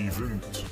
event.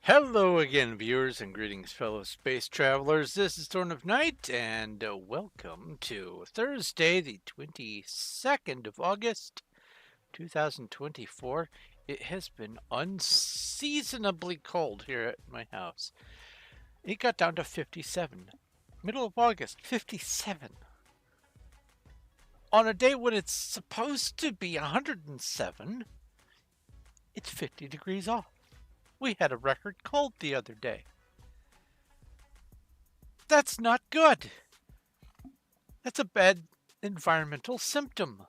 Hello again, viewers, and greetings, fellow space travelers. This is Thorn of Night, and welcome to Thursday, the 22nd of August, 2024. It has been unseasonably cold here at my house. It got down to 57. Middle of August, 57. On a day when it's supposed to be 107, it's 50 degrees off. We had a record cold the other day. That's not good. That's a bad environmental symptom.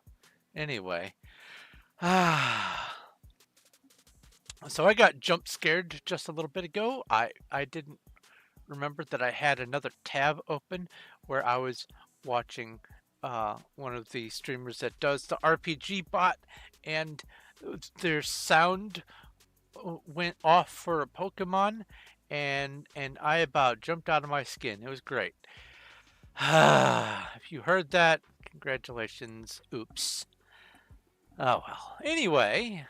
Anyway. So I got jump scared just a little bit ago. I didn't remember that I had another tab open where I was watching one of the streamers that does the RPG bot, and their sound went off for a Pokemon, and I about jumped out of my skin. It was great. If you heard that, congratulations. Oops. Oh well. Anyway,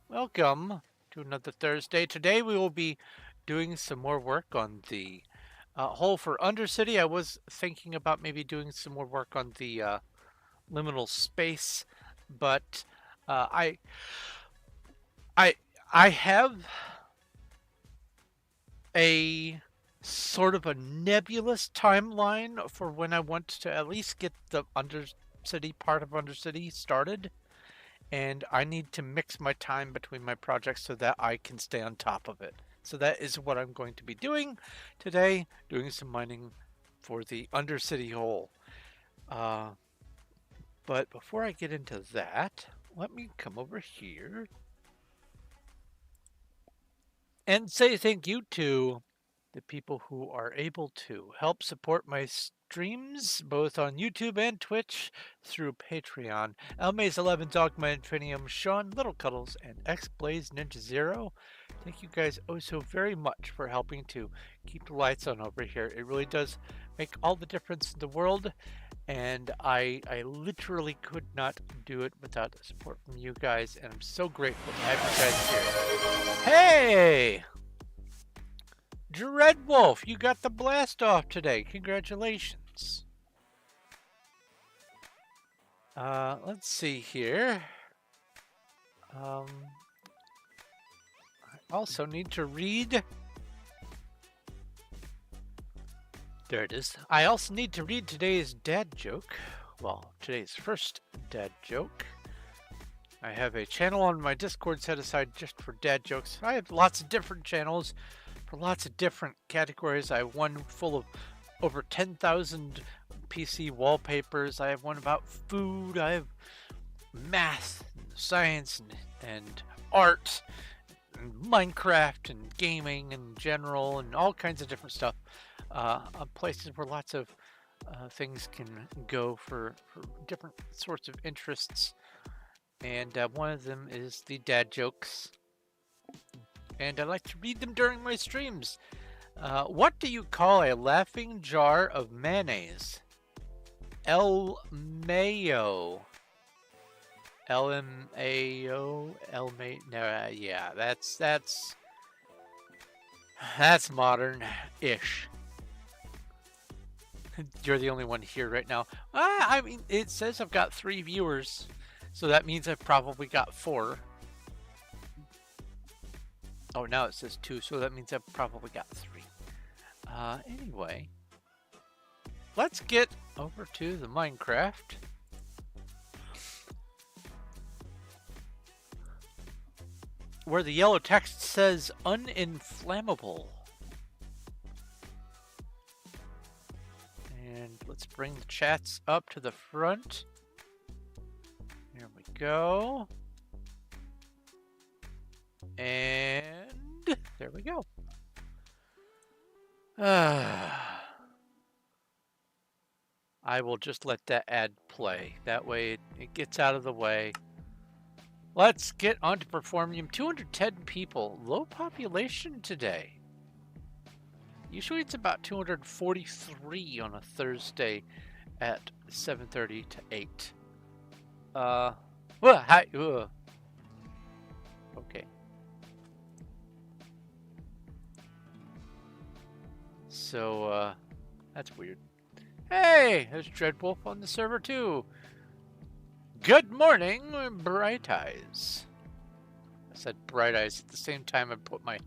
welcome to another Thursday. Today we will be doing some more work on the hole for Undercity. I was thinking about maybe doing some more work on the liminal space, but I have a sort of a nebulous timeline for when I want to at least get the Undercity part of Undercity started, and I need to mix my time between my projects so that I can stay on top of it. So that is what I'm going to be doing today, doing some mining for the Undercity hole. But before I get into that, let me come over here and say thank you to the people who are able to help support my streams both on YouTube and Twitch through Patreon. Elmaze11, Dogma Infinium, Sean, Little Cuddles, and X-Blaze Ninja Zero. Thank you guys oh so very much for helping to keep the lights on over here. It really does make all the difference in the world, and I literally could not do it without the support from you guys, and I'm so grateful to have you guys here. Hey! Dreadwolf, you got the blast off today. Congratulations. Let's see here. I also need to read. There it is. I also need to read today's dad joke. Well, today's first dad joke. I have a channel on my Discord set aside just for dad jokes. I have lots of different channels for lots of different categories. I have one full of over 10,000 PC wallpapers. I have one about food. I have math, and science, and art, and Minecraft, and gaming in general, and all kinds of different stuff. Places where lots of things can go for different sorts of interests. And one of them is the dad jokes. And I like to read them during my streams. What do you call a laughing jar of mayonnaise? El Mayo. LMAO. El May. No, yeah, that's modern-ish. You're the only one here right now. I mean, it says I've got 3 viewers, so that means I've probably got 4. Oh, now it says 2, so that means I've probably got 3. Anyway, let's get over to the Minecraft. Where the yellow text says uninflammable. And let's bring the chats up to the front. Here we go. And there we go. I will just let that ad play. That way it gets out of the way. Let's get on to Performium. 210 people. Low population today. Usually it's about 243 on a Thursday at 7:30 to 8. Hi. Okay. So, that's weird. Hey, there's Dreadwolf on the server too. Good morning, Bright Eyes. I said Bright Eyes at the same time I put my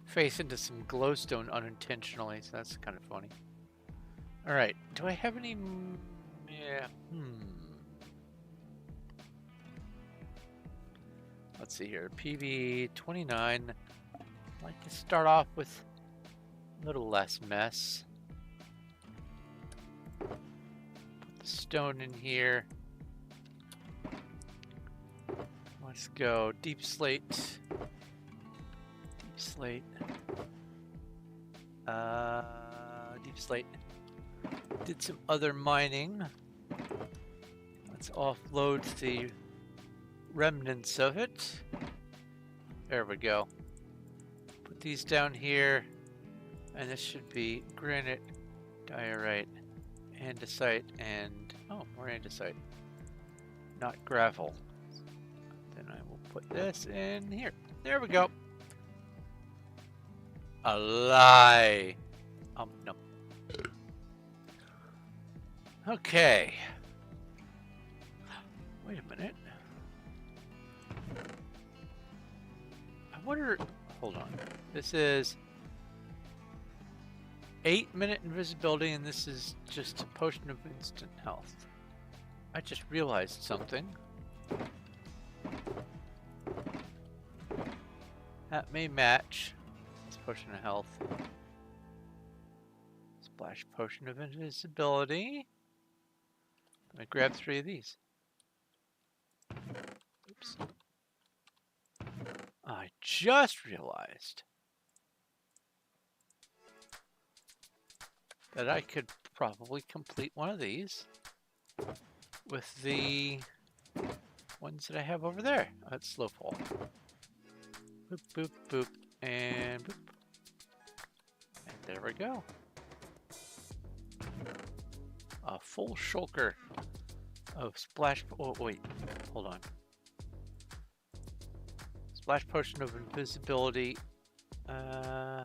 face into some glowstone unintentionally, so that's kind of funny. Alright, do I have any... Yeah, Let's see here, PV 29. I'd like to start off with a little less mess. Put the stone in here. Let's go deep slate. Deep slate. Deep slate. Did some other mining. Let's offload the remnants of it. There we go. Put these down here. And this should be granite, diorite, andesite, and... oh, more andesite. Not gravel. Then I will put this in here. There we go. A lie. No. Okay. Wait a minute. I wonder... hold on. This is 8-minute invisibility, and this is just a potion of instant health. I just realized something. That may match. It's potion of health. Splash potion of invisibility. I'm gonna grab 3 of these. Oops. I just realized that I could probably complete one of these with the ones that I have over there. That's slow fall. Boop, boop, boop, and boop. And there we go. A full shulker of splash... oh, wait. Hold on. Splash potion of invisibility. I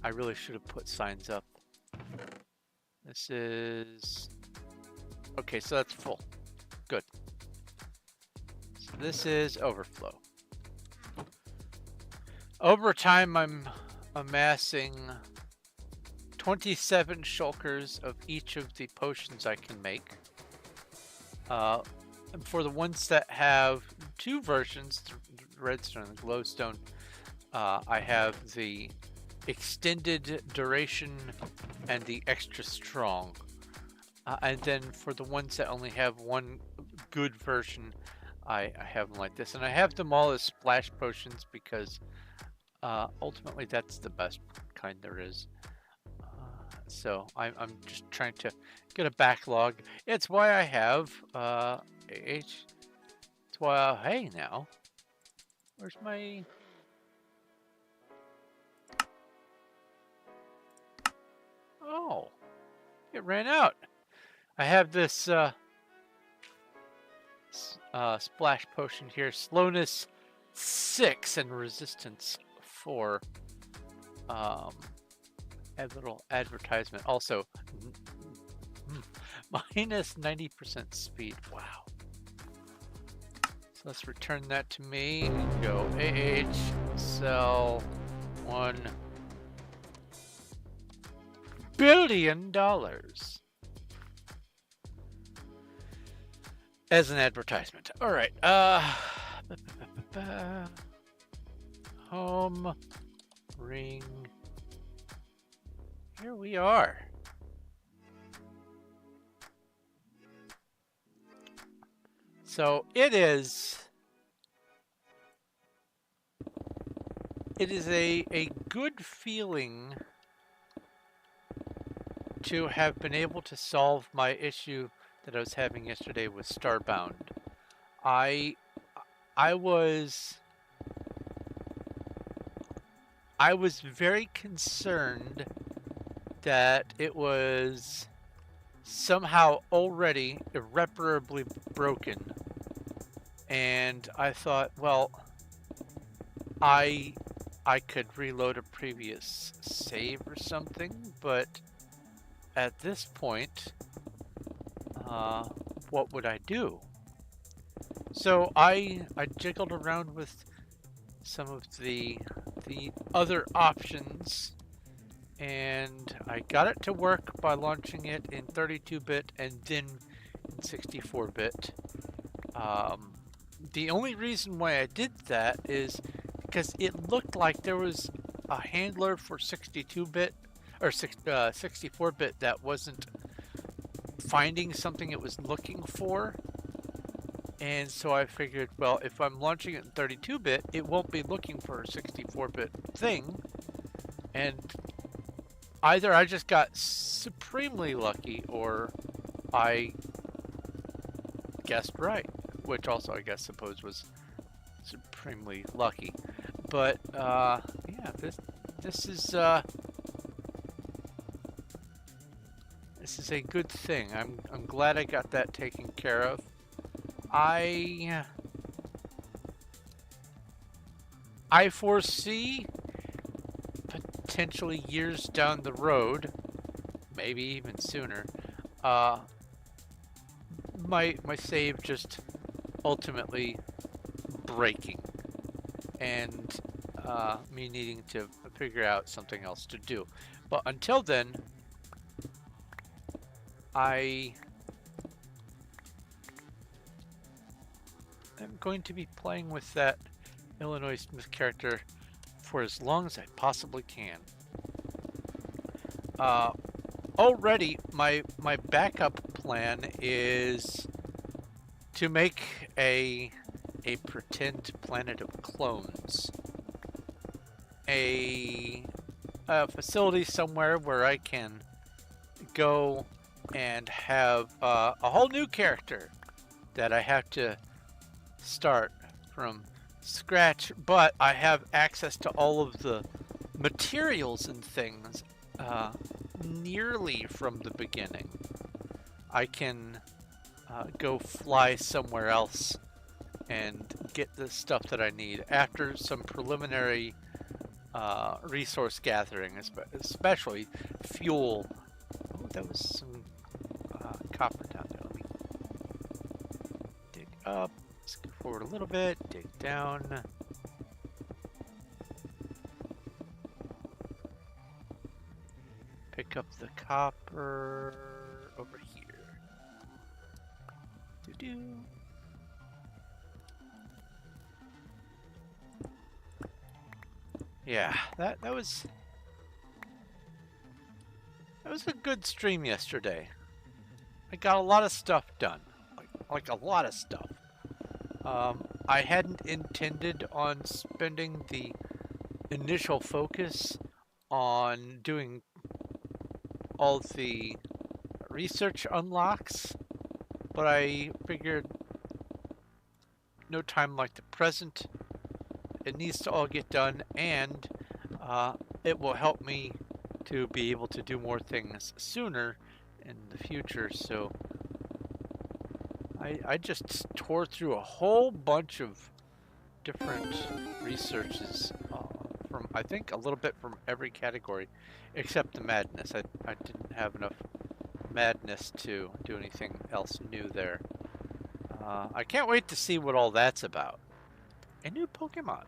really should have put signs up. This is... okay, so that's full. Good. So this is overflow. Over time, I'm amassing 27 shulkers of each of the potions I can make. And for the ones that have 2 versions, the redstone and the glowstone, I have the extended duration and the extra strong. And then for the ones that only have 1 good version, I have them like this. And I have them all as splash potions because ultimately that's the best kind there is. So I'm just trying to get a backlog. It's why I have it's why hey now. Where's my... oh, it ran out. I have this splash potion here. Slowness 6 and resistance 4. a little advertisement. Also, minus 90% speed. Wow. So let's return that to me and go sell $1 billion as an advertisement. All right. Home ring. Here we are. So it is a good feeling to have been able to solve my issue that I was having yesterday with Starbound. I was very concerned that it was somehow already irreparably broken, and I thought, well, I could reload a previous save or something, but at this point, what would I do? So I jiggled around with some of the other options, and I got it to work by launching it in 32-bit and then in 64-bit. The only reason why I did that is because it looked like there was a handler for 62-bit or 64-bit that wasn't finding something it was looking for. And so I figured, well, if I'm launching it in 32-bit, it won't be looking for a 64-bit thing. And either I just got supremely lucky or I guessed right, which also I suppose was supremely lucky. But yeah, this is a good thing. I'm glad I got that taken care of. I foresee potentially years down the road, maybe even sooner, my save just ultimately breaking and me needing to figure out something else to do. But until then, I am going to be playing with that Illinois Smith character for as long as I possibly can. Already, my backup plan is to make a pretend planet of clones. A facility somewhere where I can go and have a whole new character that I have to start from scratch, but I have access to all of the materials and things nearly from the beginning. I can go fly somewhere else and get the stuff that I need after some preliminary resource gathering, especially fuel. Oh, that was some copper down there. Let me dig up. Let's go forward a little bit. Dig down. Pick up the copper over here. Doo-doo. Yeah, that was a good stream yesterday. I got a lot of stuff done, like a lot of stuff. I hadn't intended on spending the initial focus on doing all the research unlocks, but I figured no time like the present. It needs to all get done, and it will help me to be able to do more things sooner in the future. So I just tore through a whole bunch of different researches for from, I think, a little bit from every category except the madness. I didn't have enough madness to do anything else new there. I can't wait to see what all that's about. A new Pokemon.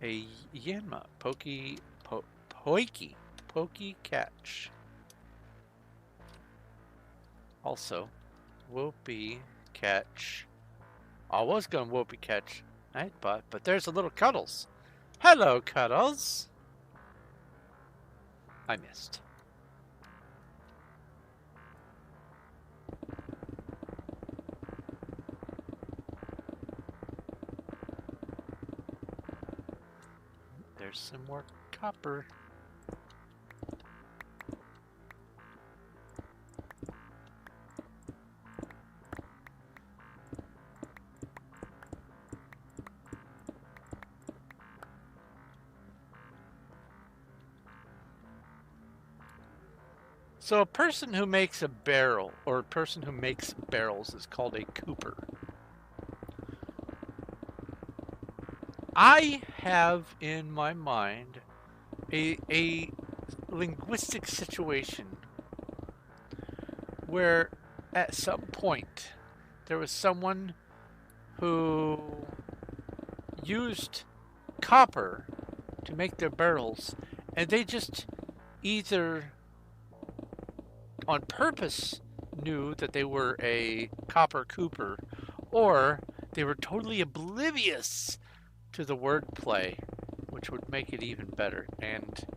A Yanma. Poke Catch. Also, Whoopee Catch. I was going to Whoopee Catch Nightbot, but there's a little Cuddles. Hello, Cuddles. I missed. There's some more copper. So a person who makes a barrel, or a person who makes barrels, is called a cooper. I have in my mind a linguistic situation where at some point there was someone who used copper to make their barrels, and they just either on purpose knew that they were a copper cooper, or they were totally oblivious to the wordplay, which would make it even better. And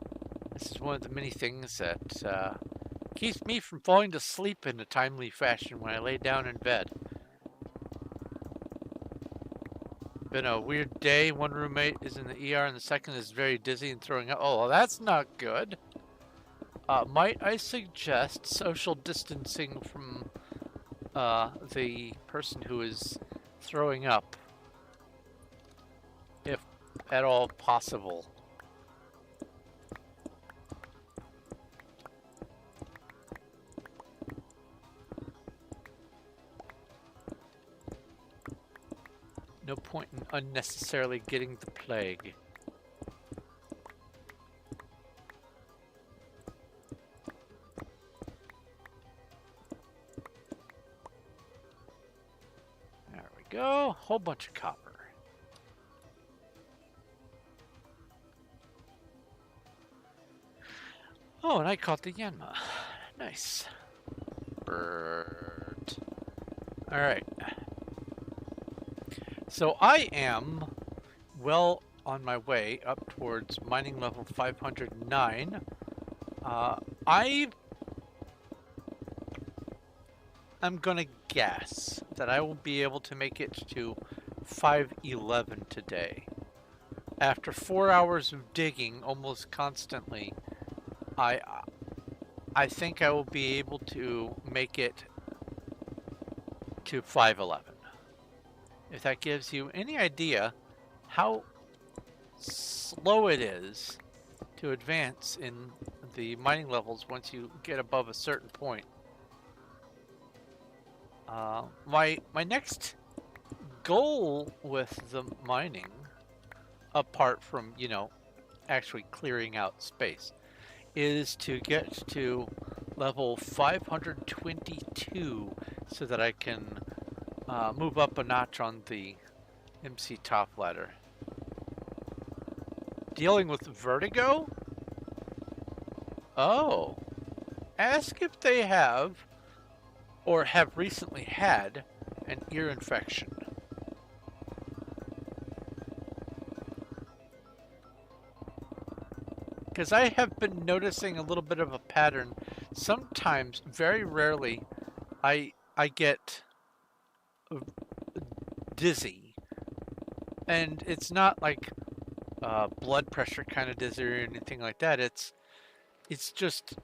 this is one of the many things that keeps me from falling to sleep in a timely fashion when I lay down in bed. Been a weird day. One roommate is in the ER and the second is very dizzy and throwing up. Oh, well, that's not good. Might I suggest social distancing from the person who is throwing up, if at all possible? No point in unnecessarily getting the plague. There we go. Whole bunch of copper. Oh, and I caught the Yanma. Nice. Bird. Alright. So I am well on my way up towards mining level 509. I'm gonna guess that I will be able to make it to 511 today. After 4 hours of digging almost constantly, I think I will be able to make it to 511. If that gives you any idea how slow it is to advance in the mining levels once you get above a certain point. My next goal with the mining, apart from, you know, actually clearing out space, is to get to level 522 so that I can move up a notch on the MC top ladder. Dealing with vertigo? Oh. Ask if they have, or have recently had, an ear infection. Because I have been noticing a little bit of a pattern. Sometimes, very rarely, I get dizzy. And it's not like blood pressure kind of dizzy or anything like that. It's just,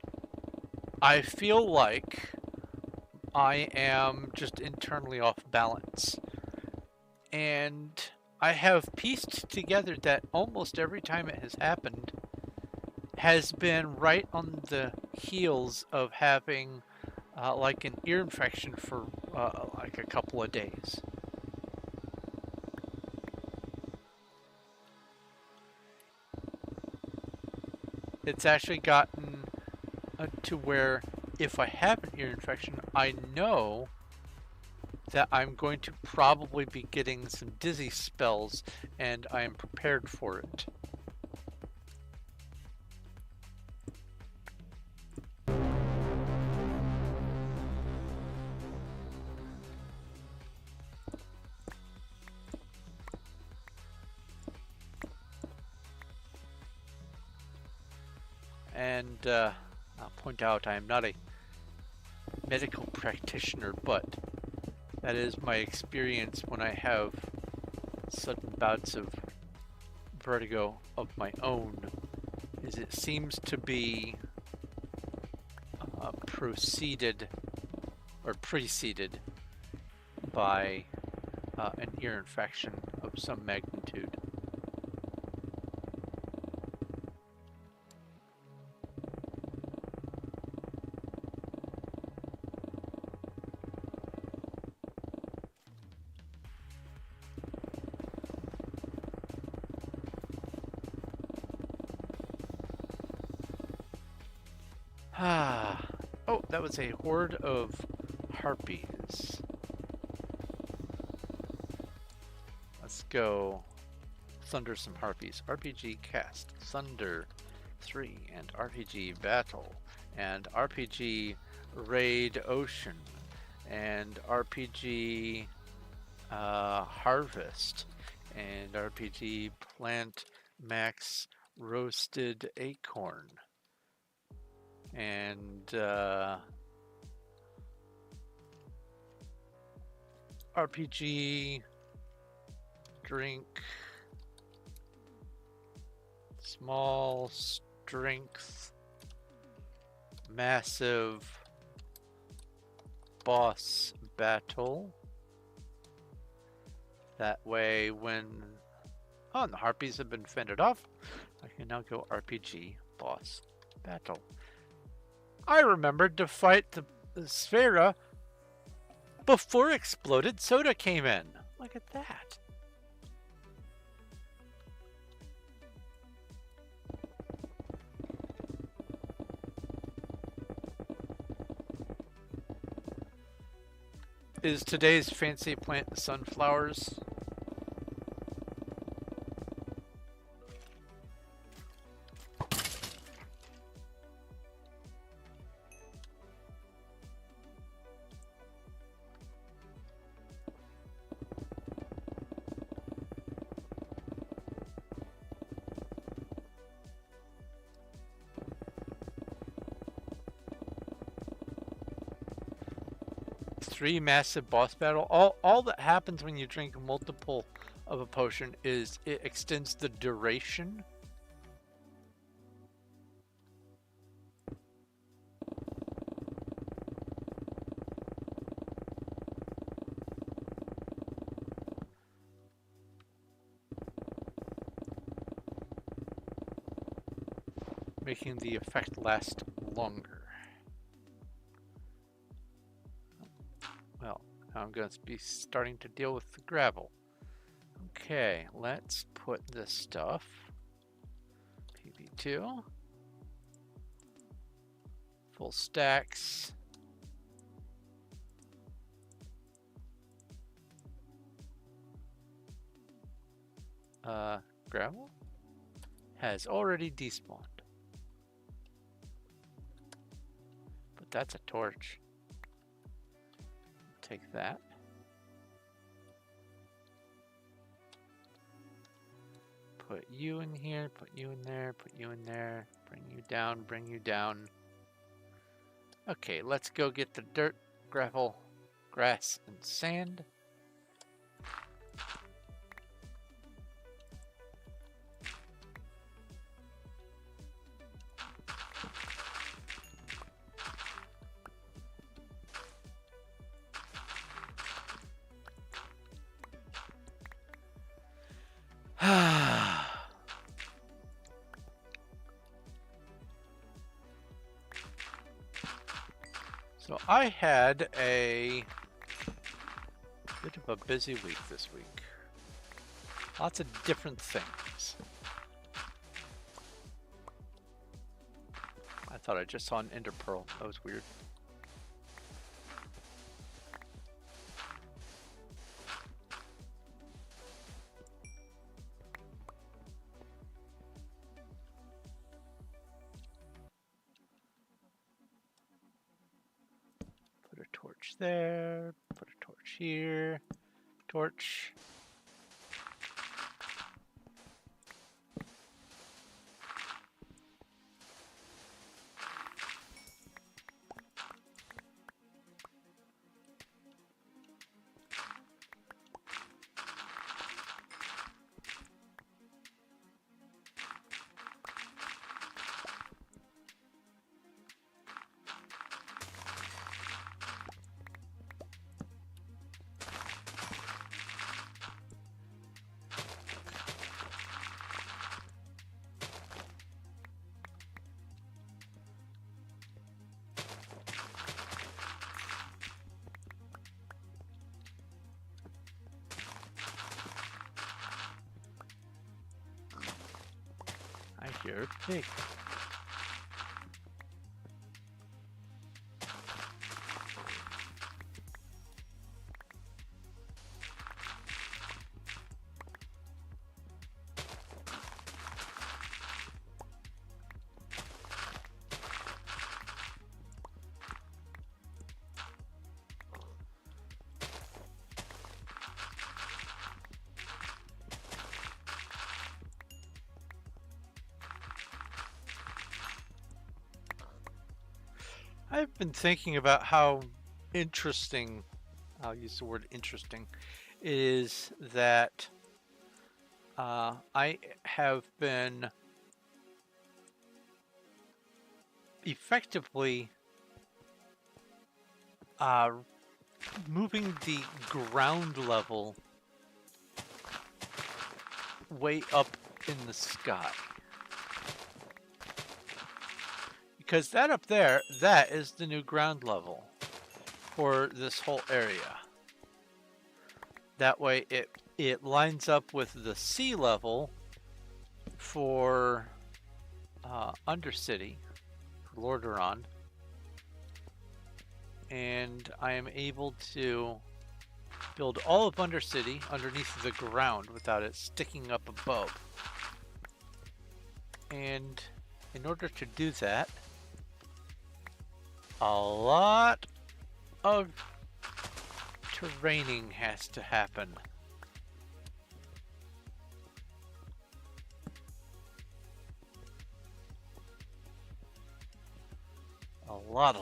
I feel like I am just internally off balance. And I have pieced together that almost every time it has happened has been right on the heels of having like an ear infection for like a couple of days. it's actually gotten to where if I have an ear infection, I know that I'm going to probably be getting some dizzy spells, and I am prepared for it. And I'll point out I am not a medical practitioner, but that is my experience when I have sudden bouts of vertigo of my own, is it seems to be preceded by an ear infection of some magnitude. Oh, that was a horde of harpies. Let's go thunder some harpies. RPG cast, thunder 3, and RPG battle, and RPG raid ocean, and RPG harvest, and RPG plant max roasted acorn. And RPG drink small strength massive boss battle. That way when and the harpies have been fended off, I can now go RPG boss battle. I remembered to fight the Sphera before Exploded Soda came in. Look at that. Is today's fancy plant the sunflowers? Three massive boss battle. All that happens when you drink multiple of a potion is it extends the duration. Making the effect last longer. I'm going to be starting to deal with the gravel. Okay, let's put this stuff. PB2. Full stacks. Gravel has already despawned. But that's a torch. Take that. Put you in here, put you in there, put you in there, bring you down, bring you down. Okay, let's go get the dirt, gravel, grass, and sand. So I had a bit of a busy week this week. Lots of different things. thought I just saw an ender pearl. That was weird. Put a torch there. Put a torch here. Torch. I hear a pig. I've been thinking about how interesting, I'll use the word interesting, is that I have been effectively moving the ground level way up in the sky. Because that up there, that is the new ground level for this whole area. That way it lines up with the sea level for Undercity, for Lordaeron. And I am able to build all of Undercity underneath the ground without it sticking up above. And in order to do that, a lot of terraining has to happen. A lot.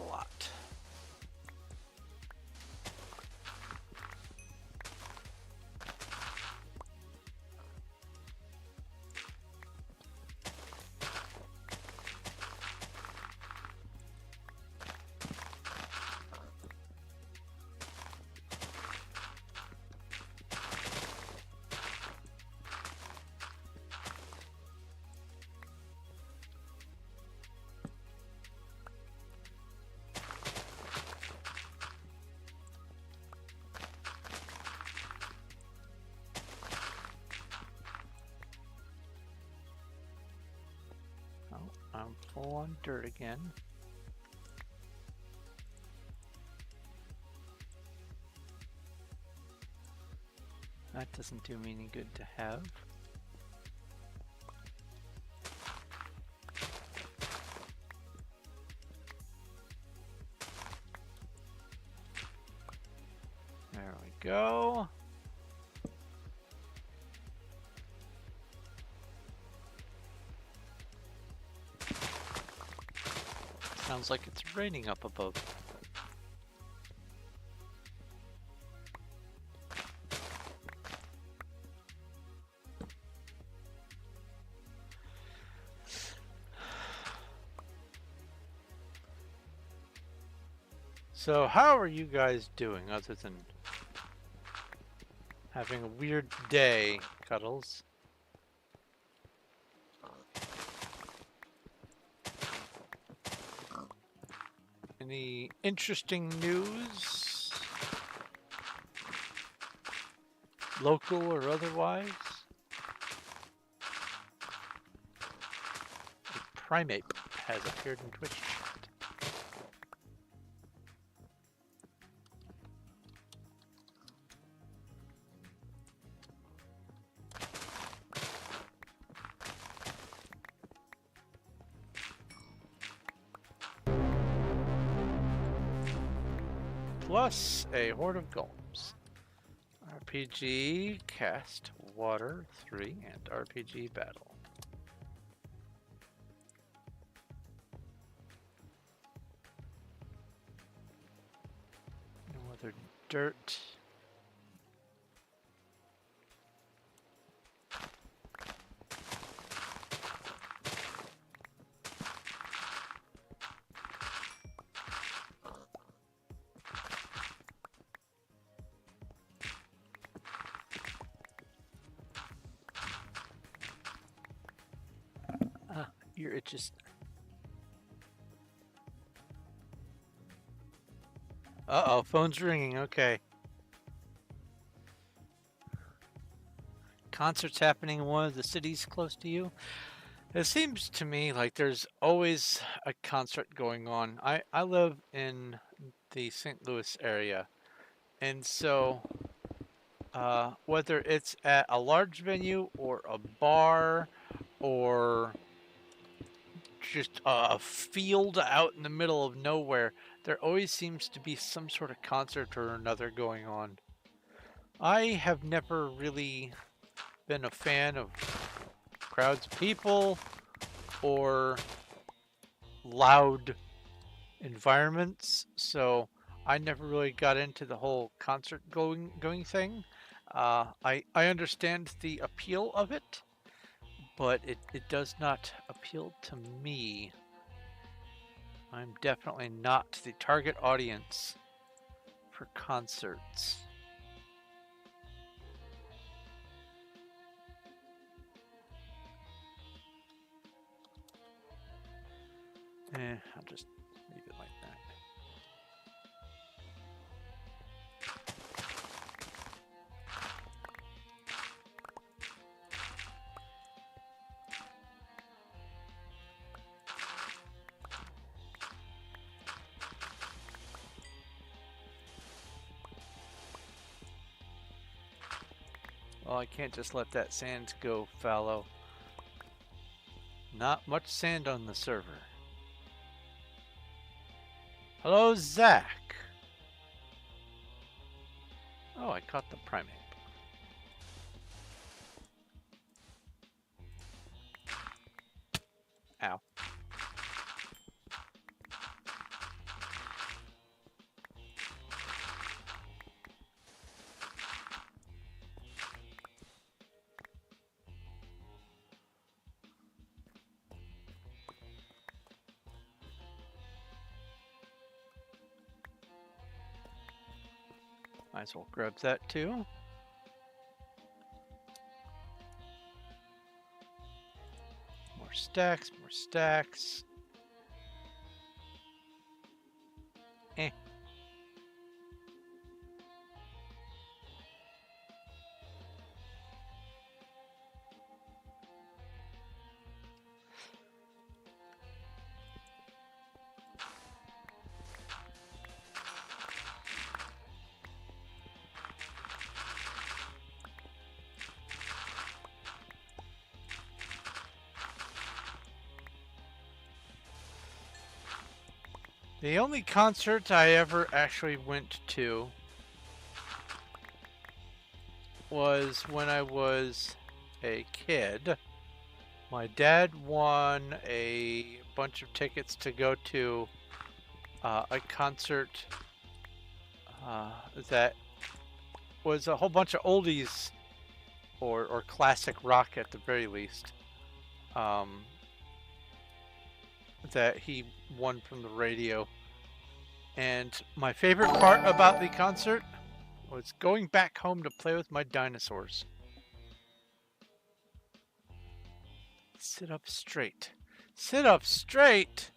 I'm full on dirt again. That doesn't do me any good to have. There we go. Sounds like it's raining up above. So how are you guys doing other than having a weird day, Cuddles? Any interesting news? Local or otherwise? A primate. has appeared in Twitch chat. Plus a horde of golems. RPG, cast, water, 3, and RPG battle. No other dirt. Ear itches. Uh-oh, phone's ringing, okay. Concerts happening in one of the cities close to you? It seems to me like there's always a concert going on. I live in the St. Louis area, and so whether it's at a large venue or a bar or just a field out in the middle of nowhere, there always seems to be some sort of concert or another going on. I have never really been a fan of crowds of people or loud environments, so I never really got into the whole concert going thing. I understand the appeal of it, but it does not appeal to me. I'm definitely not the target audience for concerts. I'll just leave it like that. Well, I can't just let that sand go fallow. Not much sand on the server. Hello, Zach. Oh, I caught the primate. Ow. Might as well grab that too. More stacks, more stacks. Eh. The only concert I ever actually went to was when I was a kid. My dad won a bunch of tickets to go to a concert that was a whole bunch of oldies or classic rock at the very least. That he won from the radio. And my favorite part about the concert was going back home to play with my dinosaurs. Sit up straight. Sit up straight!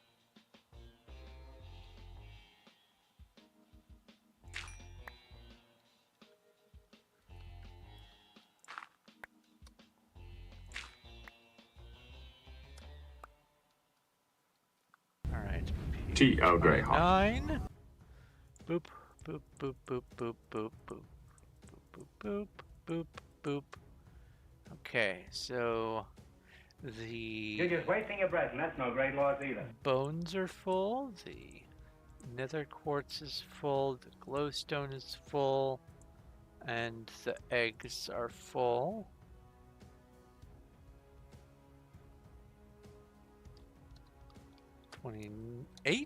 T. Earl Grey hot. 9. Boop, boop, boop, boop, boop, boop, boop, boop, boop, boop, boop. Okay, so You're the just wasting your breath, and that's no great loss either. bones are full, the nether quartz is full, the glowstone is full, and the eggs are full. $28. And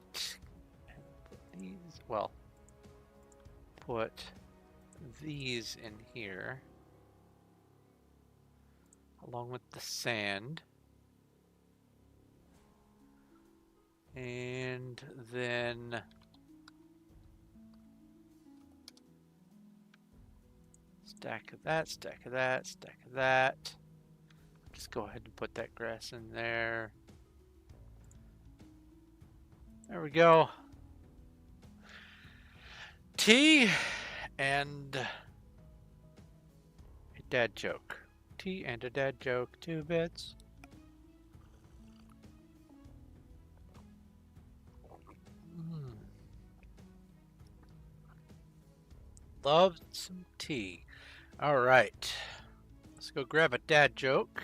put these, well, put these in here along with the sand. And then stack of that, stack of that, stack of that. Just go ahead and put that grass in there. There we go. Tea and a dad joke. Tea and a dad joke, 2 bits. Love some tea. All right. Let's go grab a dad joke.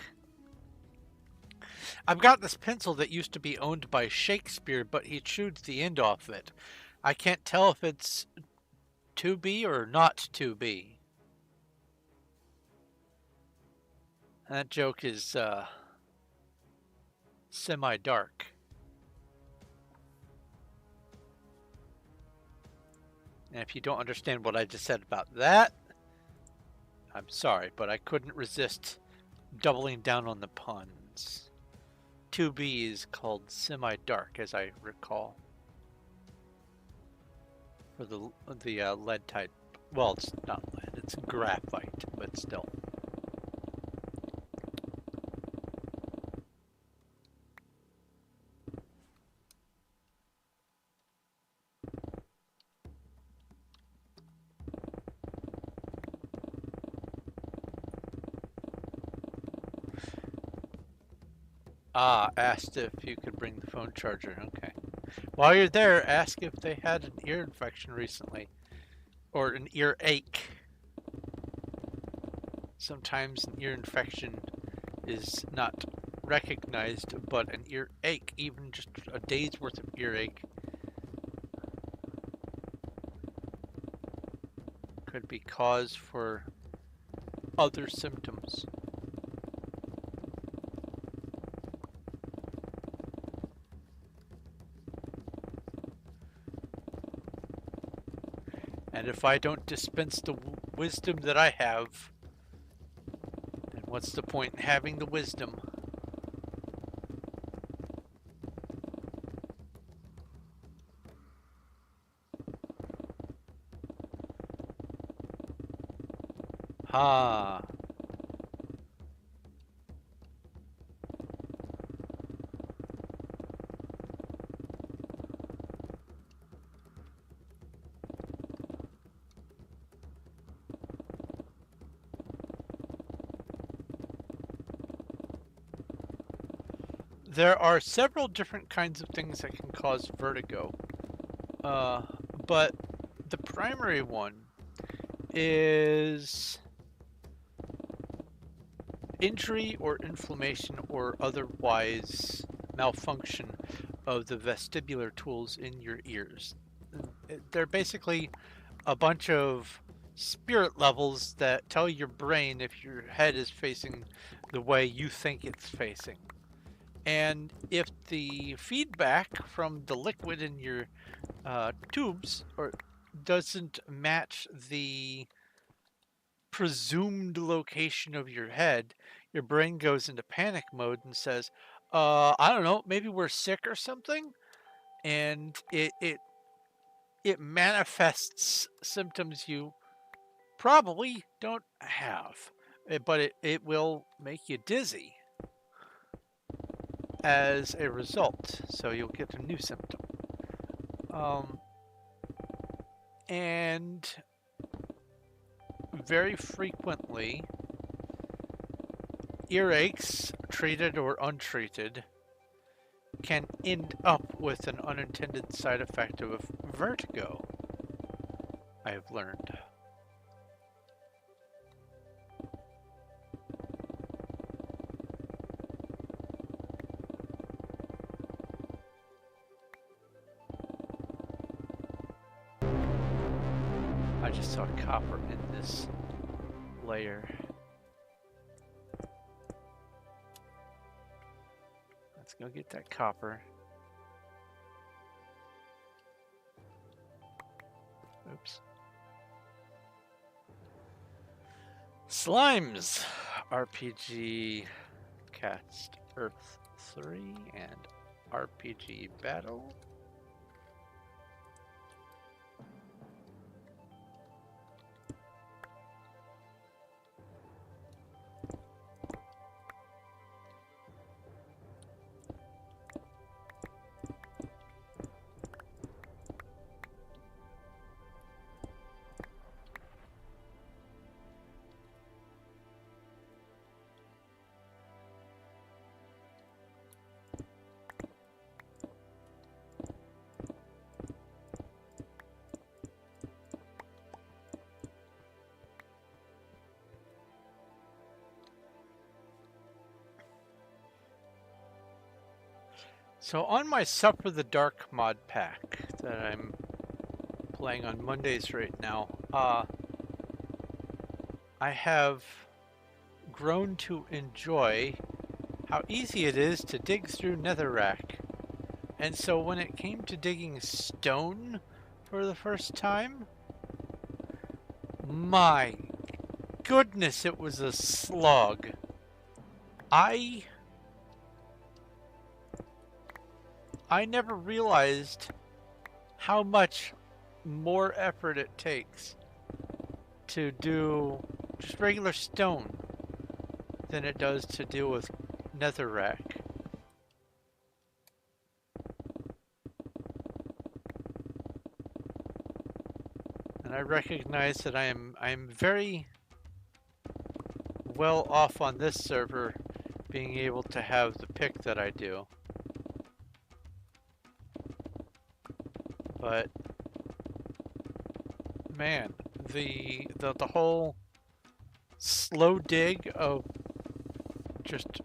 I've got this pencil that used to be owned by Shakespeare, but he chewed the end off it. I can't tell if it's 2B or not 2B. That joke is semi-dark. And if you don't understand what I just said about that, I'm sorry, but I couldn't resist doubling down on the puns. 2B is called semi-dark, as I recall. For the lead type. Well, it's not lead, it's graphite, but still. Asked if you could bring the phone charger. Okay. While you're there, ask if they had an ear infection recently. Or an earache. Sometimes an ear infection is not recognized, but an earache, even just a day's worth of earache, could be cause for other symptoms. And if I don't dispense the wisdom that I have, then what's the point in having the wisdom? Ha. There are several different kinds of things that can cause vertigo, but the primary one is injury or inflammation or otherwise malfunction of the vestibular tools in your ears. They're basically a bunch of spirit levels that tell your brain if your head is facing the way you think it's facing. And if the feedback from the liquid in your tubes doesn't match the presumed location of your head, your brain goes into panic mode and says, I don't know, maybe we're sick or something. And it manifests symptoms you probably don't have, but it will make you dizzy as a result, so you'll get a new symptom. And very frequently, earaches, treated or untreated, can end up with an unintended side effect of vertigo, I have learned. I just saw copper in this layer. Let's go get that copper. Oops. Slimes! RPG Cast Earth 3 and RPG Battle. So on my Suffer the Dark mod pack that I'm playing on Mondays right now, I have grown to enjoy how easy it is to dig through netherrack. And so when it came to digging stone for the first time, my goodness, it was a slog. I never realized how much more effort it takes to do just regular stone than it does to deal with netherrack. And I recognize that I'm very well off on this server being able to have the pick that I do. But man, the whole slow dig of just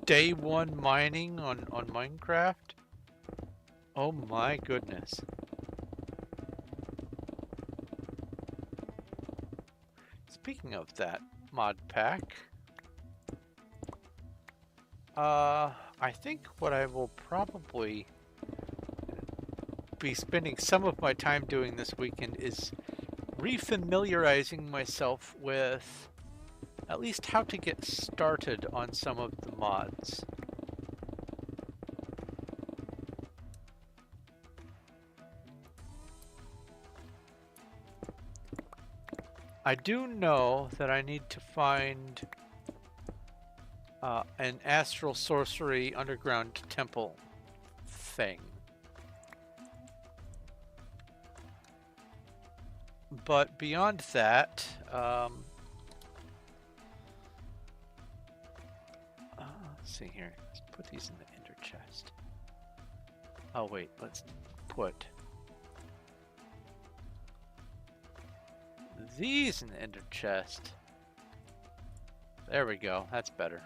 day one mining on Minecraft. Oh my goodness. Speaking of that mod pack, I think what I will probably be spending some of my time doing this weekend is refamiliarizing myself with at least how to get started on some of the mods. I do know that I need to find an astral sorcery underground temple thing. But beyond that, let's see here. Let's put these in the ender chest. Oh wait, let's put these in the ender chest. There we go. That's better.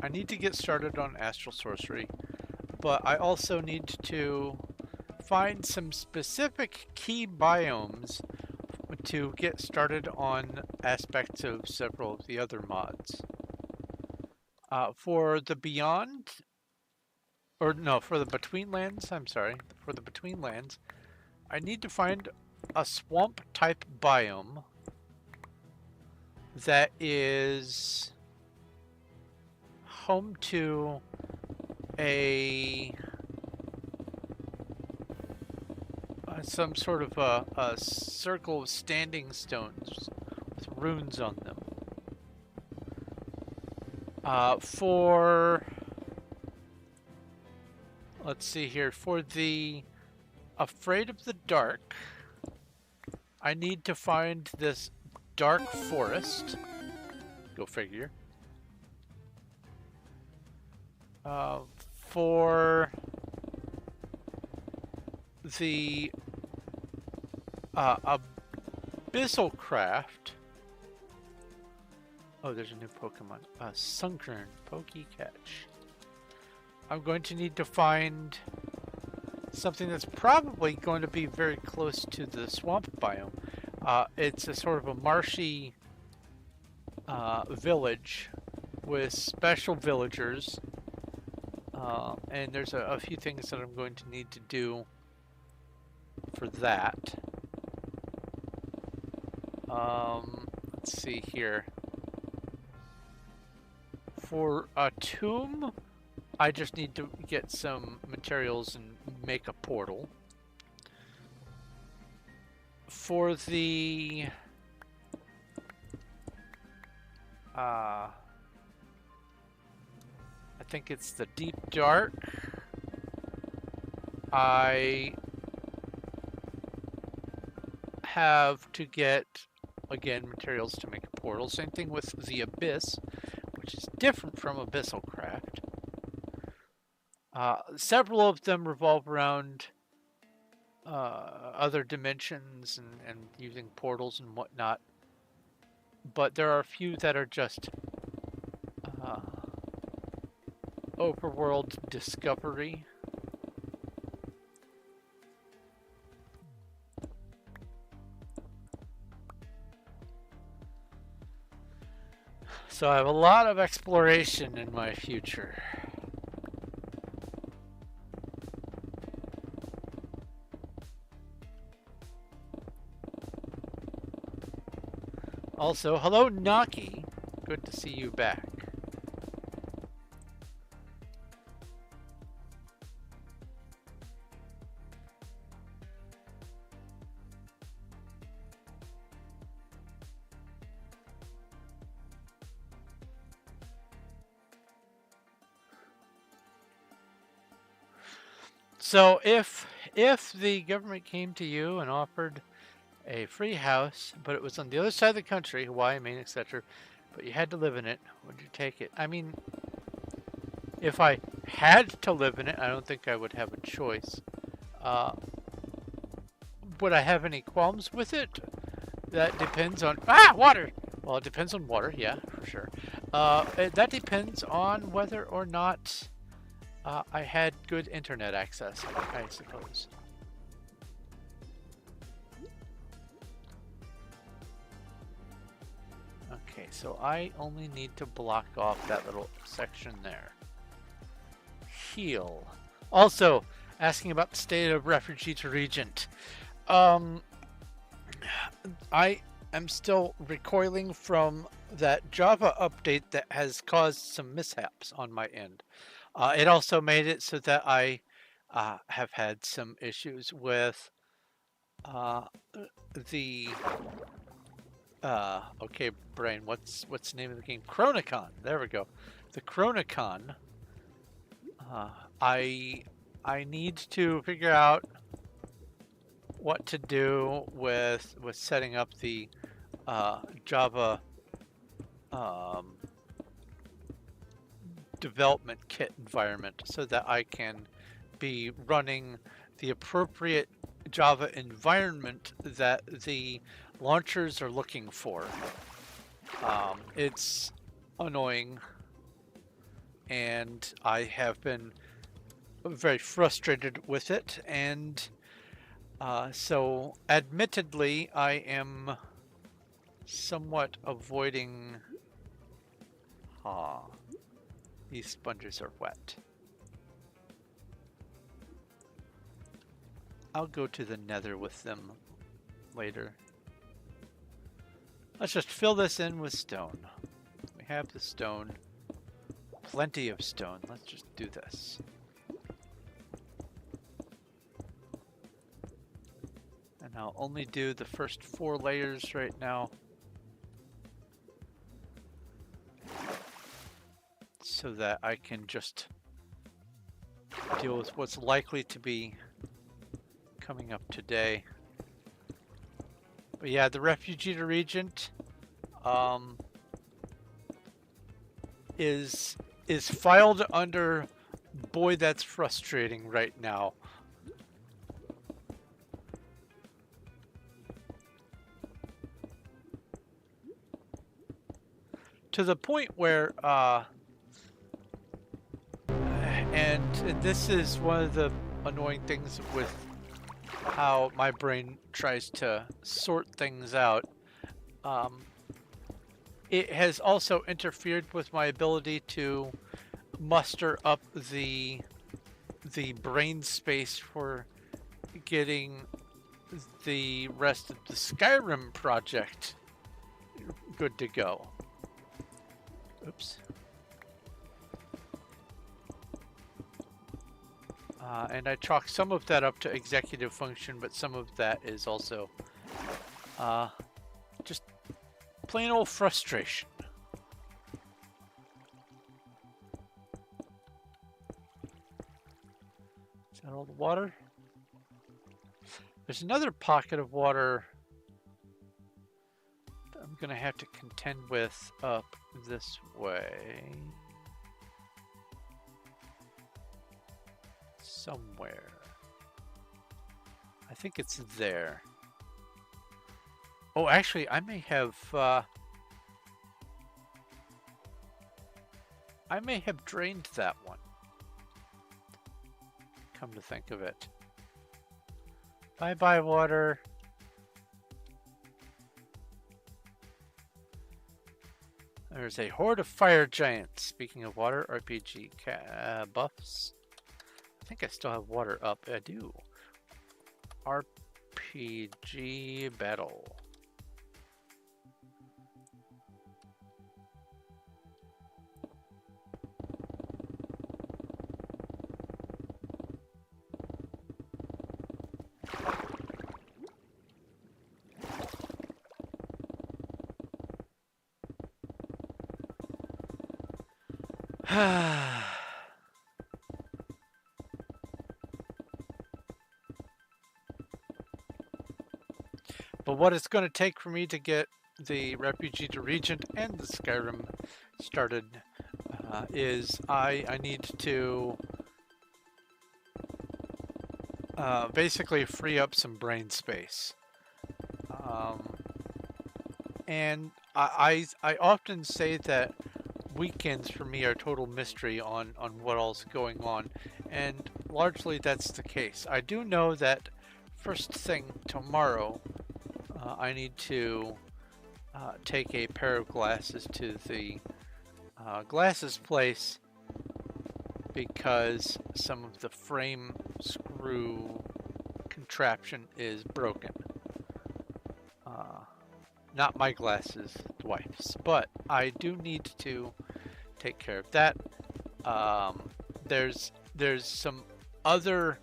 I need to get started on astral sorcery, but I also need to find some specific key biomes to get started on aspects of several of the other mods. For the Beyond, or no, for the Between Lands, I'm sorry, for the Between Lands, I need to find a swamp type biome that is home to some sort of a circle of standing stones with runes on them. Let's see here, for the Afraid of the Dark, I need to find this dark forest Go figure. For the abyssal craft. Oh, there's a new Pokemon. Sunken Pokecatch. I'm going to need to find something that's probably going to be very close to the swamp biome. It's a sort of a marshy village with special villagers. And there's a few things that I'm going to need to do for that. Let's see here. For a tomb, I just need to get some materials and make a portal. For the I think it's the deep dark. I have to get, again, materials to make a portal. Same thing with the abyss, which is different from abyssal craft. Several of them revolve around other dimensions and using portals and whatnot. But there are a few that are just overworld discovery. So I have a lot of exploration in my future. Also, hello Naki. Good to see you back. So if the government came to you and offered a free house, but it was on the other side of the country, Hawaii, Maine, etc., but you had to live in it, would you take it? I mean, if I had to live in it, I don't think I would have a choice. Would I have any qualms with it? That depends on... water! Well, it depends on water, yeah, for sure. That depends on whether or not I had good internet access, I suppose. Okay, so I only need to block off that little section there. Heal. Also, asking about the state of refugee to Regent. I am still recoiling from that Java update that has caused some mishaps on my end. It also made it so that I have had some issues with the okay, brain, what's the name of the game? Chronicon. There we go. The Chronicon. I need to figure out what to do with setting up the Java development kit environment so that I can be running the appropriate Java environment that the launchers are looking for. It's annoying, and I have been very frustrated with it, and so admittedly I am somewhat avoiding these sponges are wet. I'll go to the nether with them later. Let's just fill this in with stone. We have the stone. Plenty of stone. Let's just do this. And I'll only do the first 4 layers right now, so that I can just deal with what's likely to be coming up today. But yeah, the refugee to Regent, is filed under boy that's frustrating right now. To the point where and this is one of the annoying things with how my brain tries to sort things out. It has also interfered with my ability to muster up the brain space for getting the rest of the Skyrim project good to go. Oops. And I chalk some of that up to executive function, but some of that is also just plain old frustration. Is that all the water? There's another pocket of water that I'm gonna have to contend with up this way. Somewhere. I think it's there. Oh, actually, I may have drained that one. Come to think of it. Bye-bye, water. There's a horde of fire giants. Speaking of water, RPG buffs. I think I still have water up. I do. RPG battle. But what it's going to take for me to get the Refugee to Regent and the Skyrim started is I need to basically free up some brain space. And I often say that weekends for me are total mystery on what all's going on, and largely that's the case. I do know that first thing tomorrow I need to take a pair of glasses to the glasses place because some of the frame screw contraption is broken. Not my glasses, the wife's, but I do need to take care of that. There's some other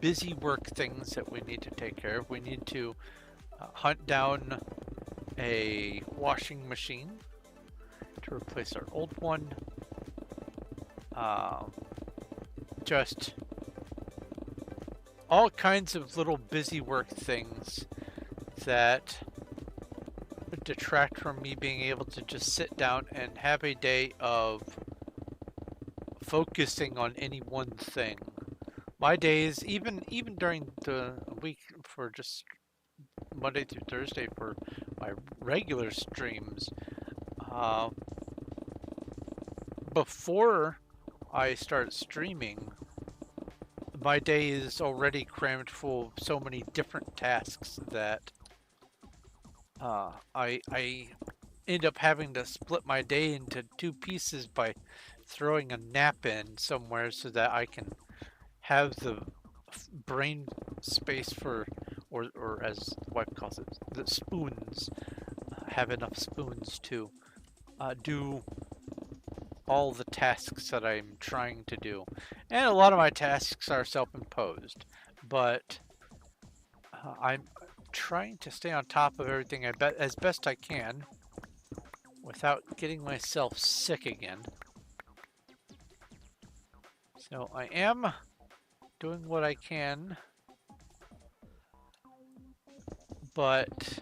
busy work things that we need to take care of. We need to hunt down a washing machine to replace our old one. Just all kinds of little busy work things that detract from me being able to just sit down and have a day of focusing on any one thing. My days, even during the week for just Monday through Thursday for my regular streams, before I start streaming, my day is already crammed full of so many different tasks that I end up having to split my day into two pieces by throwing a nap in somewhere so that I can have the brain space for, or as the wife calls it, the spoons, have enough spoons to do all the tasks that I'm trying to do. And a lot of my tasks are self-imposed, but I'm trying to stay on top of everything as best I can without getting myself sick again. So I am doing what I can, but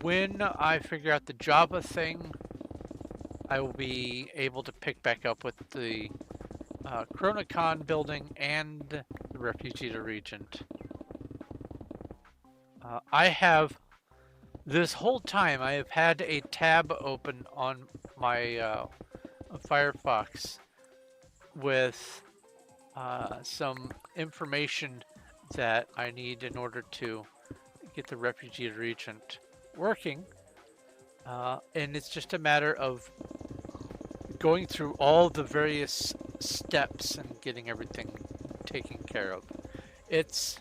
when I figure out the Java thing, I will be able to pick back up with the Chronocon building and the Refugee to Regent. I have, this whole time, I have had a tab open on my Firefox with some information that I need in order to get the Refugee to Regent working. And it's just a matter of going through all the various steps and getting everything taken care of. It's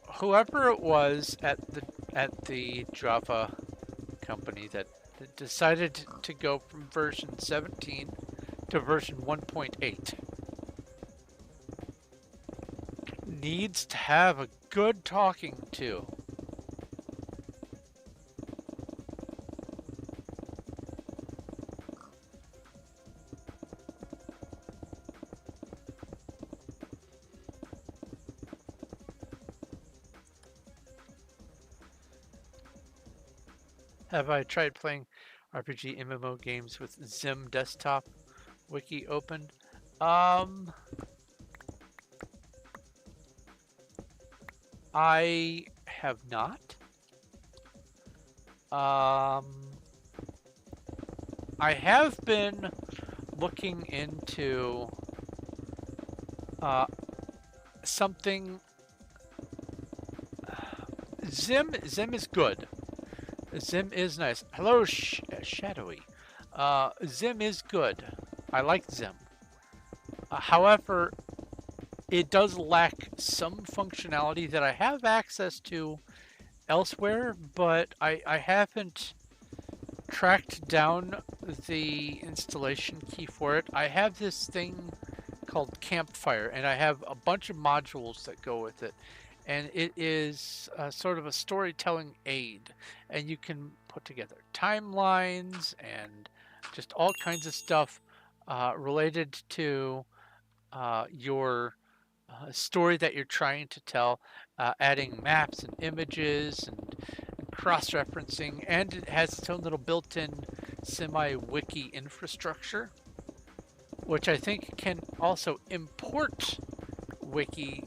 whoever it was at the Java company that decided to go from version 17 to version 1.8 needs to have a good talking to. Have I tried playing RPG MMO games with Zim desktop wiki open? I have not. I have been looking into something. Zim is good. Zim is nice. Hello, Shadowy. Zim is good. I like Zim. However, it does lack some functionality that I have access to elsewhere, but I haven't tracked down the installation key for it. I have this thing called Campfire, and I have a bunch of modules that go with it. And it is sort of a storytelling aid, and you can put together timelines and just all kinds of stuff related to your story that you're trying to tell, adding maps and images and cross-referencing, and it has its own little built-in semi-wiki infrastructure, which I think can also import wiki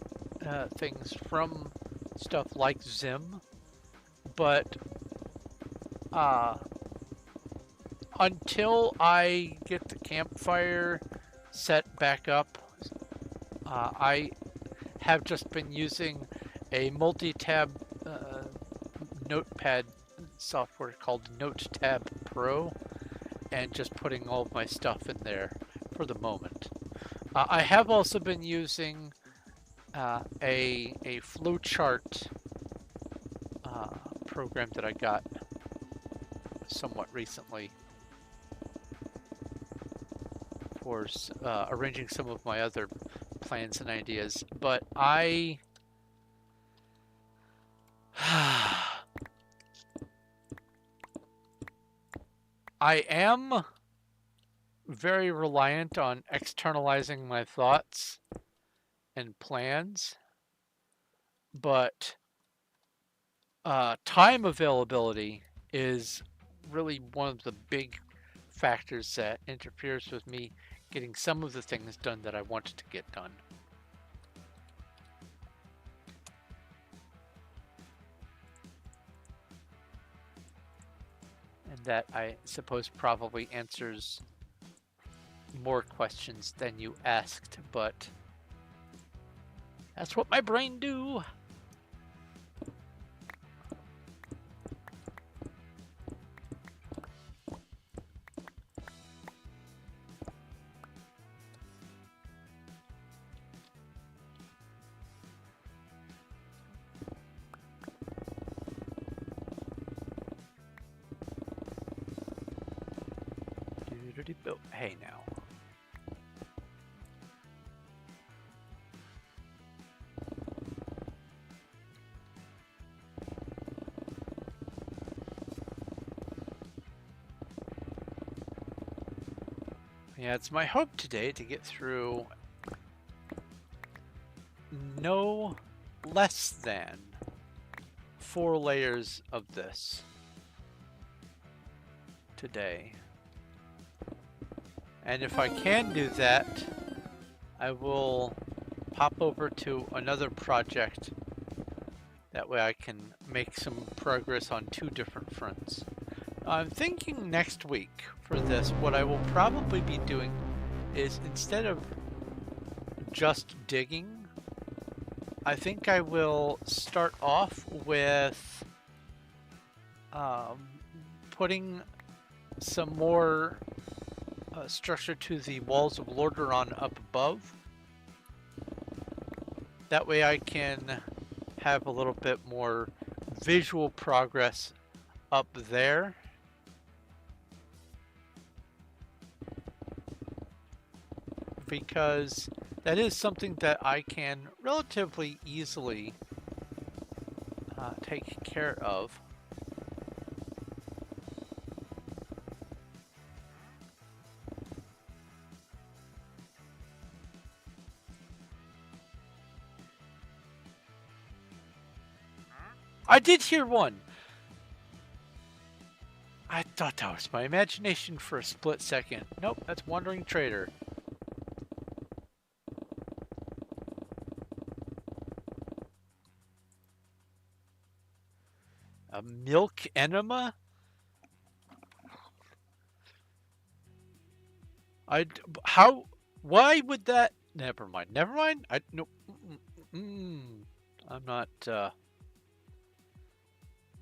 things from stuff like Zim, but until I get the Campfire set back up, I have just been using a multi-tab notepad software called NoteTab Pro, and just putting all of my stuff in there for the moment. I have also been using a flowchart program that I got somewhat recently for arranging some of my other plans and ideas, but I am very reliant on externalizing my thoughts and plans, but time availability is really one of the big factors that interferes with me getting some of the things done that I wanted to get done. And that, I suppose, probably answers more questions than you asked, but that's what my brain do. Hey now. Yeah, it's my hope today to get through no less than 4 layers of this. today. And if I can do that, I will pop over to another project. That way I can make some progress on 2 different fronts. I'm thinking next week for this, what I will probably be doing is instead of just digging, I think I will start off with putting some more structure to the walls of Lordaeron up above. That way I can have a little bit more visual progress up there. Because that is something that I can relatively easily take care of. I did hear one! I thought that was my imagination for a split second. Nope, that's Wandering Trader. A milk enema? Why would that? Never mind. Never mind. No. I'm not.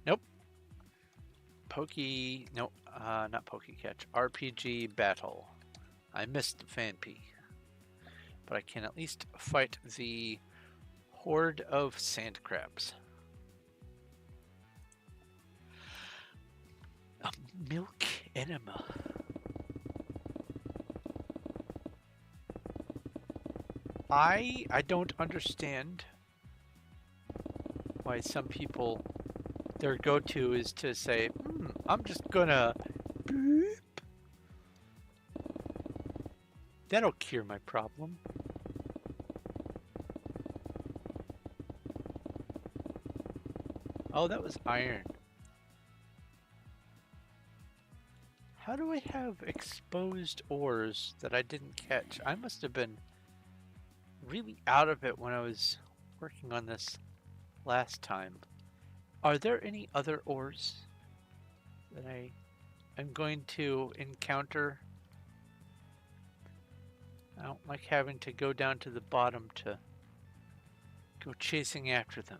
Nope. Nope. Not Catch. RPG battle. I missed the fan P. But I can at least fight the horde of sand crabs. A milk enema. I don't understand why some people, their go-to is to say, I'm just gonna boop. That'll cure my problem. Oh, that was iron. How do I have exposed ores that I didn't catch? I must have been really out of it when I was working on this last time. Are there any other ores that I am going to encounter? I don't like having to go down to the bottom to go chasing after them.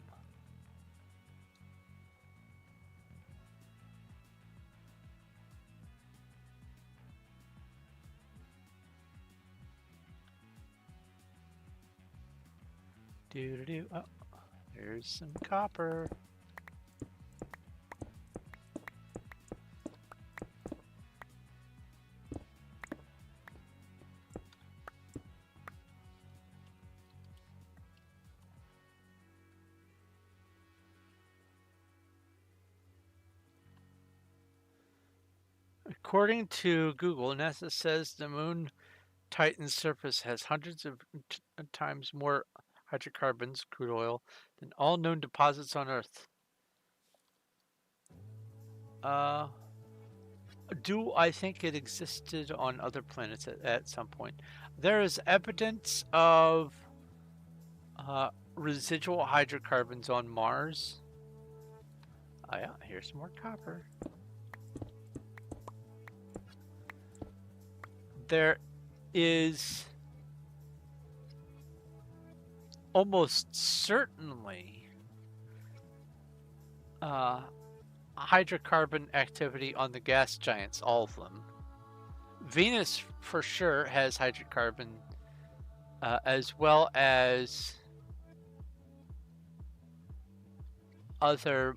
Doo-doo-doo. Oh, there's some copper. According to Google, NASA says the moon Titan's surface has hundreds of times more hydrocarbons, crude oil, than all known deposits on Earth. Do I think it existed on other planets at some point? There is evidence of residual hydrocarbons on Mars. Oh yeah, here's some more copper. There is almost certainly hydrocarbon activity on the gas giants, all of them. Venus for sure has hydrocarbon, as well as other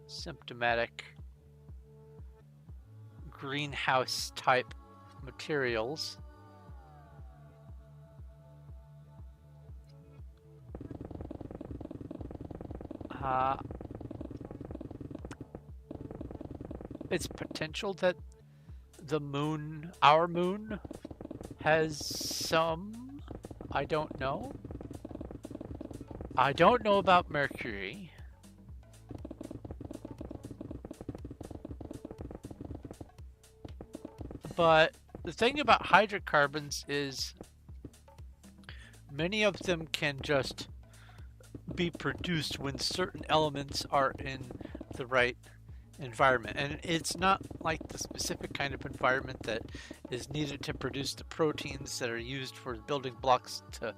symptomatic greenhouse type materials. It's potential that the moon, our moon, has some. I don't know. I don't know about Mercury. But the thing about hydrocarbons is many of them can just be produced when certain elements are in the right environment. And it's not like the specific kind of environment that is needed to produce the proteins that are used for building blocks to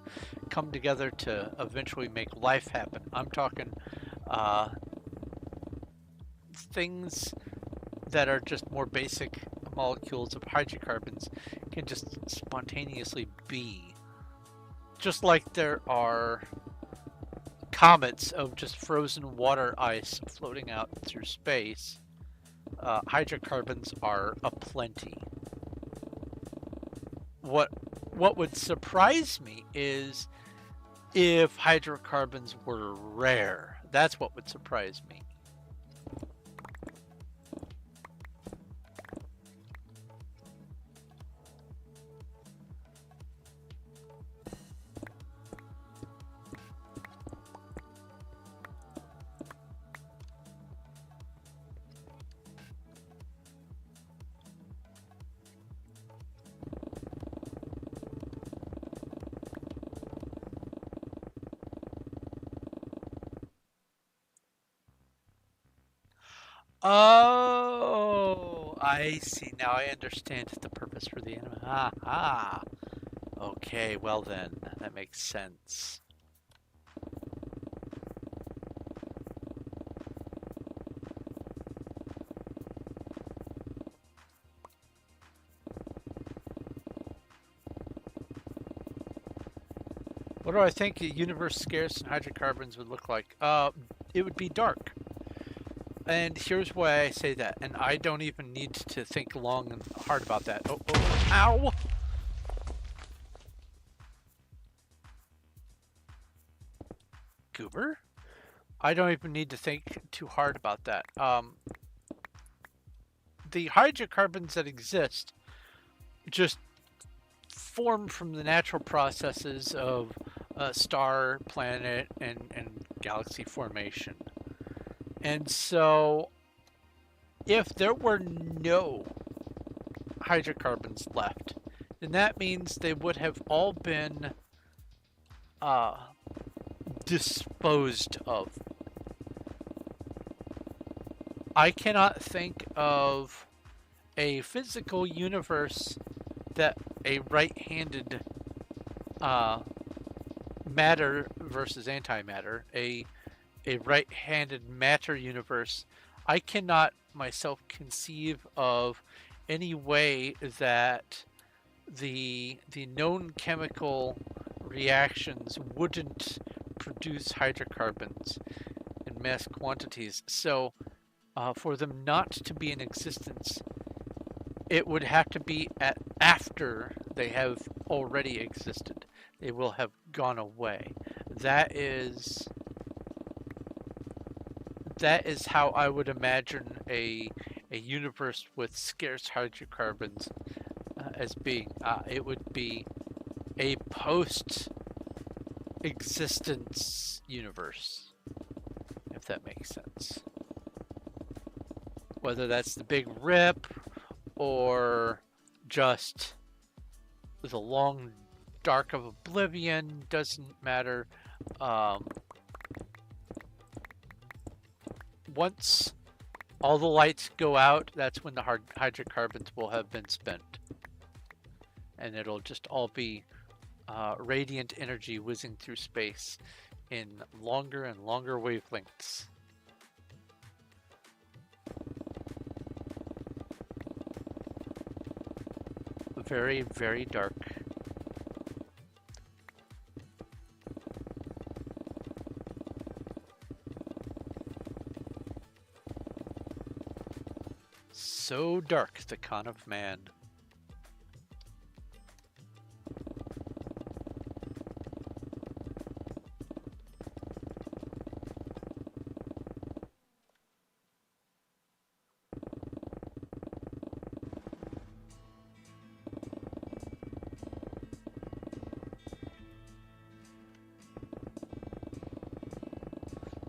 come together to eventually make life happen. I'm talking things that are just more basic molecules of hydrocarbons can just spontaneously be. Just like there are comets of just frozen water ice floating out through space, hydrocarbons are aplenty. What would surprise me is if hydrocarbons were rare. That's what would surprise me. Oh, I see. Now I understand the purpose for the enema. Ha ha. Okay, well then, that makes sense. What do I think a universe scarce in hydrocarbons would look like? It would be dark. And here's why I say that. And I don't even need to think long and hard about that. Oh, ow! Goober? I don't even need to think too hard about that. The hydrocarbons that exist just form from the natural processes of star, planet, and galaxy formation. And so, if there were no hydrocarbons left, then that means they would have all been disposed of. I cannot think of a physical universe that a right-handed matter versus antimatter, a right-handed matter universe, I cannot myself conceive of any way that the known chemical reactions wouldn't produce hydrocarbons in mass quantities. So for them not to be in existence, it would have to be after they have already existed. They will have gone away. That is how I would imagine a universe with scarce hydrocarbons as being. It would be a post-existence universe, if that makes sense. Whether that's the Big Rip or just the long dark of oblivion, doesn't matter. Once all the lights go out, that's when the hydrocarbons will have been spent. And it'll just all be radiant energy whizzing through space in longer and longer wavelengths. Very, very dark. So dark, the con of man.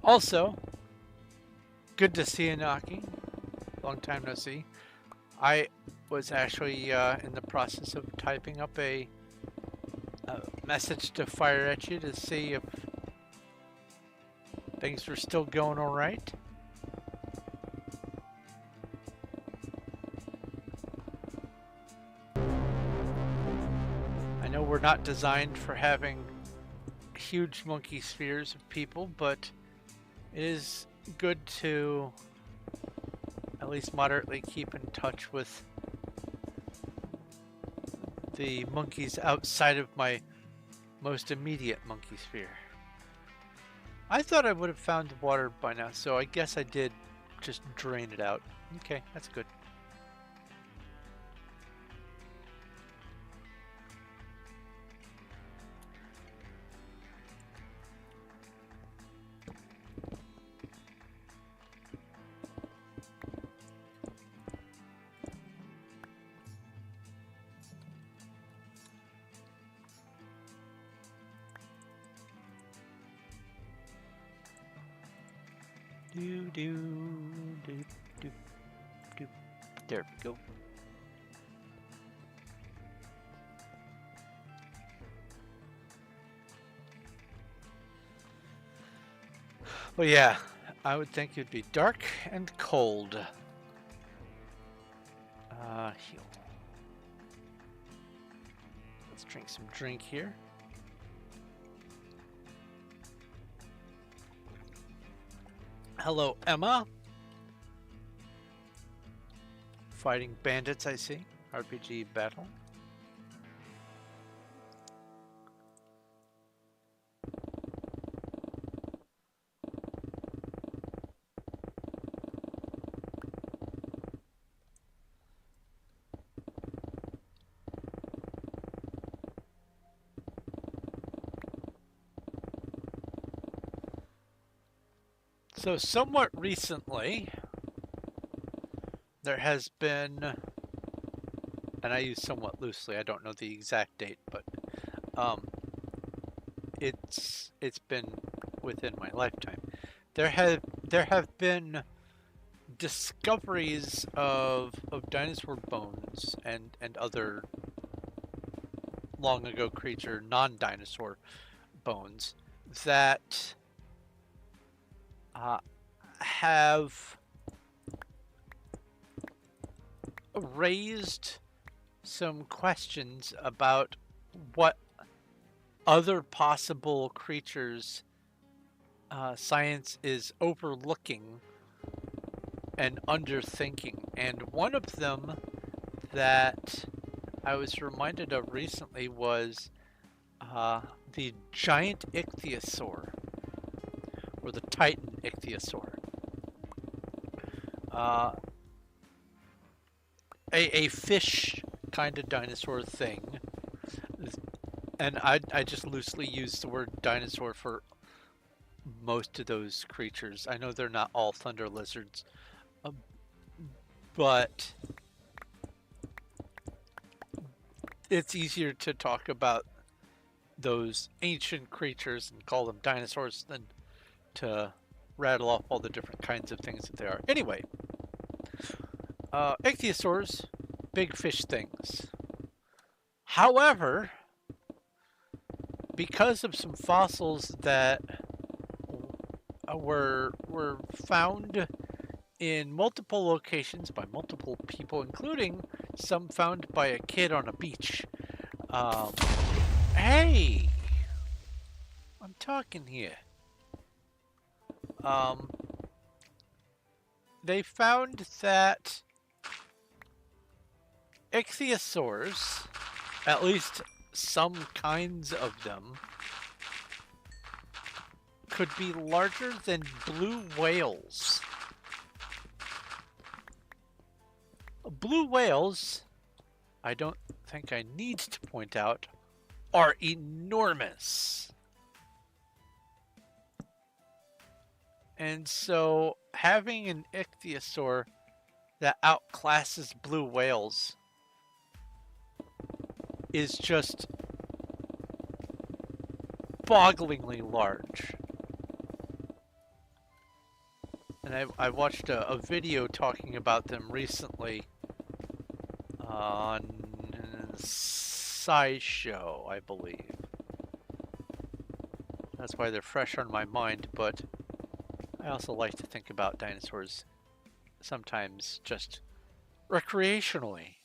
Also, good to see you, Naki. Long time no see. I was actually in the process of typing up a message to fire at you to see if things were still going all right. I know we're not designed for having huge monkey spheres of people, but it is good to at least moderately keep in touch with the monkeys outside of my most immediate monkey sphere. I thought I would have found the water by now, so I guess I did just drain it out. Okay, that's good. Do do do do do. There we go. Well, yeah, I would think it'd be dark and cold. Heal. Let's drink some drink here. Hello, Emma. Fighting bandits, I see. RPG battle. So somewhat recently, there has been, and I use somewhat loosely, I don't know the exact date, but it's been within my lifetime. There have been discoveries of dinosaur bones and other long ago creature non-dinosaur bones that have raised some questions about what other possible creatures science is overlooking and underthinking. And one of them that I was reminded of recently was the giant ichthyosaur, or the Titan ichthyosaur. A fish kind of dinosaur thing. And I just loosely use the word dinosaur for most of those creatures. I know they're not all thunder lizards, but it's easier to talk about those ancient creatures and call them dinosaurs than to rattle off all the different kinds of things that they are. Anyway, ichthyosaurs, big fish things. However, because of some fossils that were found in multiple locations by multiple people, including some found by a kid on a beach. Hey, I'm talking here. They found that ichthyosaurs, at least some kinds of them, could be larger than blue whales. Blue whales, I don't think I need to point out, are enormous. And so having an ichthyosaur that outclasses blue whales is just bogglingly large. And I watched a video talking about them recently on SciShow, I believe. That's why they're fresh on my mind, but I also like to think about dinosaurs sometimes just recreationally.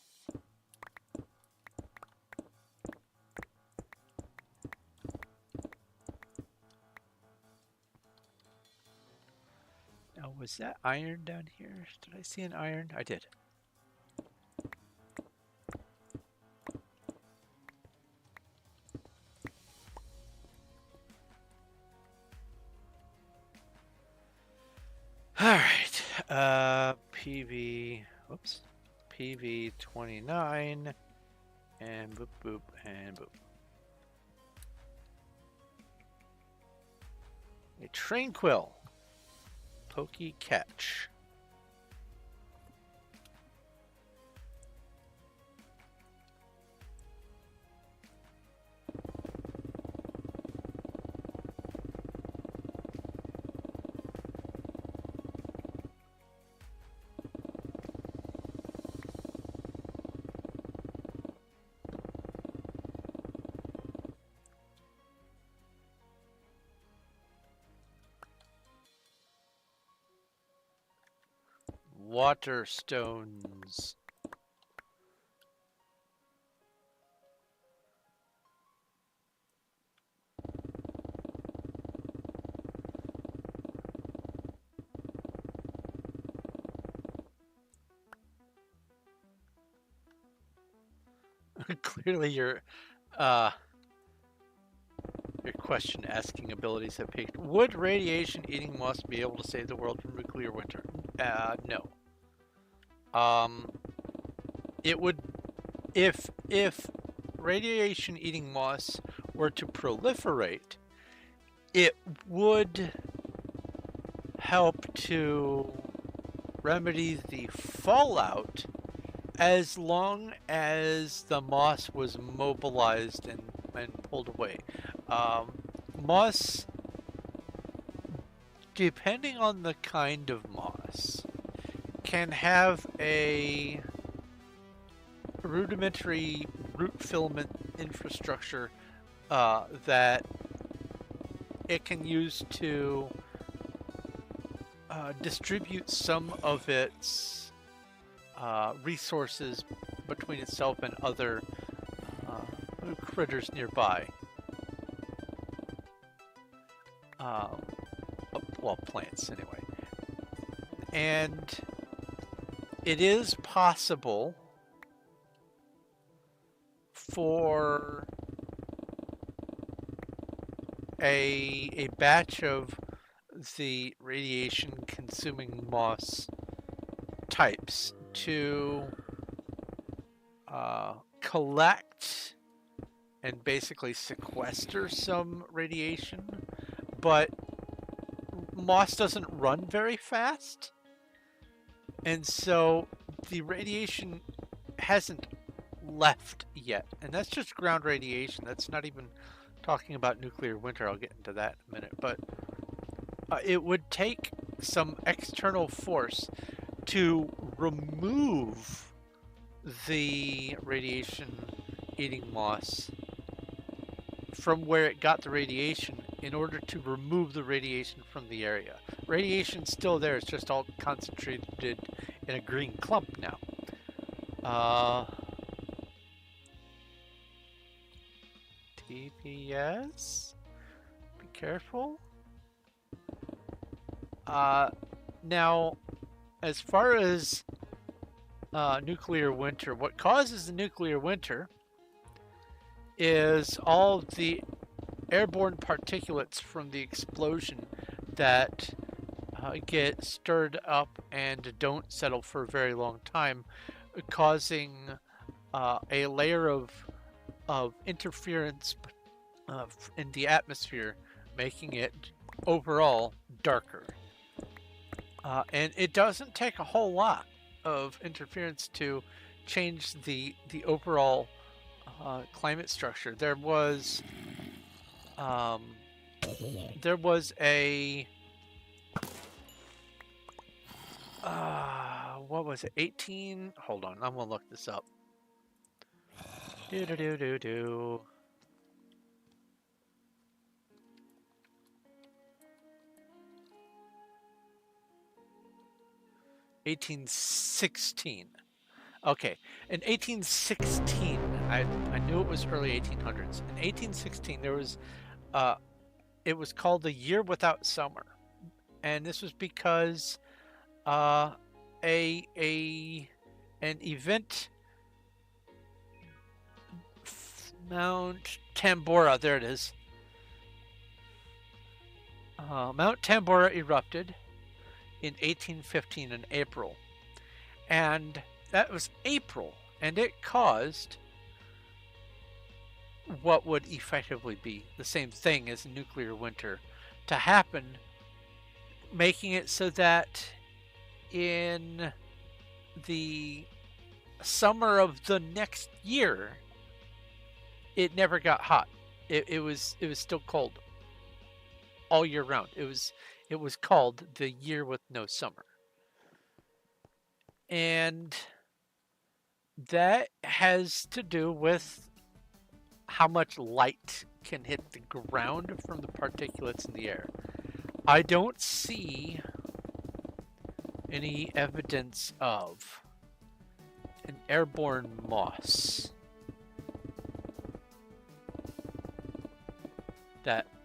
Now, was that iron down here? Did I see an iron? I did. All right. PV. Whoops. PV 29. And boop, boop, and boop. A tranquil. Pokey catch. Water stones. Clearly your question asking abilities have peaked. Would radiation eating moss be able to save the world from nuclear winter? No. It would if radiation eating moss were to proliferate, it would help to remedy the fallout as long as the moss was mobilized and pulled away. Moss, depending on the kind of moss, can have a rudimentary root filament infrastructure that it can use to distribute some of its resources between itself and other critters nearby. Well, plants anyway. And it is possible for a batch of the radiation consuming moss types to collect and basically sequester some radiation, but moss doesn't run very fast, and so the radiation hasn't left yet, and that's just ground radiation. That's not even talking about nuclear winter. I'll get into that in a minute, but it would take some external force to remove the radiation eating moss from where it got the radiation in order to remove the radiation from the area. Radiation's still there, it's just all concentrated in a green clump now. TPS? Be careful. Now, as far as nuclear winter, what causes the nuclear winter is all the airborne particulates from the explosion that get stirred up and don't settle for a very long time, causing a layer of interference in the atmosphere, making it overall darker. And it doesn't take a whole lot of interference to change the overall climate structure. There was a what was it? 18. Hold on, I'm gonna look this up. Do do do do do. (1816). Okay, in 1816, I knew it was early 1800s. In 1816, there was it was called the Year Without Summer, and this was because uh, a an event, Mount Tambora, there it is. Mount Tambora erupted in 1815 in April, and that was April, and it caused what would effectively be the same thing as a nuclear winter to happen, making it so that in the summer of the next year, it never got hot. It was still cold all year round. It was called the year with no summer, and that has to do with how much light can hit the ground from the particulates in the air. I don't see any evidence of an airborne moss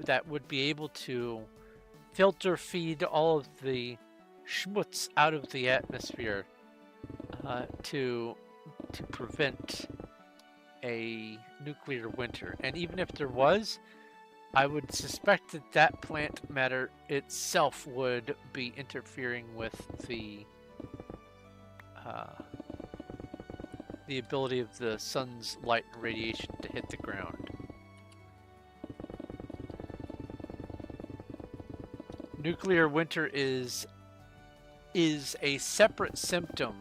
that would be able to filter feed all of the schmutz out of the atmosphere to prevent a nuclear winter. And even if there was, I would suspect that that plant matter itself would be interfering with the ability of the sun's light and radiation to hit the ground. Nuclear winter is a separate symptom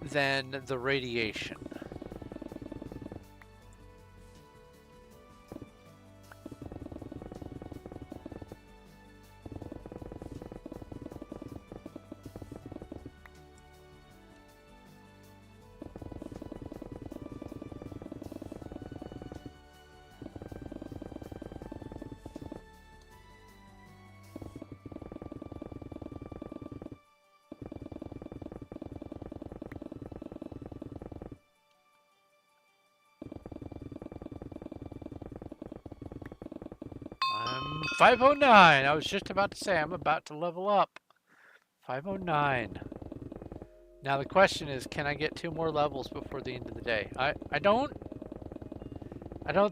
than the radiation. I'm 509. I was just about to say I'm about to level up. 509. Now the question is, can I get 2 more levels before the end of the day? I don't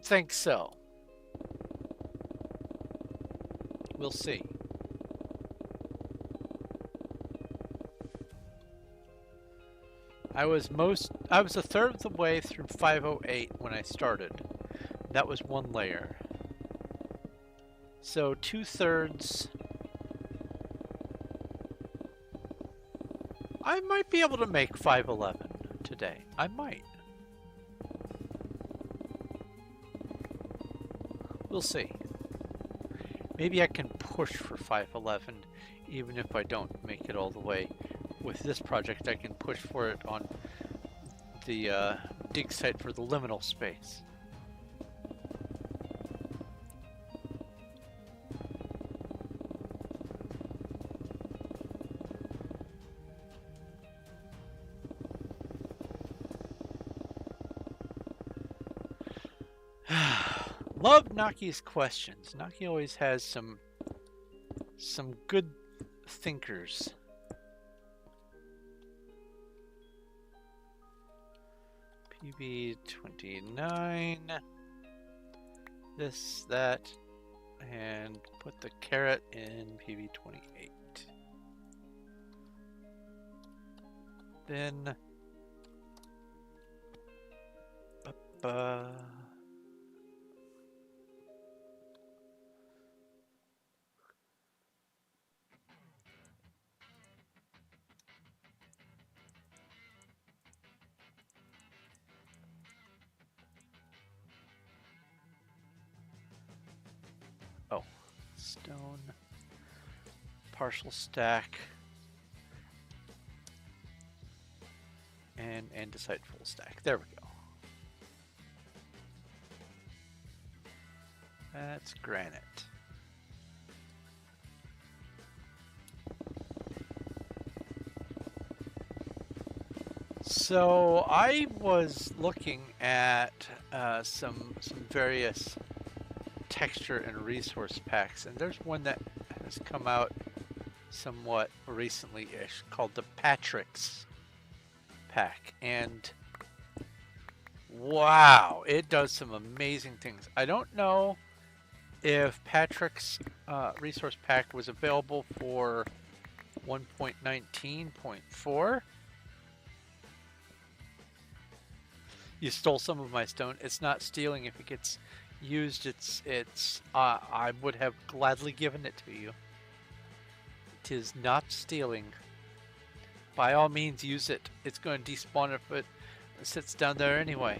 think so. We'll see. I was a third of the way through 508 when I started. That was 1 layer. So 2/3. I might be able to make 511 today. I might. We'll see. Maybe I can push for 511 even if I don't make it all the way. With this project, I can push for it on the dig site for the liminal space. Love Naki's questions. Naki always has some good thinkers. PB29. This, that, and put the carrot in PB28. Then oh, stone, partial stack. and andesite full stack. There we go. That's granite. So I was looking at some various texture and resource packs, and there's one that has come out somewhat recently-ish called the Patrick's pack, and wow, it does some amazing things. I don't know if Patrick's resource pack was available for 1.19.4. You stole some of my stone. It's not stealing. If it gets used, I would have gladly given it to you. It is not stealing. By all means, use it. It's going to despawn if it sits down there anyway.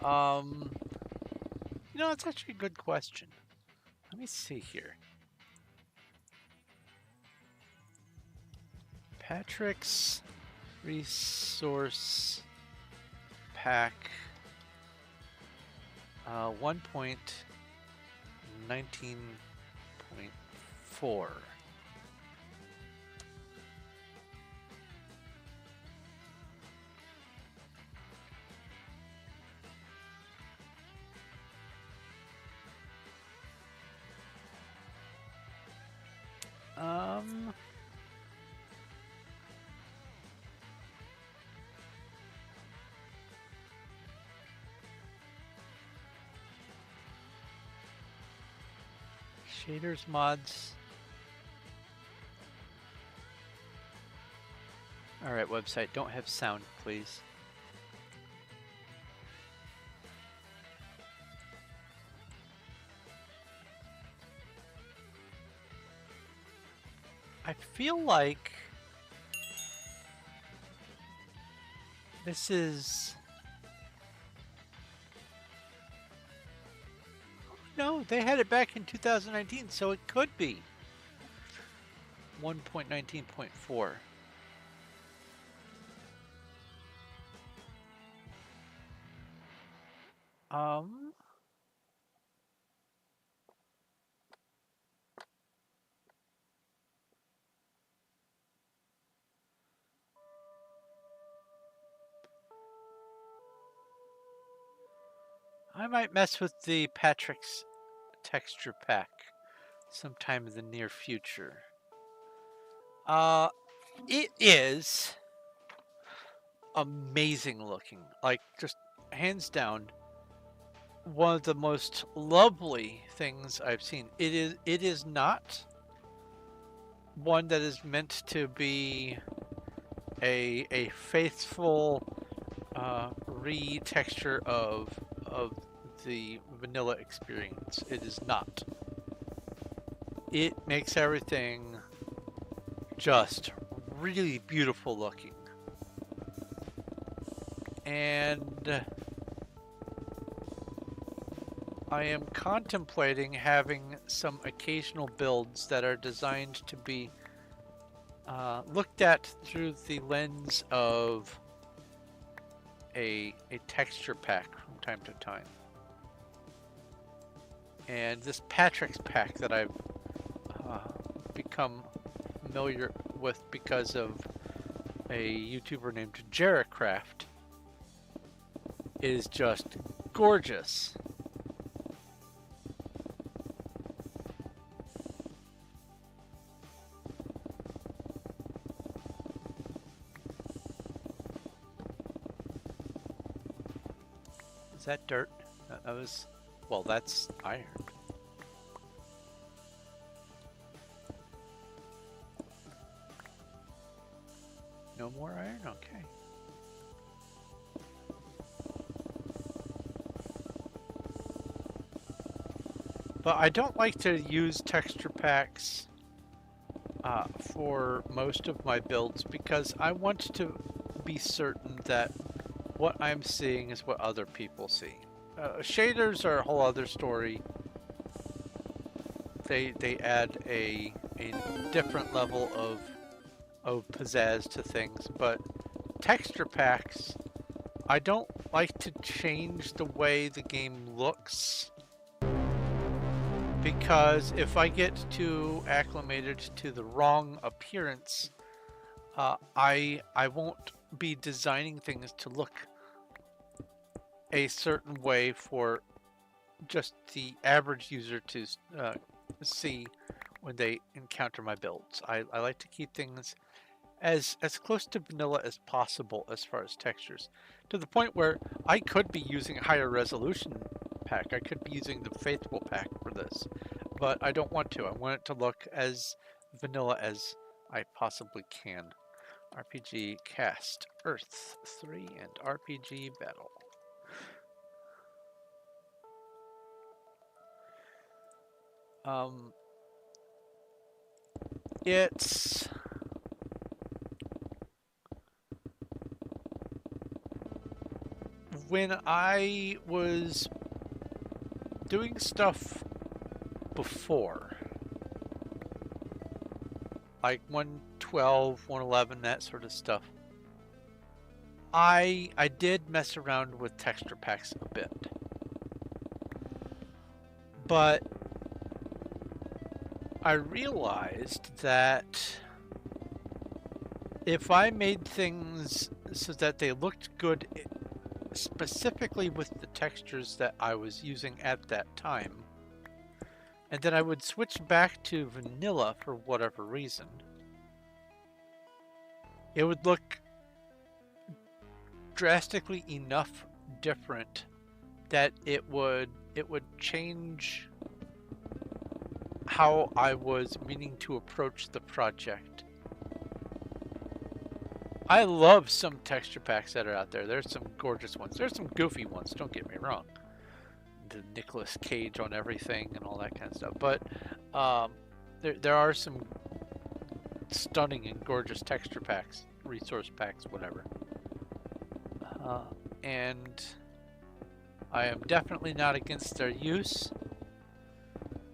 You know, it's actually a good question. Let me see here. Patrick's resource pack 1.19.4. Shaders mods. Alright, website, don't have sound, please. I feel like this is... No, they had it back in 2019, so it could be 1.19.4. I might mess with the Patrick's texture pack sometime in the near future. It is amazing looking, like just hands down one of the most lovely things I've seen. It is not one that is meant to be a faithful retexture of the vanilla experience. It is not. It makes everything just really beautiful looking. And I am contemplating having some occasional builds that are designed to be looked at through the lens of a texture pack from time to time. And this Patrick's pack that I've become familiar with because of a YouTuber named Jarracraft is just gorgeous. Is that dirt? That was, well, that's iron. No more iron? Okay. But I don't like to use texture packs for most of my builds because I want to be certain that what I'm seeing is what other people see. Shaders are a whole other story. They add a different level of pizzazz to things, but texture packs, I don't like to change the way the game looks, because if I get too acclimated to the wrong appearance, I won't be designing things to look a certain way for just the average user to see when they encounter my builds. I like to keep things as close to vanilla as possible as far as textures, to the point where I could be using a higher resolution pack. I could be using the faithful pack for this, but I don't want to. I want it to look as vanilla as I possibly can. RPG Cast Earth 3 and RPG Battle. It's when I was doing stuff before, like 112, 111, that sort of stuff, I did mess around with texture packs a bit. But I realized that if I made things so that they looked good specifically with the textures that I was using at that time, and then I would switch back to vanilla for whatever reason, it would look drastically enough different that it would change how I was meaning to approach the project. I love some texture packs that are out there. There's some gorgeous ones. There's some goofy ones, don't get me wrong. The Nicolas Cage on everything and all that kind of stuff. But there are some stunning and gorgeous texture packs, resource packs, whatever. And I am definitely not against their use.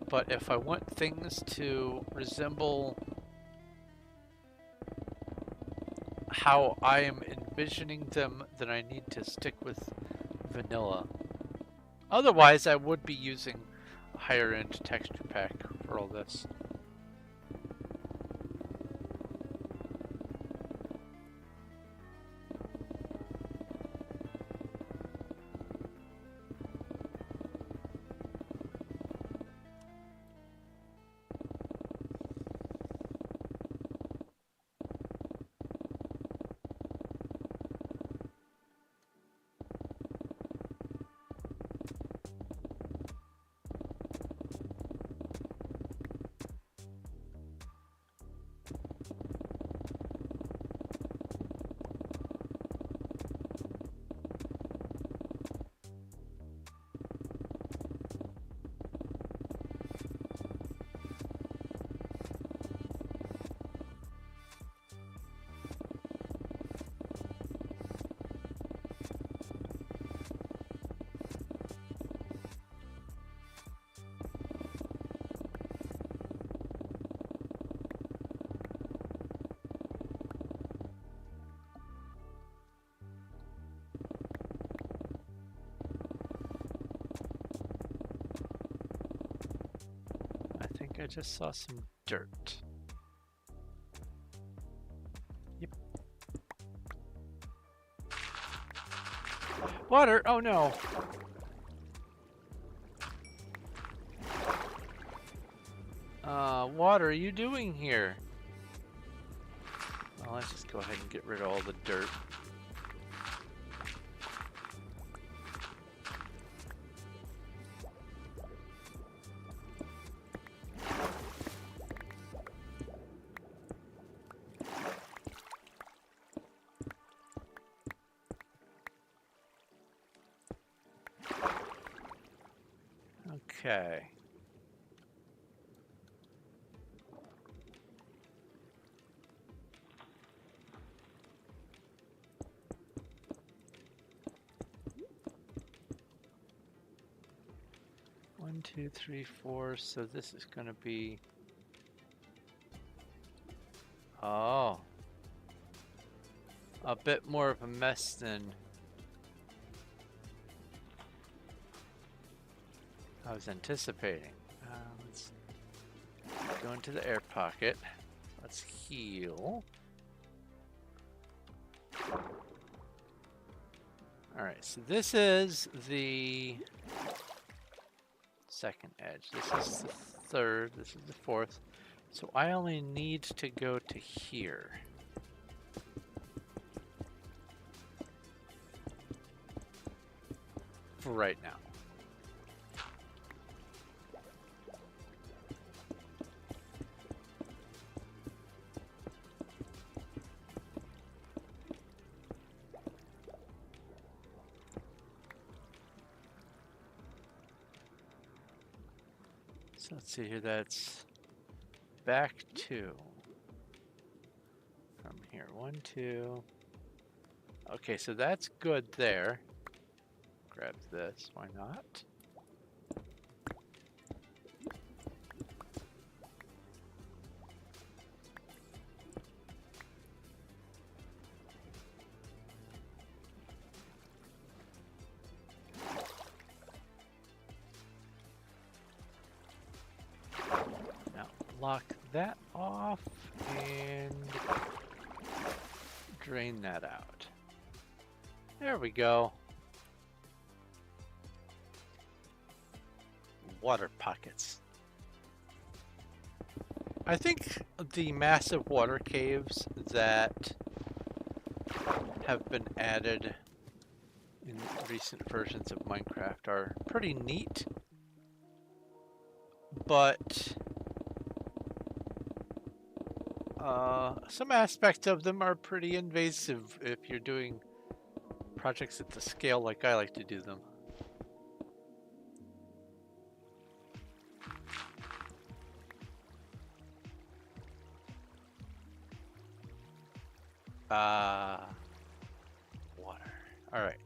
But if I want things to resemble how I am envisioning them, then I need to stick with vanilla. Otherwise, I would be using a higher end texture pack for all this. I just saw some dirt. Yep. Water! Oh no! What are you doing here? Well, let's just go ahead and get rid of all the dirt. Okay. One, two, three, four. So this is going to be... Oh. a bit more of a mess than I was anticipating. Let's go into the air pocket. Let's heal. Alright, so this is the second edge. This is the third. This is the fourth. So I only need to go to here. For right now. So let's see here, that's back 2. From here, 1, 2. Okay, so that's good there. Grab this, why not? Now lock that off and drain that out. There we go. Water pockets. I think the massive water caves that have been added in recent versions of Minecraft are pretty neat, but some aspects of them are pretty invasive if you're doing projects at the scale like I like to do them. Water. All right.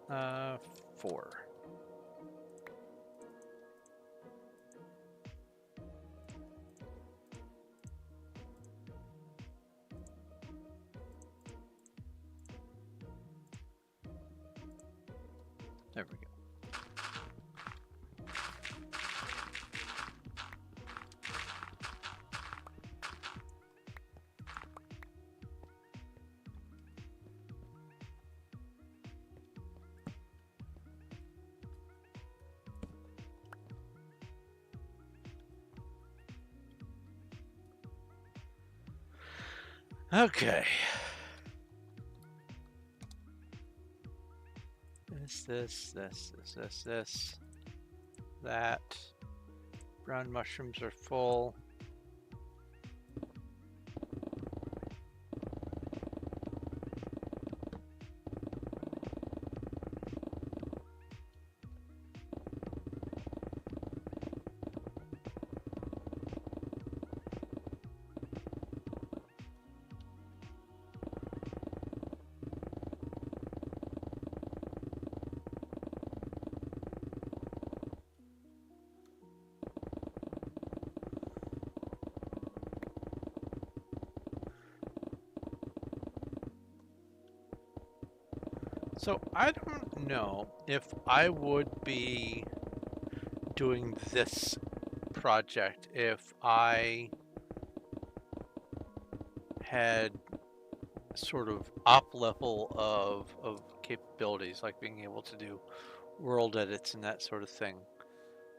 Oh, 4. There we go. Okay. This. That. Brown mushrooms are full. So I don't know if I would be doing this project if I had sort of up level of capabilities, like being able to do world edits and that sort of thing.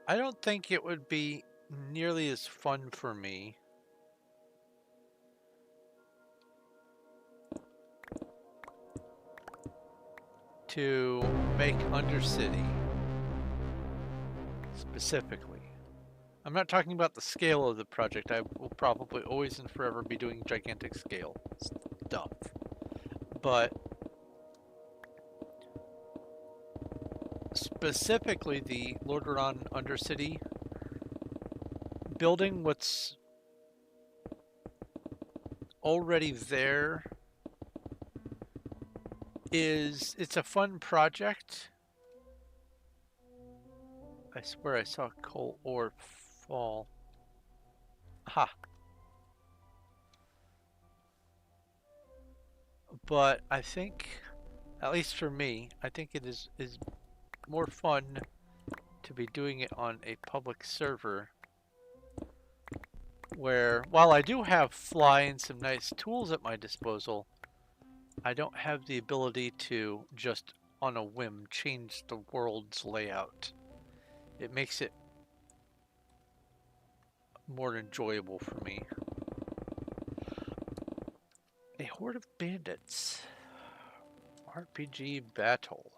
I don't think it would be nearly as fun for me to make Undercity specifically. I'm not talking about the scale of the project. I will probably always and forever be doing gigantic scale stuff. But specifically the Lordaeron Undercity, building what's already there it's a fun project. I swear I saw coal ore fall. Ha. But I think, at least for me, I think it is more fun to be doing it on a public server where, while I do have fly and some nice tools at my disposal, I don't have the ability to just on a whim change the world's layout. It makes it more enjoyable for me. A horde of bandits. RPG battle.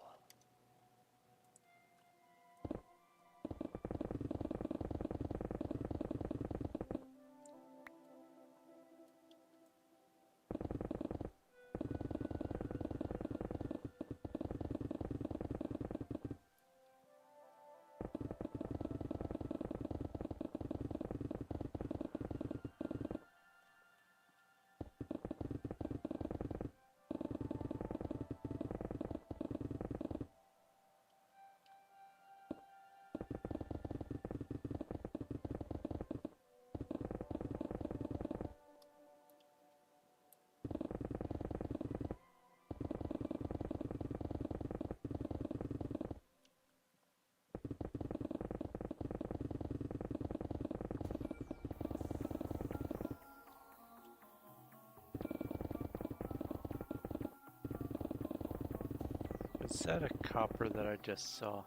Is that a copper that I just saw?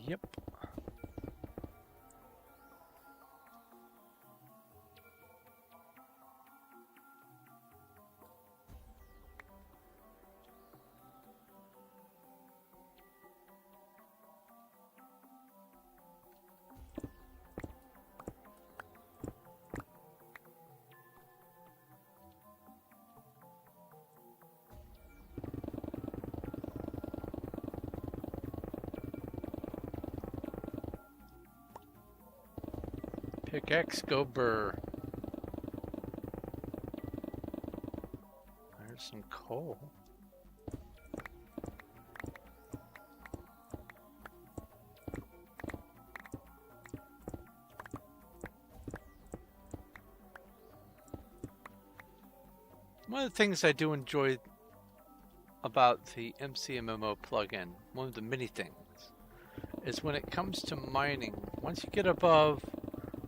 Yep. Pickaxe, go burr. There's some coal. One of the things I do enjoy about the MCMMO plugin, one of the many things, is when it comes to mining, once you get above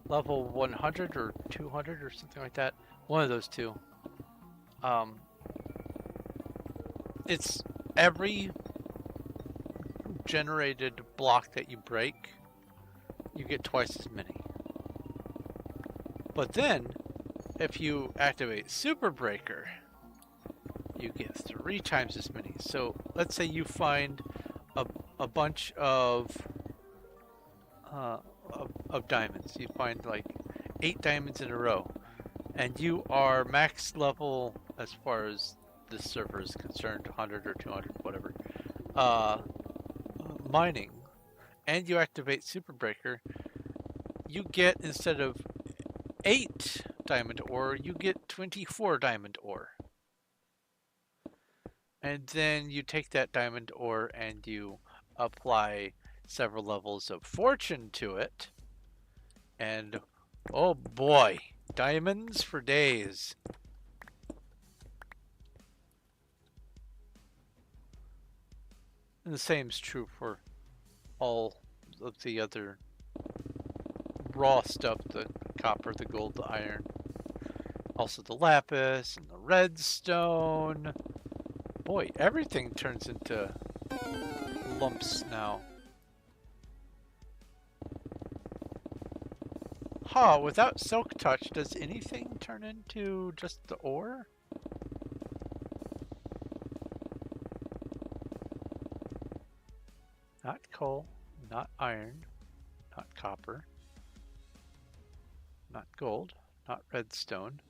level 100 or 200 or something like that, one of those two, it's every generated block that you break, you get twice as many. But then, if you activate Super Breaker, you get 3 times as many. So let's say you find a bunch of diamonds. You find like 8 diamonds in a row, and you are max level as far as this server is concerned, 100 or 200, whatever, mining, and you activate Super Breaker, you get, instead of 8 diamond ore, you get 24 diamond ore. And then you take that diamond ore and you apply several levels of fortune to it, and oh boy, diamonds for days. And the same is true for all of the other raw stuff, the copper, the gold, the iron, also the lapis and the redstone. Boy, everything turns into lumps now. Huh, without silk touch, does anything turn into just the ore? Not coal, not iron, not copper, not gold, not redstone,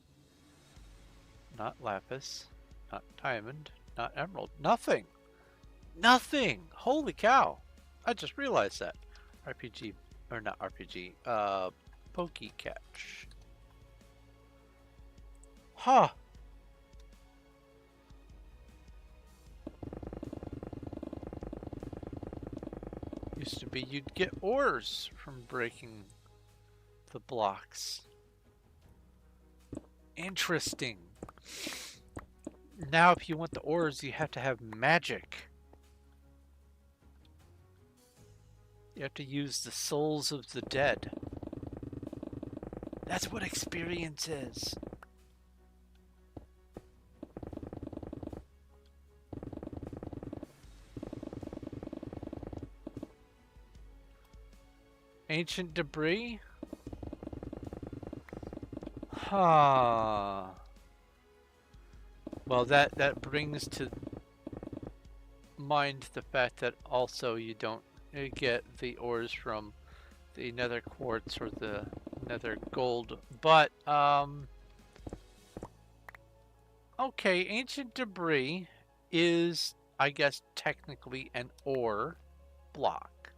not lapis, not diamond, not emerald. Nothing! Nothing! Holy cow! I just realized that. RPG, or not RPG, Pokey Catch. Huh. Used to be you'd get ores from breaking the blocks. Interesting. Now if you want the ores, you have to have magic. You have to use the souls of the dead. That's what experience is. Ancient debris? Huh. Well, that brings to mind the fact that also you don't get the ores from the nether quartz or the nether gold, but okay, ancient debris is, I guess, technically an ore block.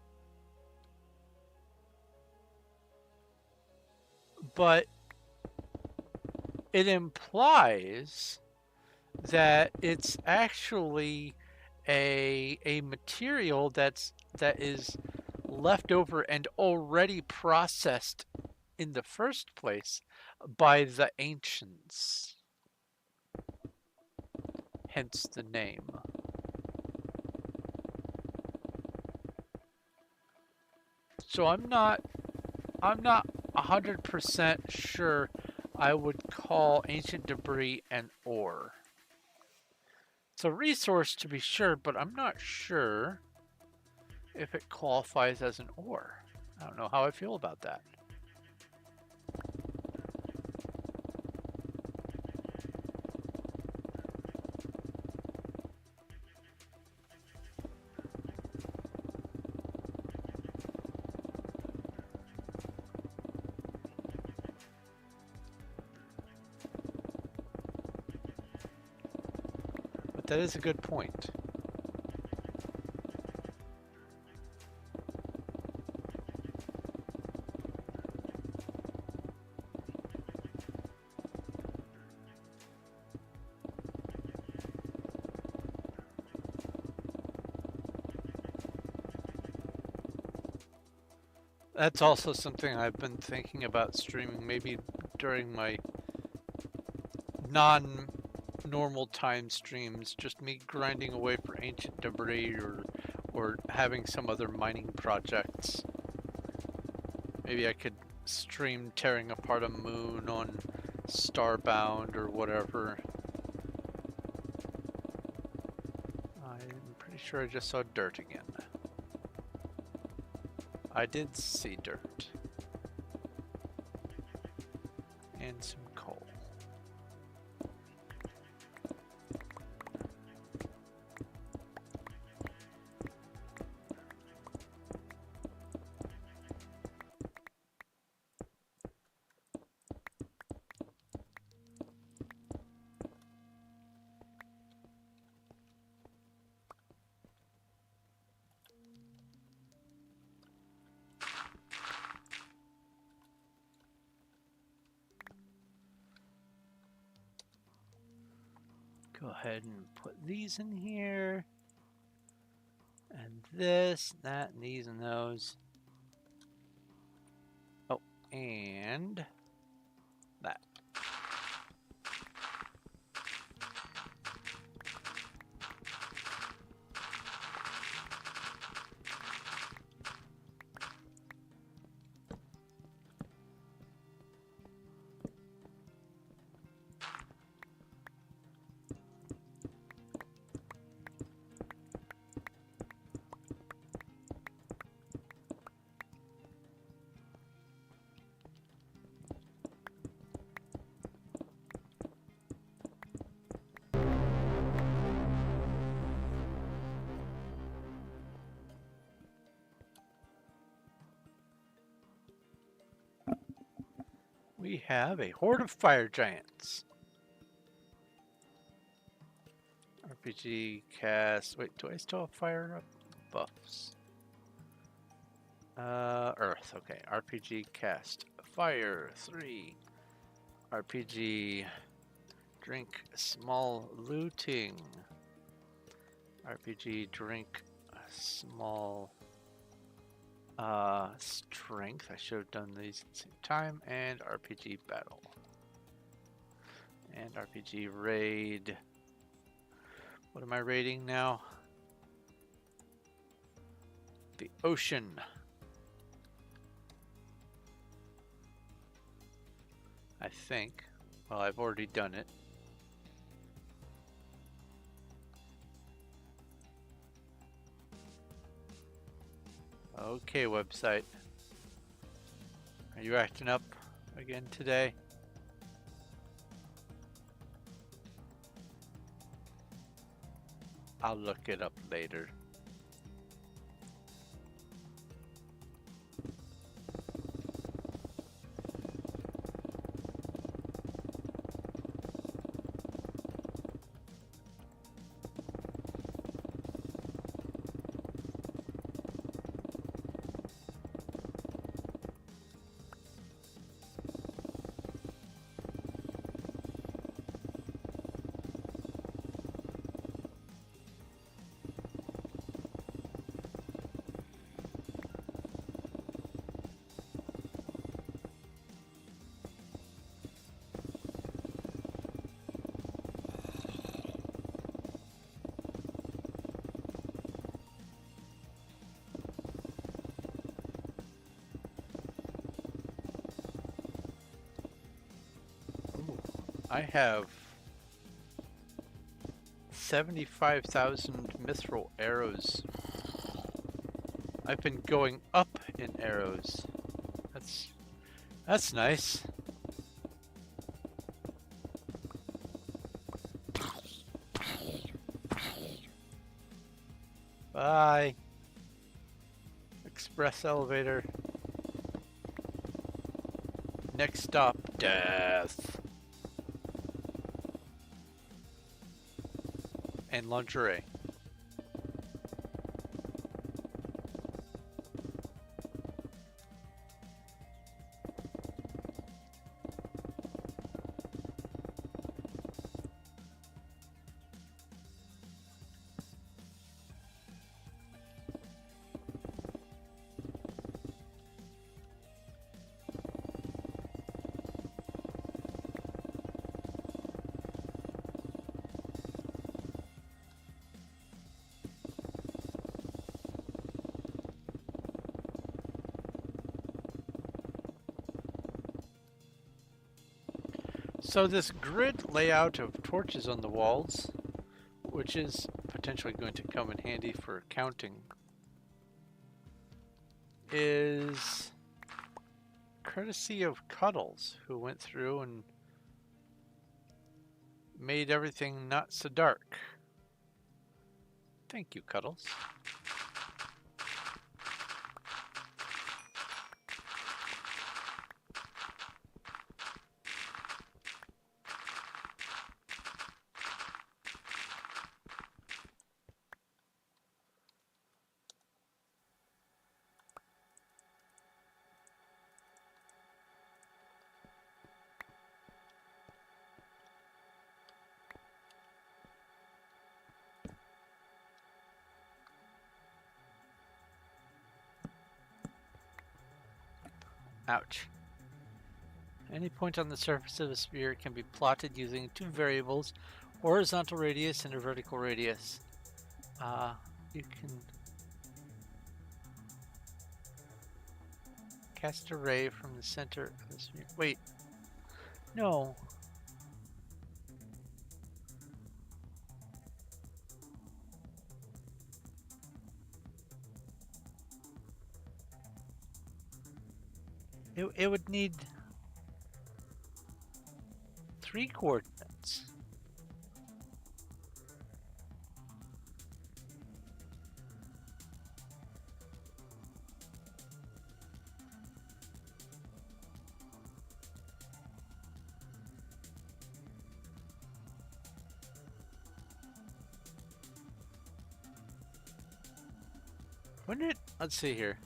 But it implies that it's actually a material that is left over and already processed in the first place by the ancients. Hence the name. So I'm not 100% sure I would call ancient debris an ore. It's a resource to be sure, but I'm not sure if it qualifies as an ore. I don't know how I feel about that. But that is a good point. That's also something I've been thinking about streaming, maybe during my non-normal time streams, just me grinding away for ancient debris or having some other mining projects. Maybe I could stream tearing apart a moon on Starbound or whatever. I'm pretty sure I just saw dirt again. I did see dirt. And some coal. Go ahead and put these in here. And this, that, and these and those. Oh, and that. We have a horde of fire giants. RPG cast. Wait, do I still have fire up? Buffs. Earth. Okay. RPG cast. Fire 3. RPG drink small looting. RPG drink small strength. I should have done these at the same time. And RPG battle. And RPG raid. What am I raiding now? The ocean. I think. Well, I've already done it. Okay, website. Are you acting up again today? I'll look it up later. I have 75,000 mithril arrows. I've been going up in arrows. That's nice. Bye. Express elevator. Next stop, death. And lingerie. So this grid layout of torches on the walls, which is potentially going to come in handy for counting, is courtesy of Cuddles, who went through and made everything not so dark. Thank you, Cuddles. Ouch. Any point on the surface of a sphere can be plotted using two variables, horizontal radius and a vertical radius. You can cast a ray from the center of the sphere. Wait. No. It would need 3 coordinates. let's see here.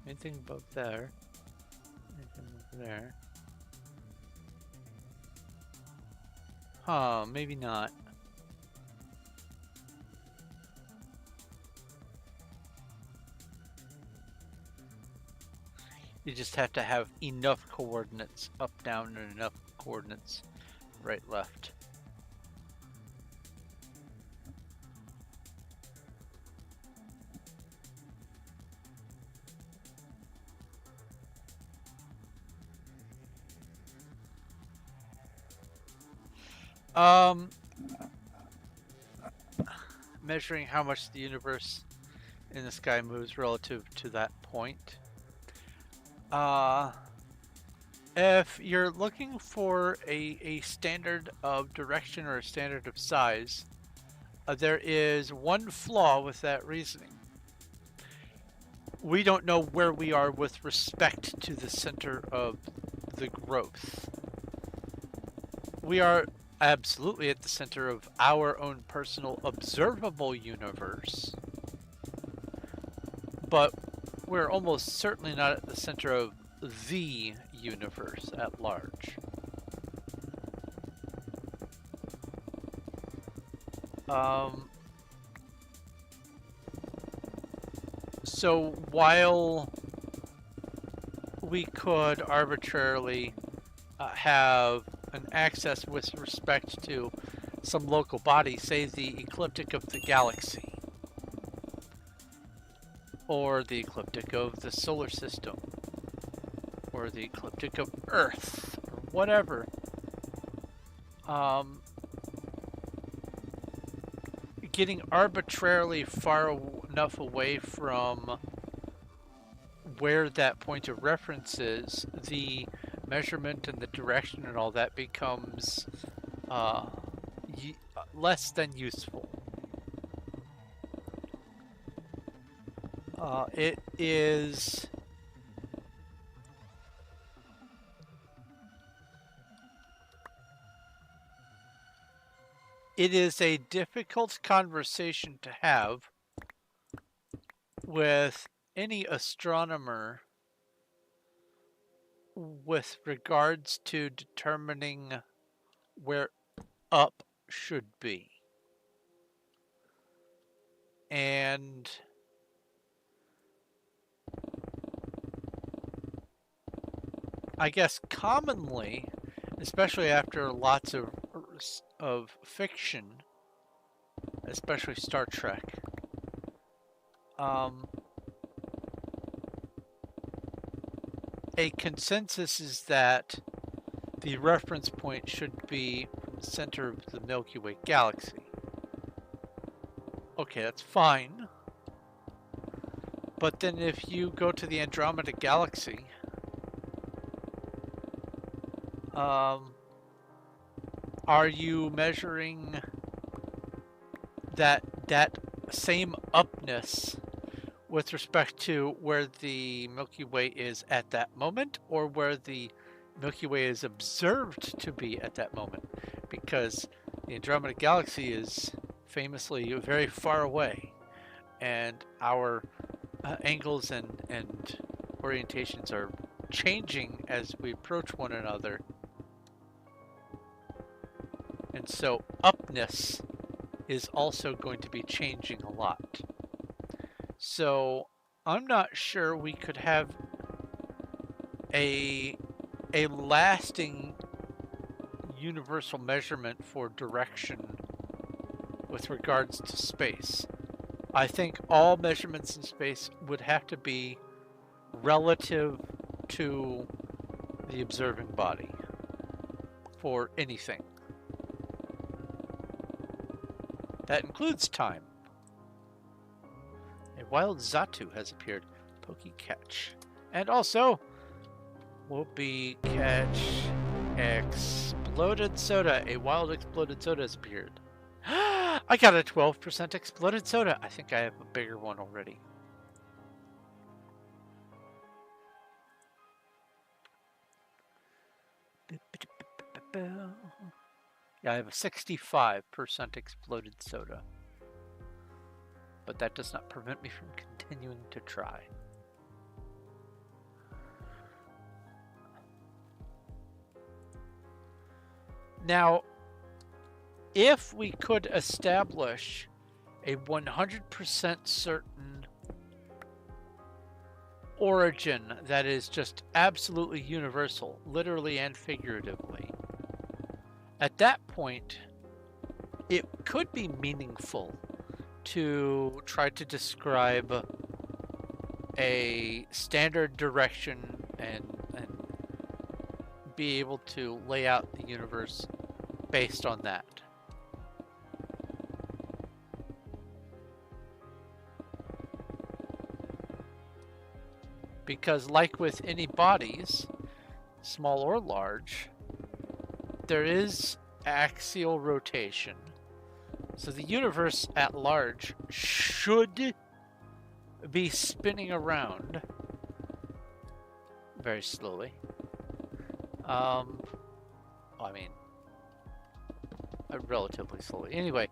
Anything above there? Anything over there? Huh, maybe not. You just have to have enough coordinates up, down, and enough coordinates right, left. Measuring how much the universe in the sky moves relative to that point. If you're looking for a standard of direction or a standard of size, there is one flaw with that reasoning. We don't know where we are with respect to the center of the growth. We are absolutely at the center of our own personal observable universe, but we're almost certainly not at the center of the universe at large. So while we could arbitrarily have an axis with respect to some local body, say the ecliptic of the galaxy, or the ecliptic of the solar system, or the ecliptic of Earth, or whatever, getting arbitrarily far enough away from where that point of reference is, the measurement and the direction and all that becomes less than useful. It is a difficult conversation to have with any astronomer with regards to determining where up should be. And I guess commonly, especially after lots of fiction, especially Star Trek, a consensus is that the reference point should be from the center of the Milky Way galaxy. Okay, that's fine. But then if you go to the Andromeda galaxy, are you measuring that same upness with respect to where the Milky Way is at that moment, or where the Milky Way is observed to be at that moment? Because the Andromeda galaxy is famously very far away, and our angles and orientations are changing as we approach one another. And so upness is also going to be changing a lot. So I'm not sure we could have a lasting universal measurement for direction with regards to space. I think all measurements in space would have to be relative to the observing body for anything. That includes time. A wild Zatu has appeared. Pokey catch. And also, Whoopee catch exploded soda. A wild exploded soda has appeared. I got a 12% exploded soda. I think I have a bigger one already. Yeah, I have a 65% exploded soda. But that does not prevent me from continuing to try. Now, if we could establish a 100% certain origin that is just absolutely universal, literally and figuratively, at that point, it could be meaningful to try to describe a standard direction and be able to lay out the universe based on that. Because like with any bodies, small or large, there is axial rotation. So the universe at large should be spinning around very slowly. I mean, relatively slowly. Anyway,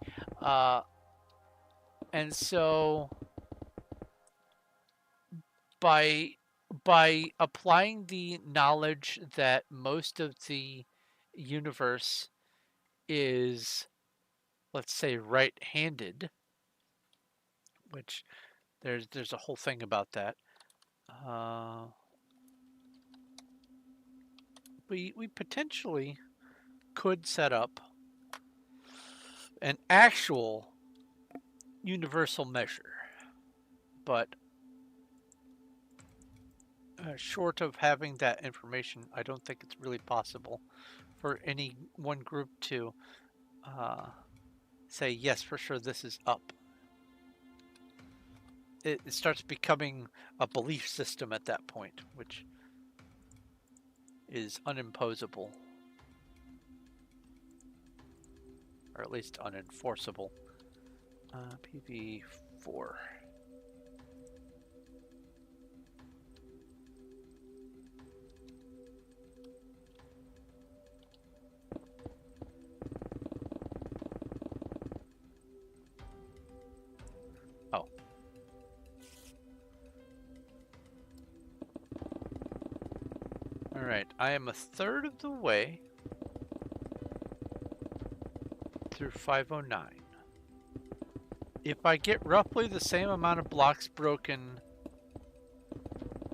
and so by applying the knowledge that most of the universe is, let's say, right-handed, which there's a whole thing about that. We potentially could set up an actual universal measure, but short of having that information, I don't think it's really possible for any one group to say, yes, for sure, this is up. It starts becoming a belief system at that point, which is unimposable, or at least unenforceable. PV4. Oh. Alright, I am a third of the way through 509. If I get roughly the same amount of blocks broken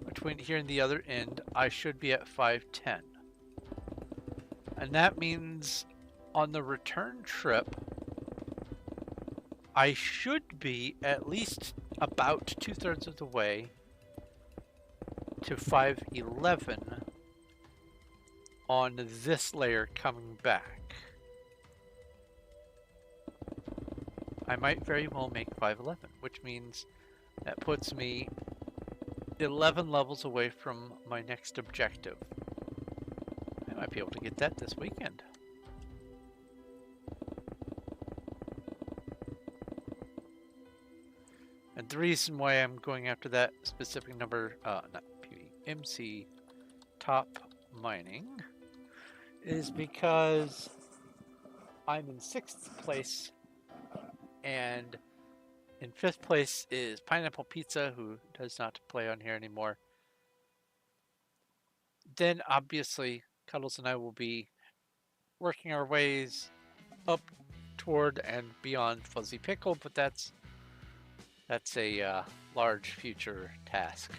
between here and the other end, I should be at 510. And that means on the return trip, I should be at least about 2/3 of the way to 511 on this layer coming back. I might very well make 511, which means that puts me 11 levels away from my next objective. I might be able to get that this weekend. And the reason why I'm going after that specific number, not PV, MC top mining, is because I'm in 6th place, and in 5th place is Pineapple Pizza, who does not play on here anymore. Then obviously Cuddles and I will be working our ways up toward and beyond Fuzzy Pickle, but that's a large future task.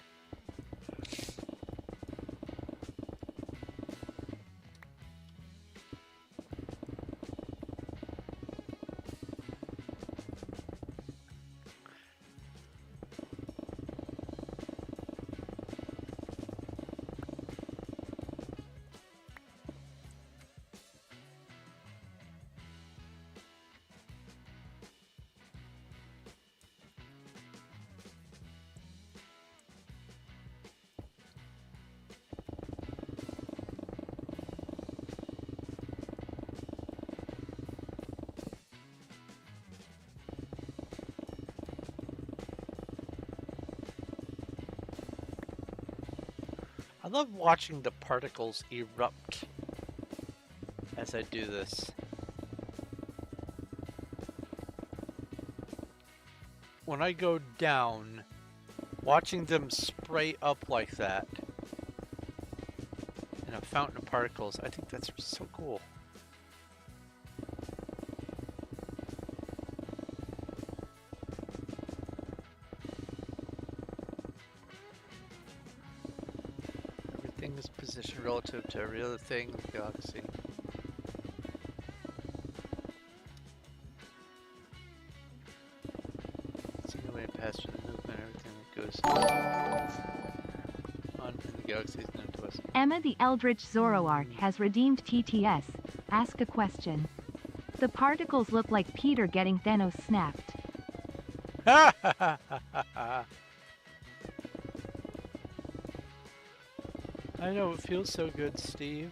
I love watching the particles erupt as I do this. when I go down, watching them spray up like that in a fountain of particles, I think that's so cool. Everything is positioned relative to every other thing in the galaxy. Simulating past the movement, everything that goes on in the galaxy is known to us. Emma the Eldritch Zoroark has redeemed TTS. Ask a question. The particles look like Peter getting Thanos snapped. Ha ha ha ha ha. I know, it feels so good, Steve.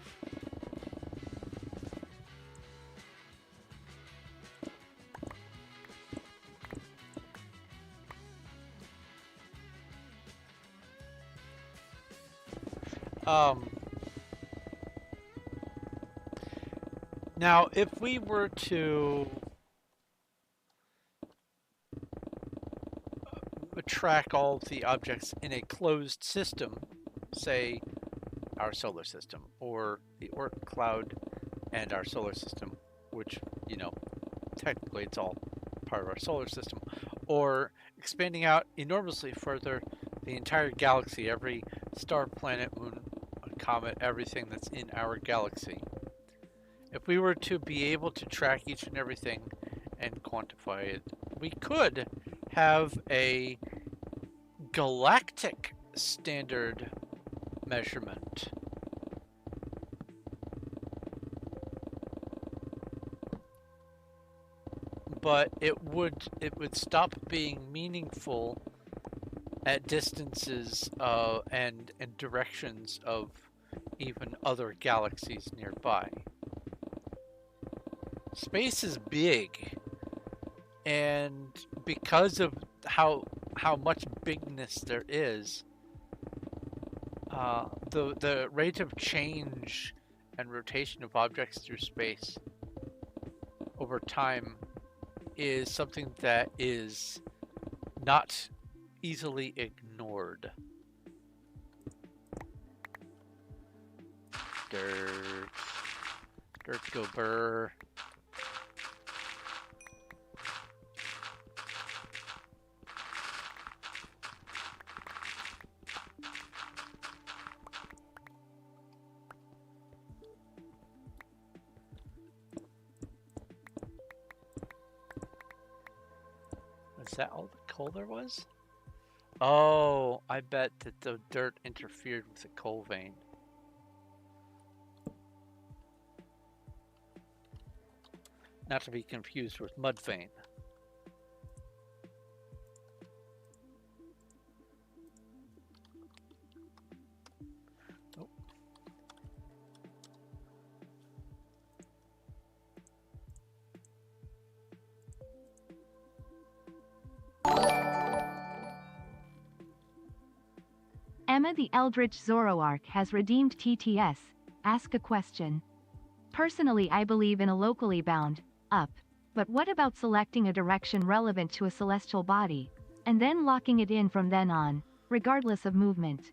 Now, if we were to track all of the objects in a closed system, say our solar system, or the Oort cloud and our solar system, which, you know, technically it's all part of our solar system, or expanding out enormously further, the entire galaxy, every star, planet, moon, comet, everything that's in our galaxy. If we were to be able to track each and everything and quantify it, we could have a galactic standard measurement. But it would stop being meaningful at distances and directions of even other galaxies nearby. Space is big, and because of how much bigness there is, the rate of change and rotation of objects through space over time is something that is not easily ignored. Dirt go burr. Is that all the coal there was? Oh, I bet that the dirt interfered with the coal vein. Not to be confused with mud vein. Oh. Emma the Eldritch Zoroark has redeemed TTS. Ask a question. Personally, I believe in a locally bound, up. But what about selecting a direction relevant to a celestial body, and then locking it in from then on, regardless of movement?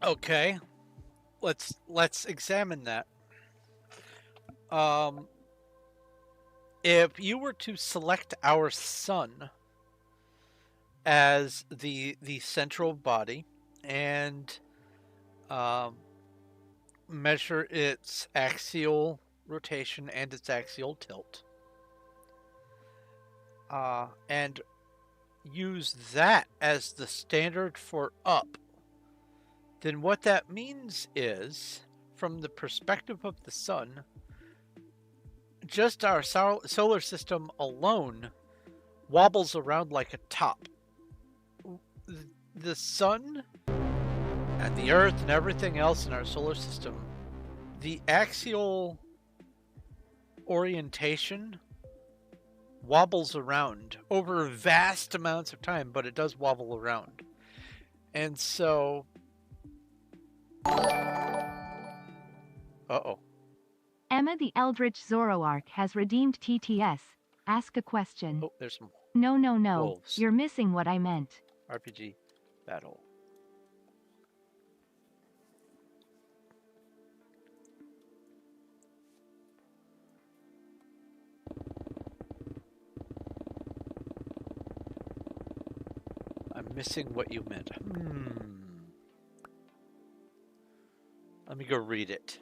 Okay, let's examine that. If you were to select our sun as the central body and measure its axial rotation and its axial tilt, and use that as the standard for up, then what that means is, from the perspective of the sun, just our solar system alone wobbles around like a top. The sun and the earth and everything else in our solar system, the axial orientation wobbles around over vast amounts of time, but it does wobble around. And so... Uh-oh. Emma the Eldritch Zoroark has redeemed TTS. Ask a question. Oh, there's some No, no, no. wolves. You're missing what I meant. RPG battle. I'm missing what you meant. Let me go read it.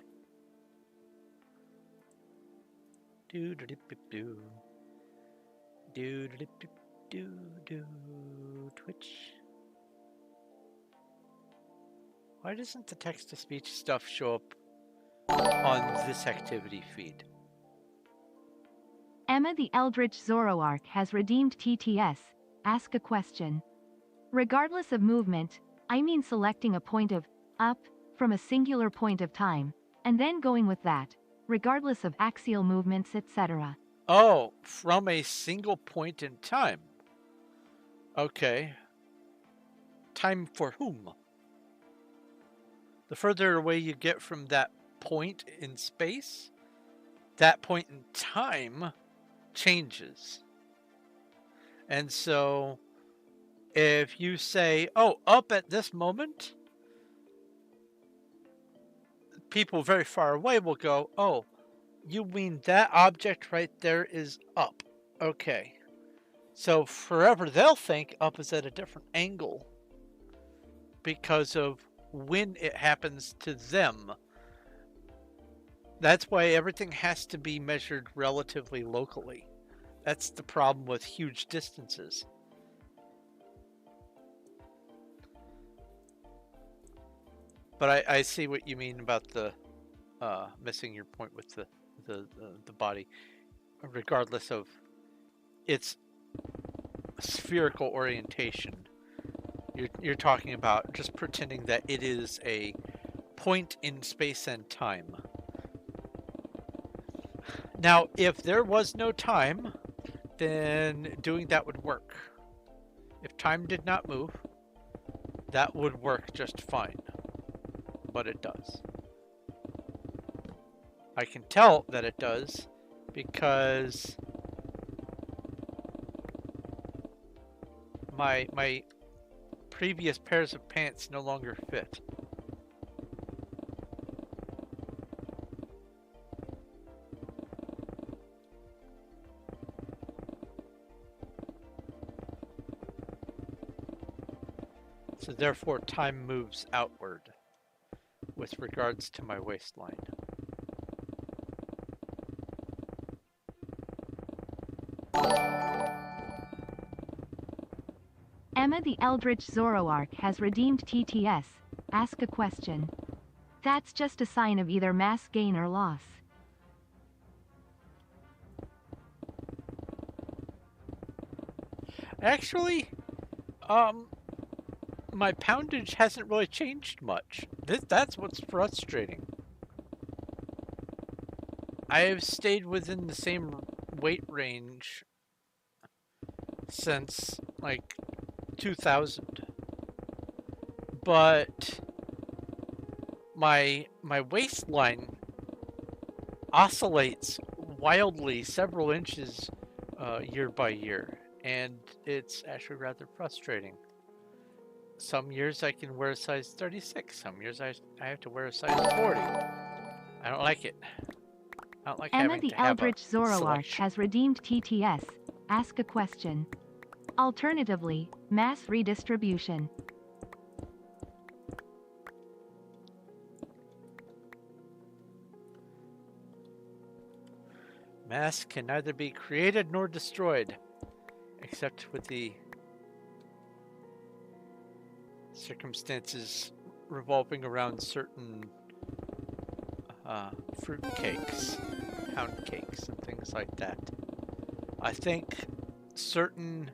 Do do do do do do do do do Twitch. Why doesn't the text-to-speech stuff show up on this activity feed? Emma the Eldritch Zoroark has redeemed TTS. Ask a question. Regardless of movement, I mean selecting a point of up from a singular point of time, and then going with that, regardless of axial movements, etc. Oh, from a single point in time. Okay. Time for whom? The further away you get from that point in space, that point in time changes. And so if you say, oh, up at this moment, people very far away will go, oh, you mean that object right there is up. Okay. So forever they'll think up is at a different angle because of when it happens to them. That's why everything has to be measured relatively locally. That's the problem with huge distances. But I see what you mean about the missing your point with the body, regardless of its spherical orientation. You're talking about just pretending that it is a point in space and time. Now, if there was no time, then doing that would work. If time did not move, that would work just fine. But it does. I can tell that it does because my previous pairs of pants no longer fit. So therefore time moves outward with regards to my waistline. Emma the Eldritch Zoroark has redeemed TTS. Ask a question. That's just a sign of either mass gain or loss. Actually, my poundage hasn't really changed much. That's what's frustrating. I have stayed within the same weight range since like 2000. But my waistline oscillates wildly several inches year by year, and it's actually rather frustrating. Some years I can wear a size 36. Some years I have to wear a size 40. I don't like it. I don't like Emma having the to have Eldritch a Zoroark selection. has redeemed TTS. Ask a question. Alternatively, mass redistribution. Mass can neither be created nor destroyed, except with the circumstances revolving around certain fruit cakes, pound cakes, and things like that. I think certain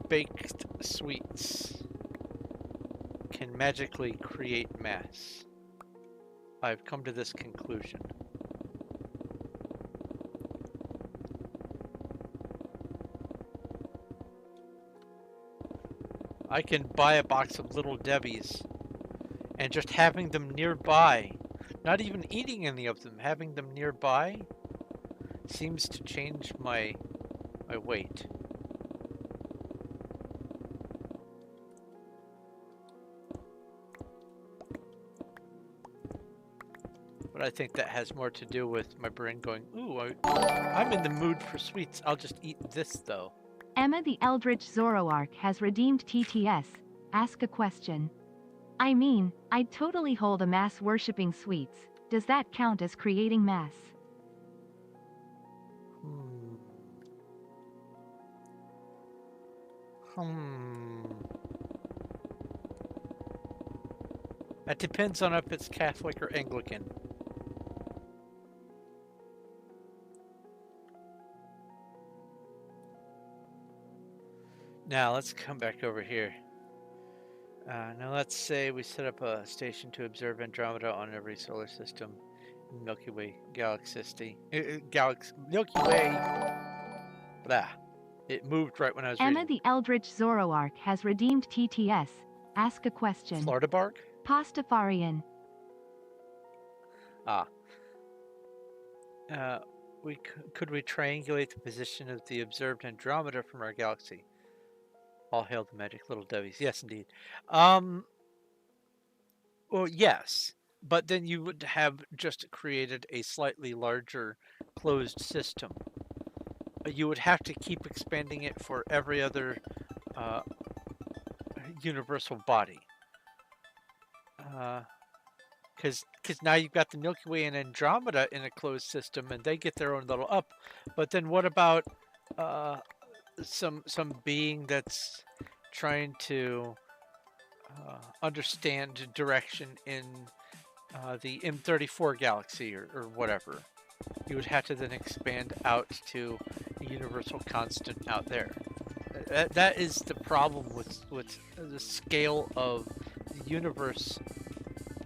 baked sweets can magically create mass. I've come to this conclusion. I can buy a box of Little Debbie's and just having them nearby, not even eating any of them, having them nearby seems to change my weight. But I think that has more to do with my brain going, ooh, I'm in the mood for sweets. I'll just eat this, though. Emma the Eldritch Zoroark has redeemed TTS. Ask a question. I mean, I'd totally hold a mass worshipping sweets. Does that count as creating mass? That depends on if it's Catholic or Anglican. Now let's come back over here. Now let's say we set up a station to observe Andromeda on every solar system, Milky Way galaxy. Milky Way. Blah. It moved right when I was Emma reading. the Eldritch Zoroark has redeemed TTS. Ask a question. Florida bark? Pastafarian. Could we triangulate the position of the observed Andromeda from our galaxy? All hail the magic little devies. Yes, indeed. Well, yes, but then you would have just created a slightly larger closed system. You would have to keep expanding it for every other universal body. Because now you've got the Milky Way and Andromeda in a closed system, and they get their own little up. But then what about some being that's trying to understand direction in the M34 galaxy or whatever? You would have to then expand out to a universal constant out there. That is the problem with the scale of the universe,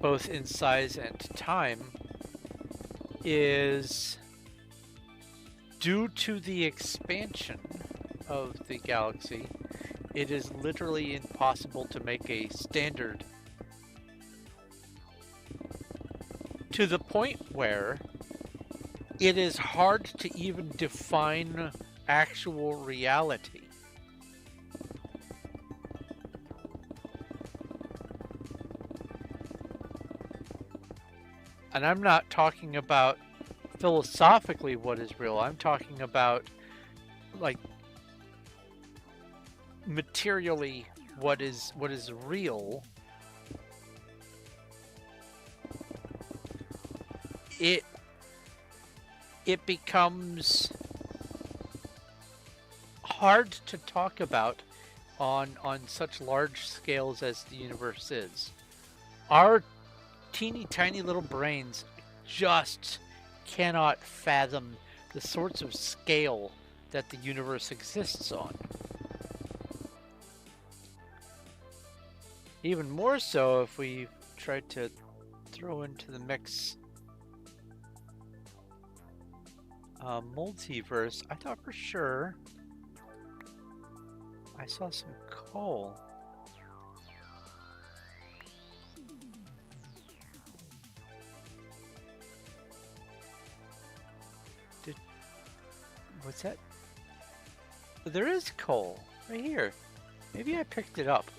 both in size and time, is due to the expansion of the galaxy. It is literally impossible to make a standard, to the point where it is hard to even define actual reality. And I'm not talking about philosophically what is real. I'm talking about, like, materially what is real. It becomes hard to talk about on such large scales as the universe is. Our teeny tiny little brains just cannot fathom the sorts of scale that the universe exists on. Even more so if we tried to throw into the mix multiverse. I thought for sure I saw some coal. What's that? There is coal right here. Maybe I picked it up.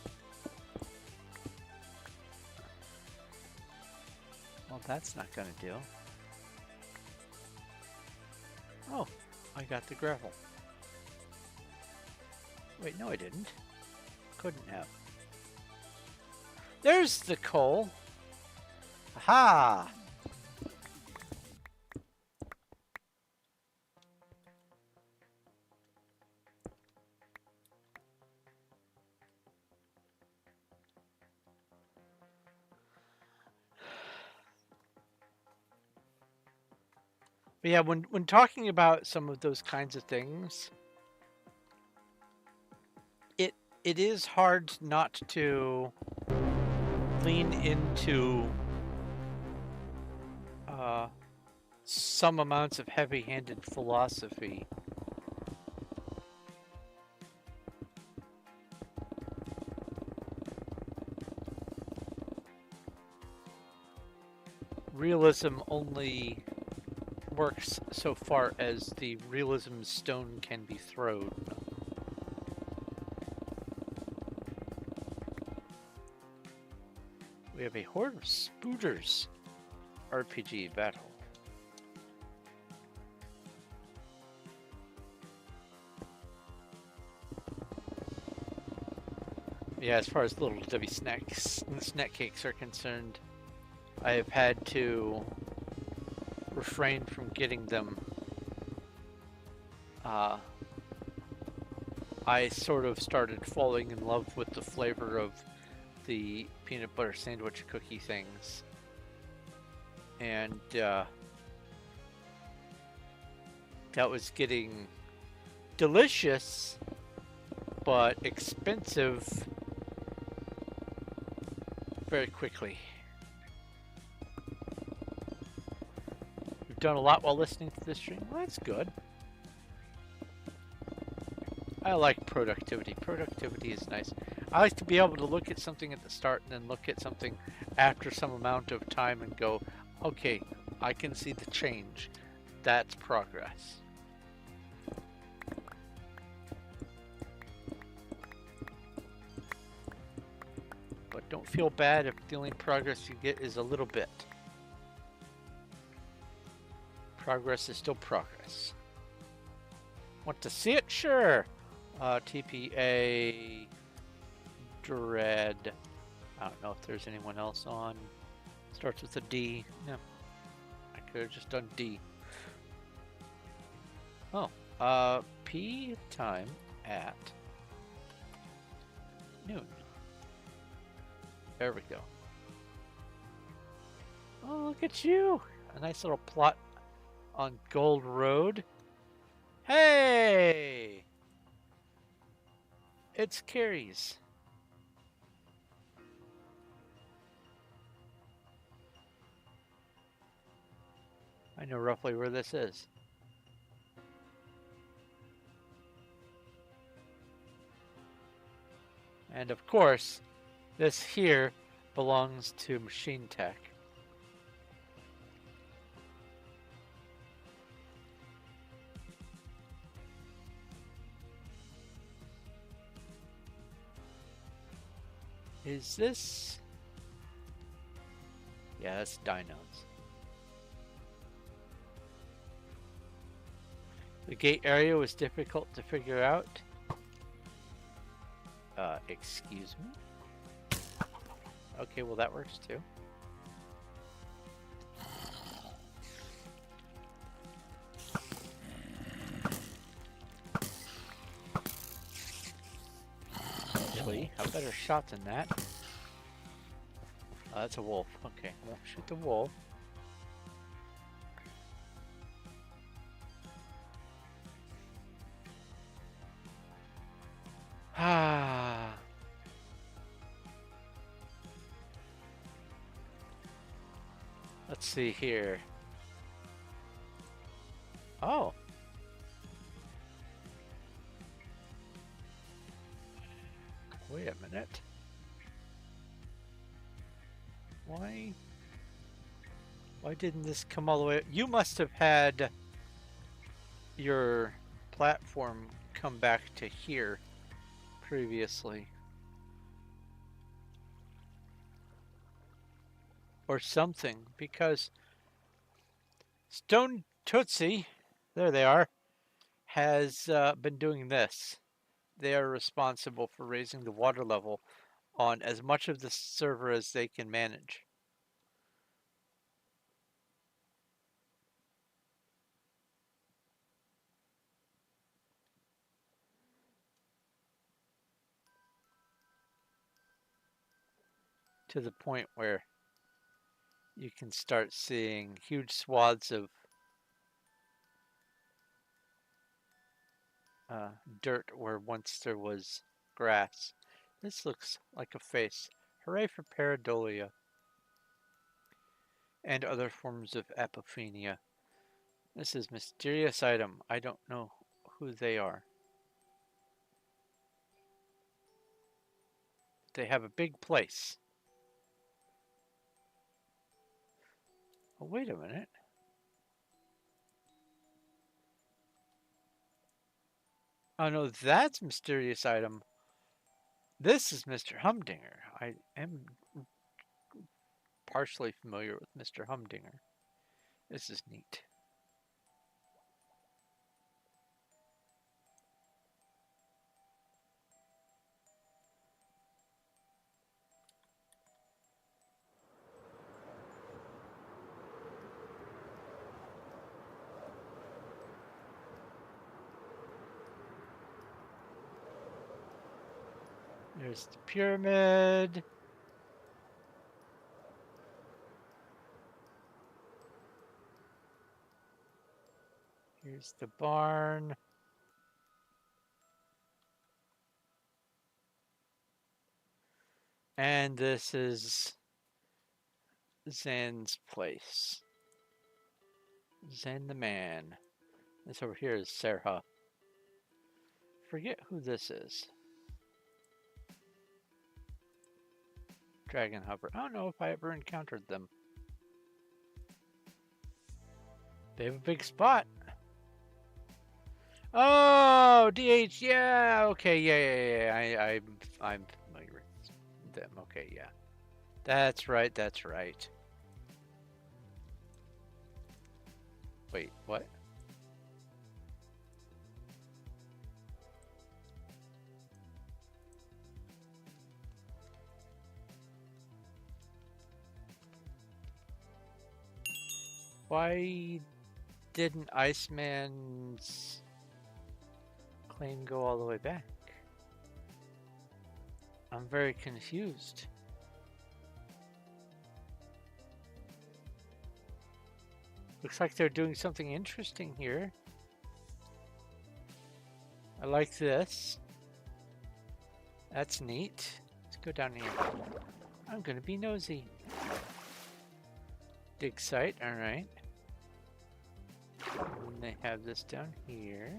Well, that's not gonna do. Oh, I got the gravel. Wait, no I didn't. Couldn't have. There's the coal. Aha! But yeah, when talking about some of those kinds of things, it is hard not to lean into some amounts of heavy-handed philosophy. realism only works so far as the realism stone can be thrown. We have a horde of spooters RPG battle. Yeah, as far as little Debbie snack cakes are concerned, I have had to refrain from getting them. I sort of started falling in love with the flavor of the peanut butter sandwich cookie things. And that was getting delicious, but expensive very quickly. We've done a lot while listening to this stream. Well, that's good. I like productivity. Productivity is nice. I like to be able to look at something at the start and then look at something after some amount of time and go, okay, I can see the change. That's progress. But don't feel bad if the only progress you get is a little bit. Progress is still progress. Want to see it? Sure. TPA Dread. I don't know if there's anyone else on. Starts with a D. No. I could have just done D. Oh. P time at noon. There we go. Oh, look at you. A nice little plot on Gold Road. Hey! It's Carrie's. I know roughly where this is. And of course, this here belongs to Machine Tech. Is this? Yeah, that's Dinos. The gate area was difficult to figure out. Excuse me? Okay, well that works too. Actually, a better shot than that. That's a wolf. Okay, won't shoot the wolf. Ah. Let's see here. Oh. Wait a minute. Why didn't this come all the way? You must have had your platform come back to here previously. Or something, because Stone Tootsie, there they are, has been doing this. They are responsible for raising the water level on as much of the server as they can manage. To the point where you can start seeing huge swaths of dirt where once there was grass. This looks like a face. Hooray for pareidolia and other forms of apophenia. This is mysterious item. I don't know who they are. They have a big place. Oh, wait a minute. Oh no, that's mysterious item. This is Mr. Humdinger. I am partially familiar with Mr. Humdinger. This is neat. There's the pyramid. Here's the barn. And this is Zen's place. Zen the man. This over here is Serha. Forget who this is. Dragon Hover. I don't know if I ever encountered them. They have a big spot. Oh, DH. Yeah. Okay. Yeah. I'm familiar with them. Okay. Yeah. That's right. That's right. Wait. What? Why didn't Iceman's claim go all the way back? I'm very confused. Looks like they're doing something interesting here. I like this. That's neat. Let's go down here. I'm gonna be nosy. Dig site, alright. And they have this down here.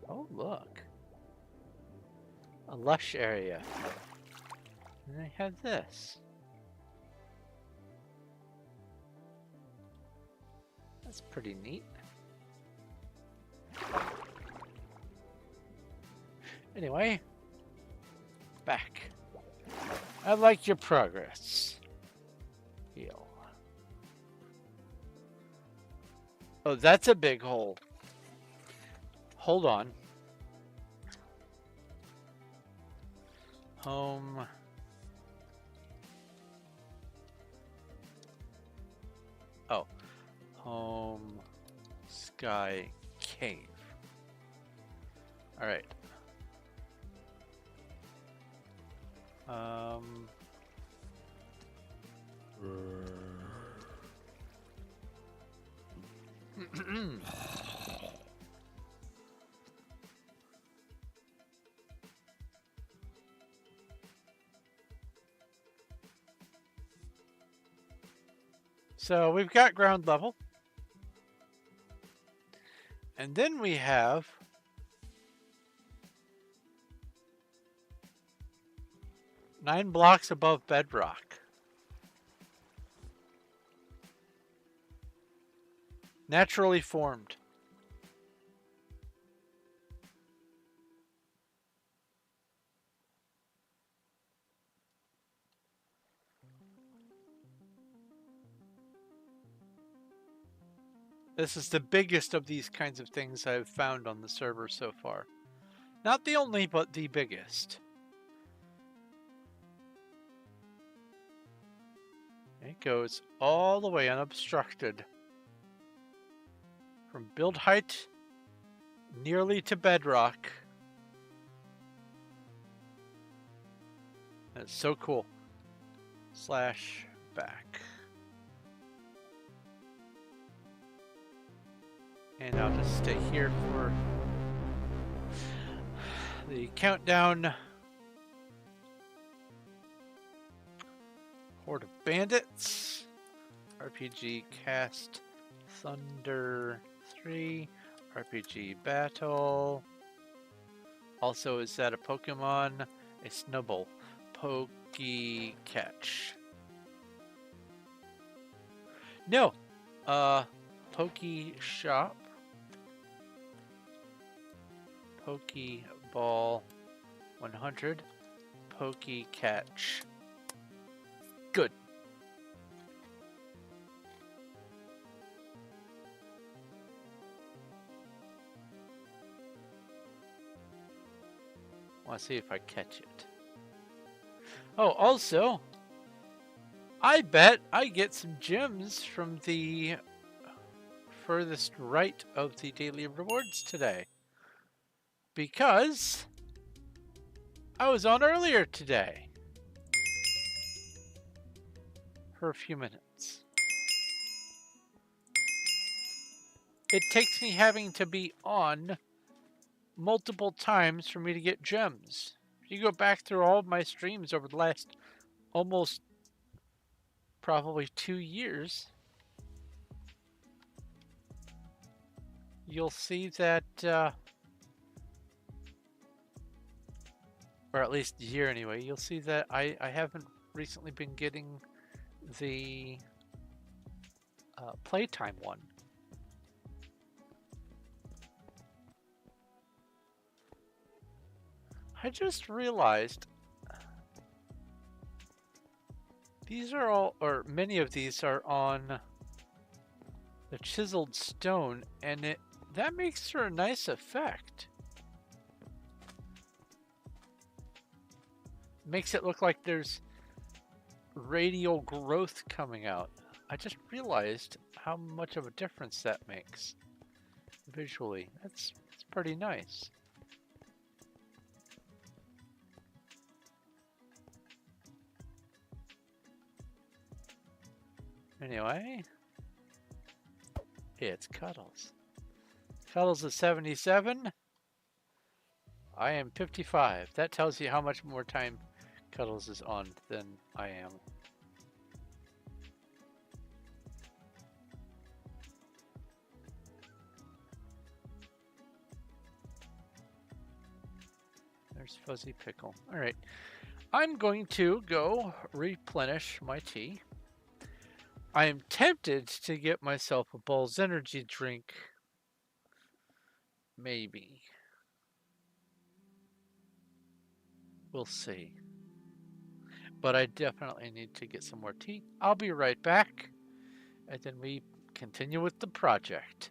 Oh, look. A lush area. And they have this. That's pretty neat. Anyway, back. I like your progress. Heal. Oh, that's a big hole. Hold on. Home. Oh. Home. Sky Cave. All right. So we've got ground level. And then we have nine blocks above bedrock. Naturally formed. This is the biggest of these kinds of things I've found on the server so far. Not the only, but the biggest. It goes all the way unobstructed. From build height nearly to bedrock. That's so cool. Slash back. And I'll just stay here for the countdown. Horde of Bandits. RPG Cast Thunder 3. RPG Battle. Also, is that a Pokemon? A Snubble. Pokey catch. No. Pokey shop. Pokeball 100. Pokey catch. Good. Want to see if I catch it. Oh, also, I bet I get some gems from the furthest right of the daily rewards today. Because I was on earlier today. For a few minutes. It takes me having to be on multiple times for me to get gems. If you go back through all of my streams over the last almost probably 2 years, you'll see that, or at least a year anyway, you'll see that I haven't recently been getting the playtime one. I just realized these are all, or many of these are on the chiseled stone, and that makes for a nice effect. Makes it look like there's radial growth coming out. I just realized how much of a difference that makes visually. It's pretty nice. Anyway, it's Cuddles. Cuddles is 77. I am 55. That tells you how much more time Cuddles is on than I am. There's Fuzzy Pickle. All right. I'm going to go replenish my tea. I am tempted to get myself a Ball's Energy drink. Maybe. We'll see. But I definitely need to get some more tea. I'll be right back. And then we continue with the project.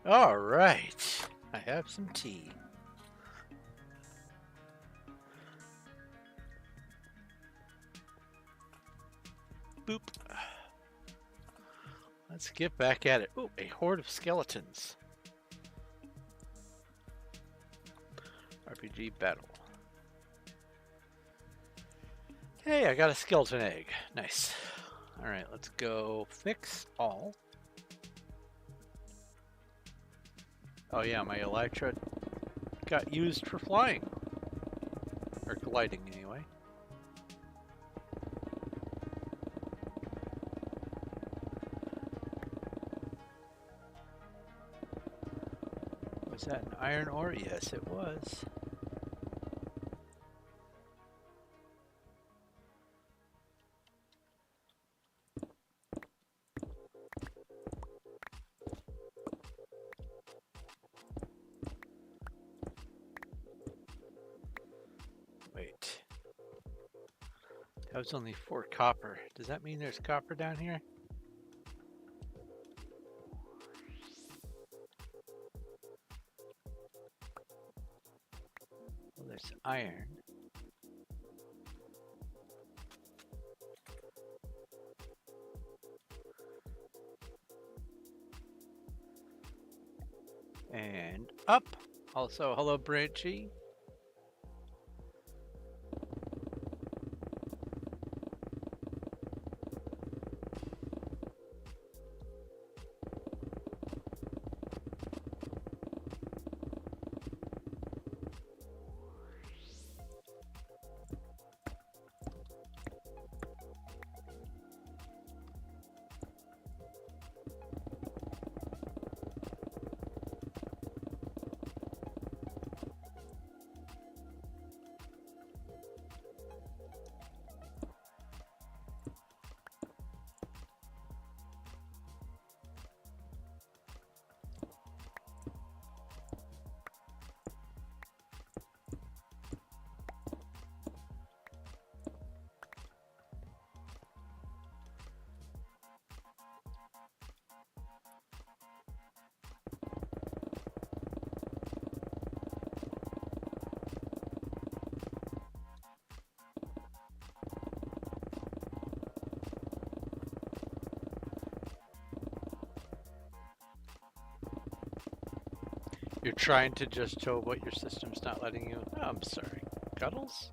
All right. I have some tea. Boop. Let's get back at it. Oh, a horde of skeletons. RPG battle. Hey, I got a skeleton egg. Nice. All right, let's go fix all. Oh yeah, my elytra got used for flying. Or gliding, anyway. Was that an iron ore? Yes, it was. Wait. That was only 4 copper. Does that mean there's copper down here? Well, there's iron. And up. Also, hello, Branchy. You're trying to just show what your system's not letting you. Oh, I'm sorry. Cuddles?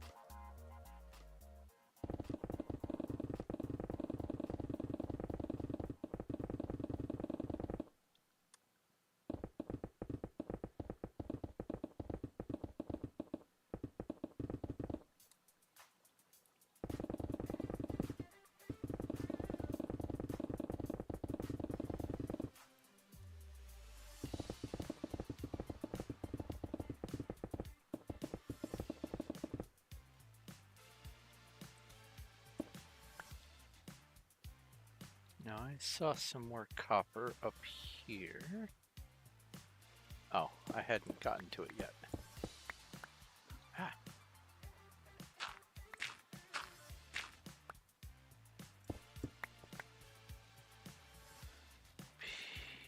Now I saw some more copper up here. Oh, I hadn't gotten to it yet. Ah.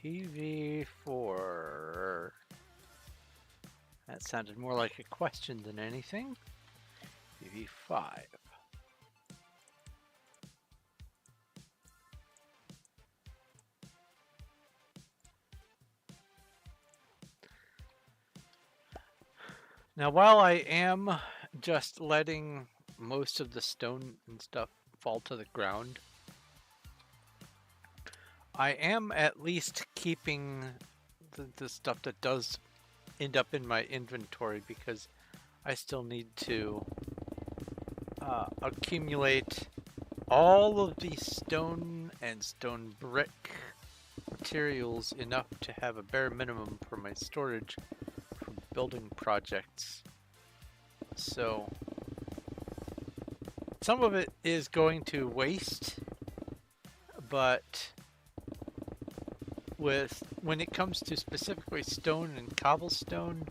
PV4. That sounded more like a question than anything. PV5. Now, while I am just letting most of the stone and stuff fall to the ground, I am at least keeping the stuff that does end up in my inventory because I still need to accumulate all of the stone and stone brick materials enough to have a bare minimum for my storage for building projects. So some of it is going to waste, but when it comes to specifically stone and cobblestone,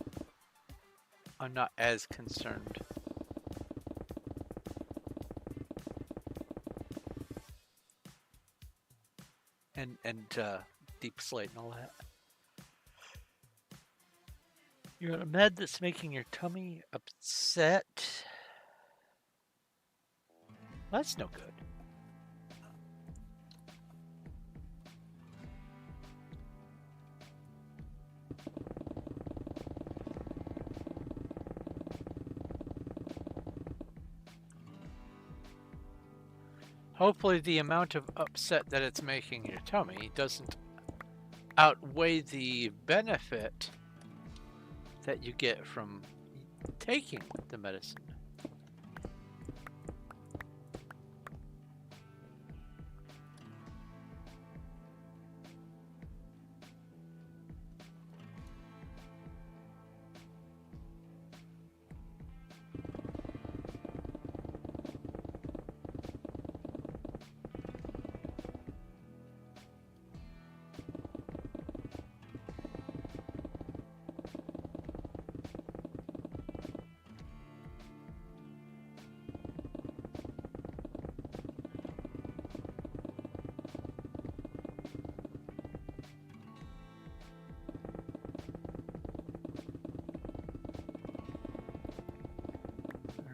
I'm not as concerned. And deep slate and all that. You got a med that's making your tummy upset. That's no good. Hopefully the amount of upset that it's making your tummy doesn't outweigh the benefit that you get from taking the medicine.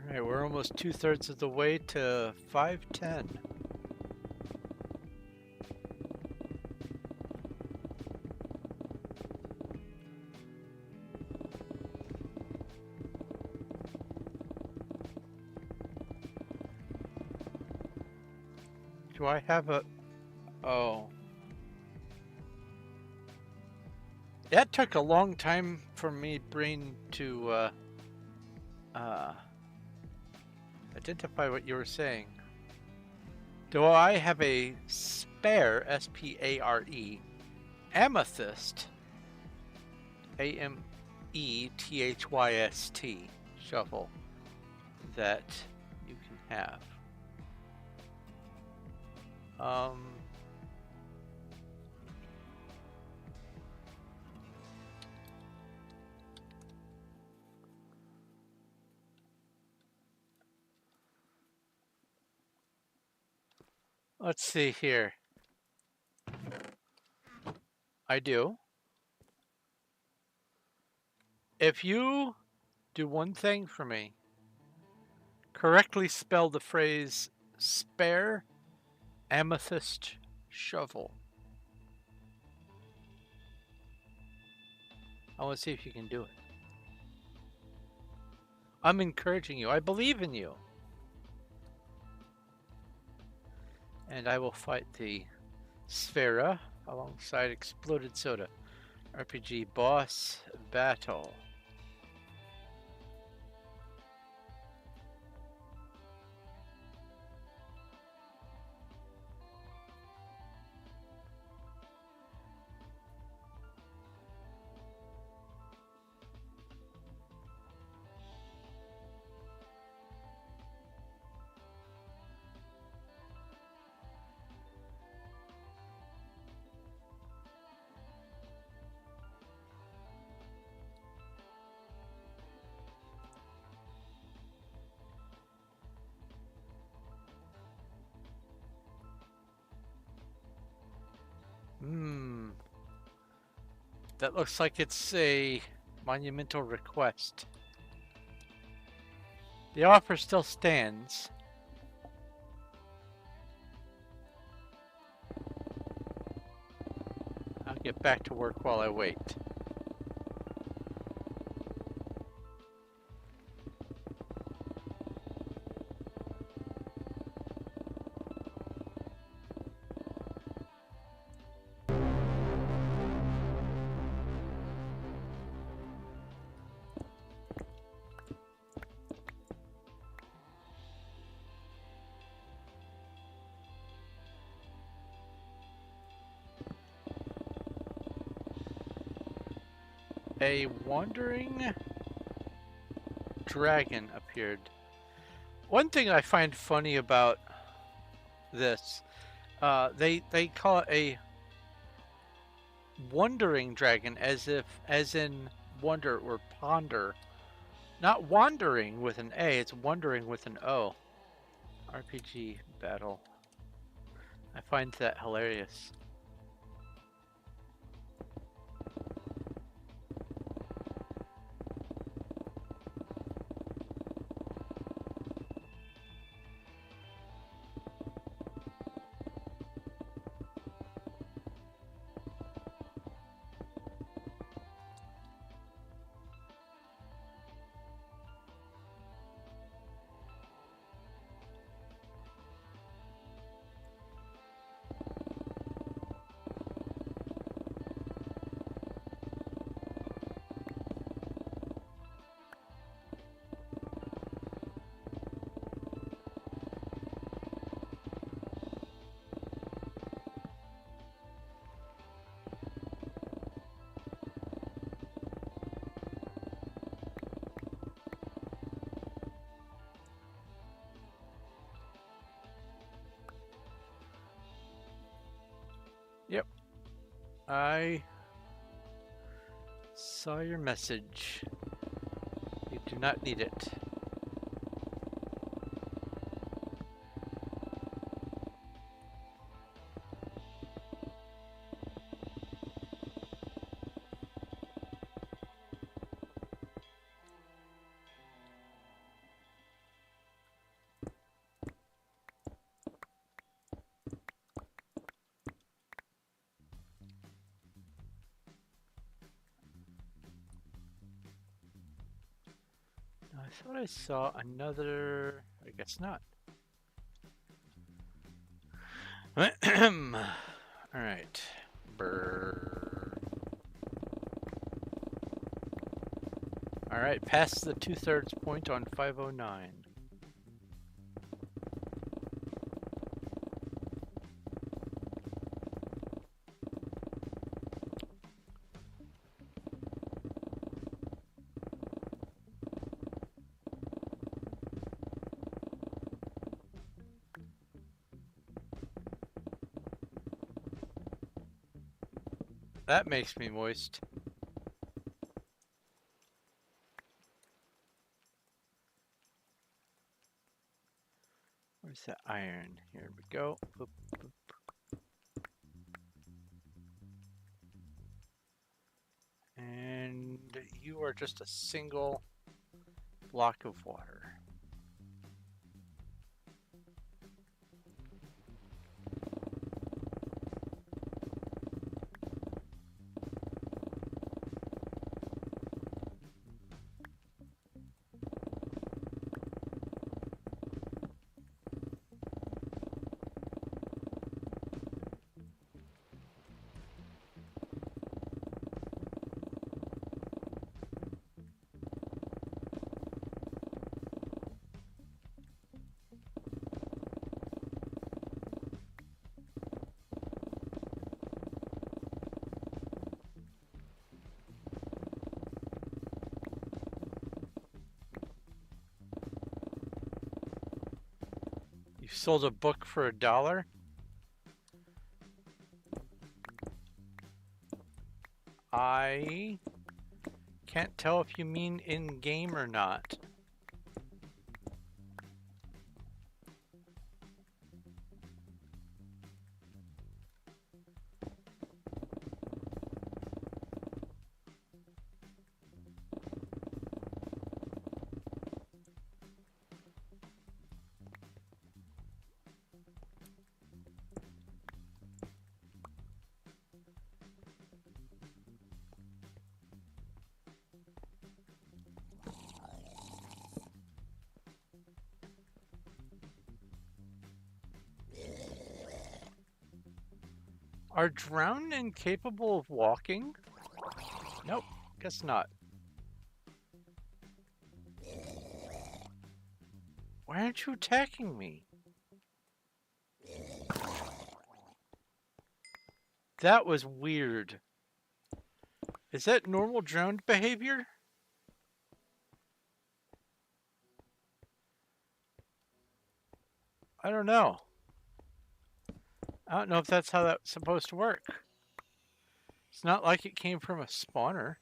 Alright, we're almost 2/3 of the way to 510. Do I have a... Oh. That took a long time for me brain to identify what you were saying. Do I have a spare, S-P-A-R-E, amethyst, A-M-E-T-H-Y-S-T, shovel that you can have? Let's see here. I do. If you do one thing for me, correctly spell the phrase spare amethyst shovel. I want to see if you can do it. I'm encouraging you. I believe in you. And I will fight the Sphera alongside Exploded Soda. RPG boss battle. That looks like it's a monumental request. The offer still stands. I'll get back to work while I wait. A wandering dragon appeared. One thing I find funny about this, they call it a wandering dragon as in wonder or ponder. Not wandering with an A, it's wandering with an O. RPG battle. I find that hilarious. I saw your message. You do not need it. I thought I saw another. I guess not. Alright. Brrr. Alright, past the 2/3 point on 509. That makes me moist. Where's the iron? Here we go. Boop, boop. And you are just a single block of water. You sold a book for $1? I can't tell if you mean in-game or not. Are drowned incapable of walking? Nope, guess not. Why aren't you attacking me? That was weird. Is that normal drowned behavior? I don't know. I don't know if that's how that's supposed to work. It's not like it came from a spawner.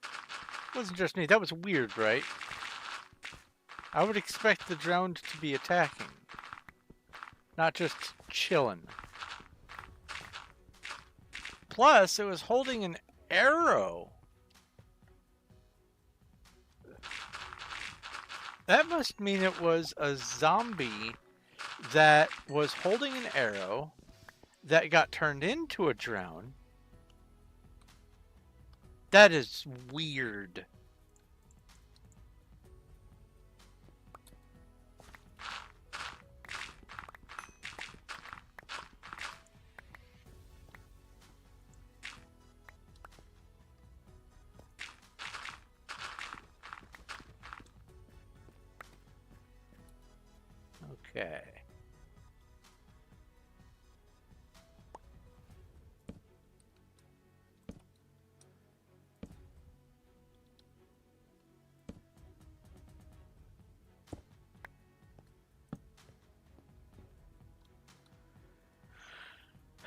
It wasn't just me. That was weird, right? I would expect the drowned to be attacking, not just chilling. Plus, it was holding an arrow. That must mean it was a zombie that was holding an arrow that got turned into a drown. That is weird. Okay.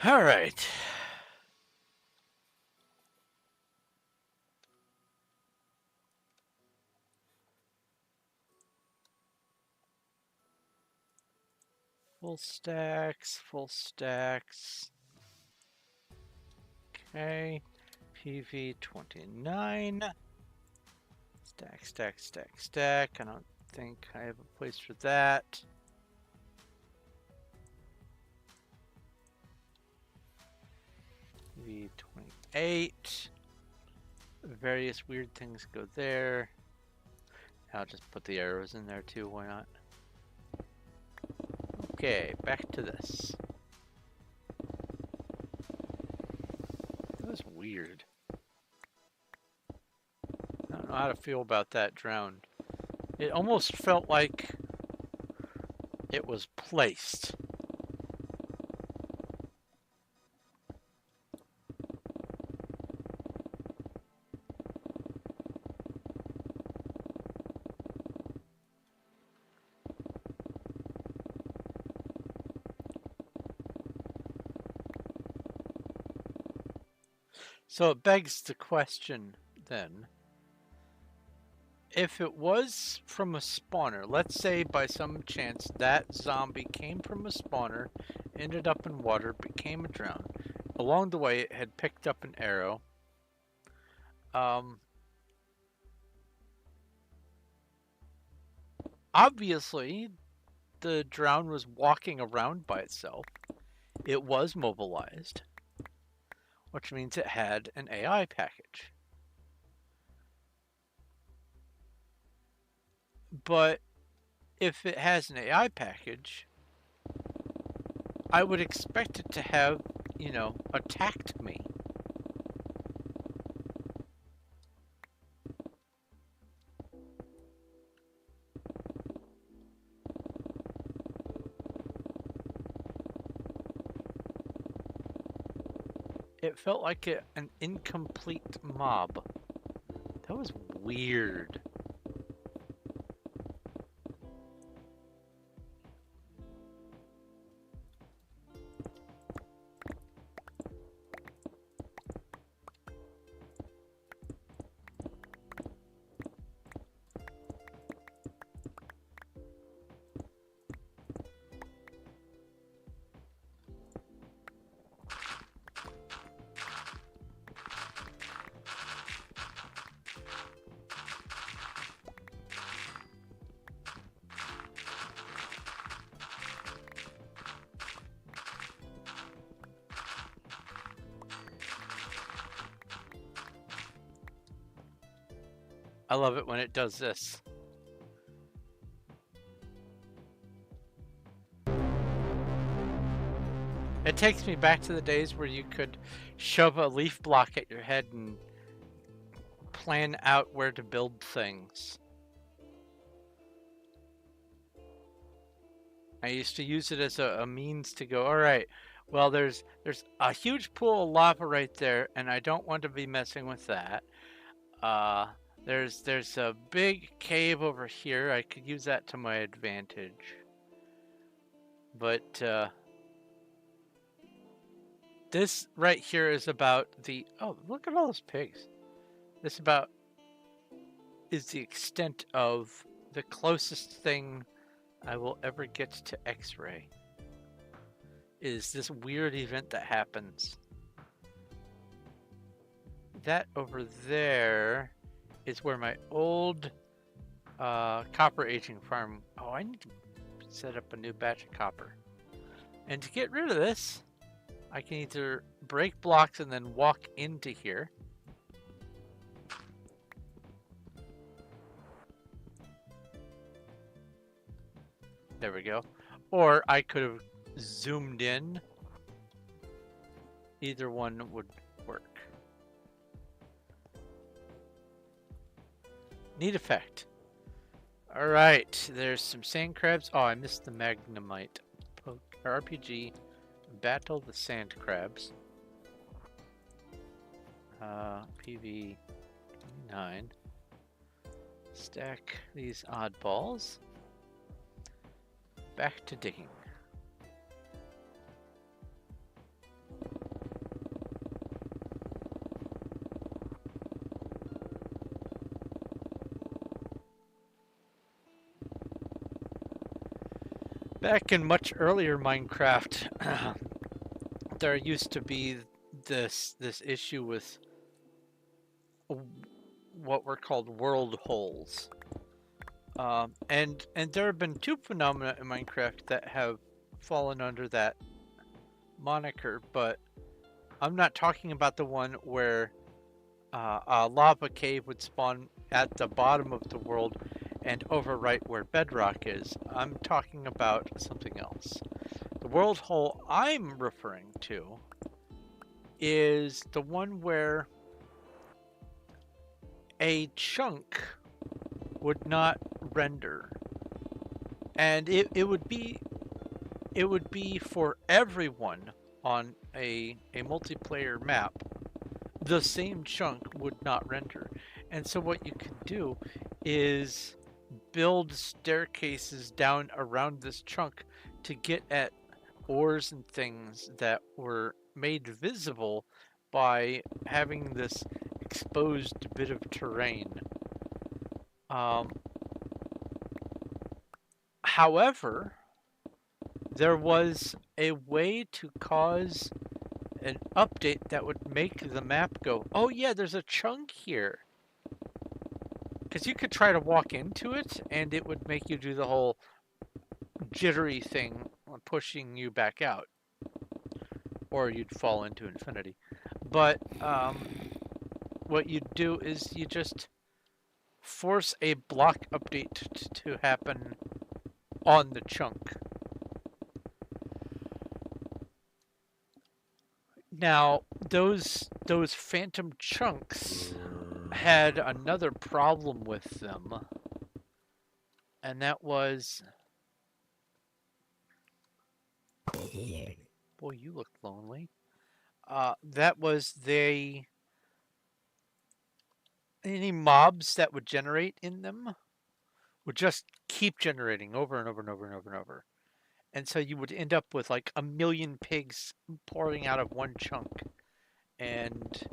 All right. Full stacks, full stacks. Okay. PV29. Stack, stack, stack, stack. I don't think I have a place for that. PV28. Various weird things go there. I'll just put the arrows in there too, why not? Okay, back to this. That was weird. I don't know how to feel about that drowned. It almost felt like it was placed. So it begs the question then, if it was from a spawner, let's say by some chance that zombie came from a spawner, ended up in water, became a drown. Along the way it had picked up an arrow. Obviously the drown was walking around by itself. It was mobilized, which means it had an AI package. But if it has an AI package, I would expect it to have, you know, attacked me. It felt like an incomplete mob. That was weird. I love it when it does this. It takes me back to the days where you could shove a leaf block at your head and plan out where to build things. I used to use it as a means to go, all right, well, there's a huge pool of lava right there, and I don't want to be messing with that. There's a big cave over here. I could use that to my advantage. But this right here is about the... Oh, look at all those pigs. This about is the extent of the closest thing I will ever get to X-ray. Is this weird event that happens. That over there is where my old copper aging farm... Oh, I need to set up a new batch of copper. And to get rid of this, I can either break blocks and then walk into here. There we go. Or I could have zoomed in. Either one would work. Neat effect. Alright, there's some sand crabs. Oh, I missed the magnemite. RPG, battle the sand crabs. PV 9. Stack these oddballs. Back to digging. Back in much earlier Minecraft, there used to be this issue with what were called world holes. And there have been two phenomena in Minecraft that have fallen under that moniker, but I'm not talking about the one where a lava cave would spawn at the bottom of the world and overwrite where bedrock is. I'm talking about something else. The world hole I'm referring to is the one where a chunk would not render, and it would be for everyone on a multiplayer map. The same chunk would not render, and so what you could do is build staircases down around this chunk to get at ores and things that were made visible by having this exposed bit of terrain. However, there was a way to cause an update that would make the map go, oh yeah, there's a chunk here. Because you could try to walk into it and it would make you do the whole jittery thing, pushing you back out. Or you'd fall into infinity. But what you'd do is you just force a block update to happen on the chunk. Now, those phantom chunks had another problem with them, and that was, boy, you look lonely. That was any mobs that would generate in them would just keep generating over and over and over and over and over. And so you would end up with like a million pigs pouring out of one chunk, and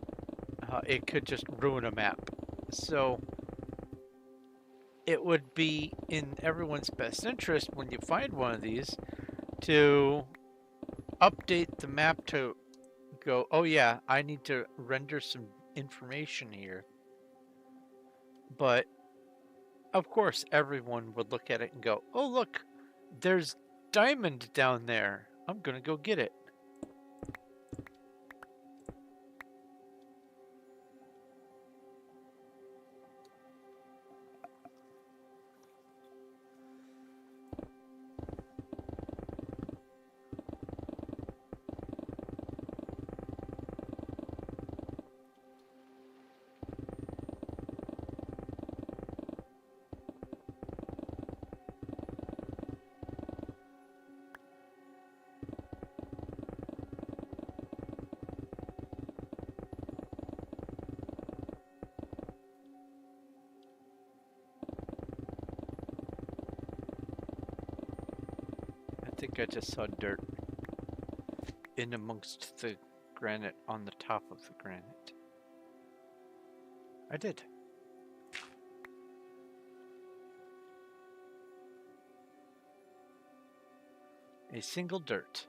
it could just ruin a map. So it would be in everyone's best interest when you find one of these to update the map to go, oh yeah, I need to render some information here. But of course, everyone would look at it and go, oh look, there's diamond down there. I'm gonna go get it. I think I just saw dirt in amongst the granite on the top of the granite. I did. A single dirt.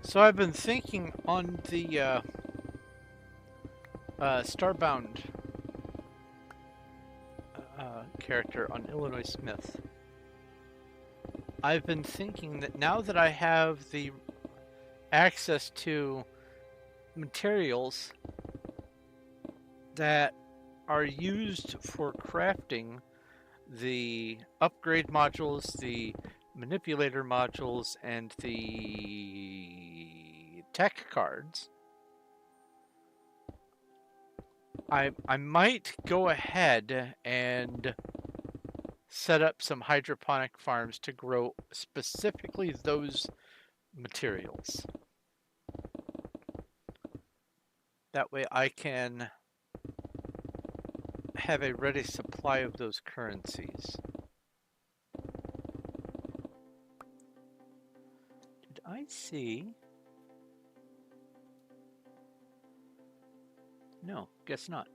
So I've been thinking on the Starbound character on Illinois Smith. I've been thinking that now that I have the access to materials that are used for crafting the upgrade modules, the manipulator modules, and the tech cards, I might go ahead and set up some hydroponic farms to grow specifically those materials. That way I can have a ready supply of those currencies. Did I see? No, guess not.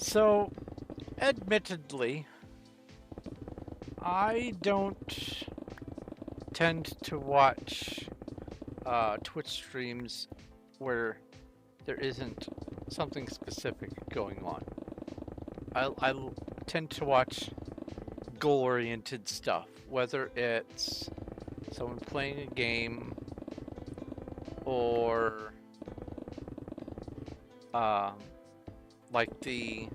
So, admittedly, I don't tend to watch Twitch streams where there isn't something specific going on. I tend to watch goal-oriented stuff, whether it's someone playing a game or like the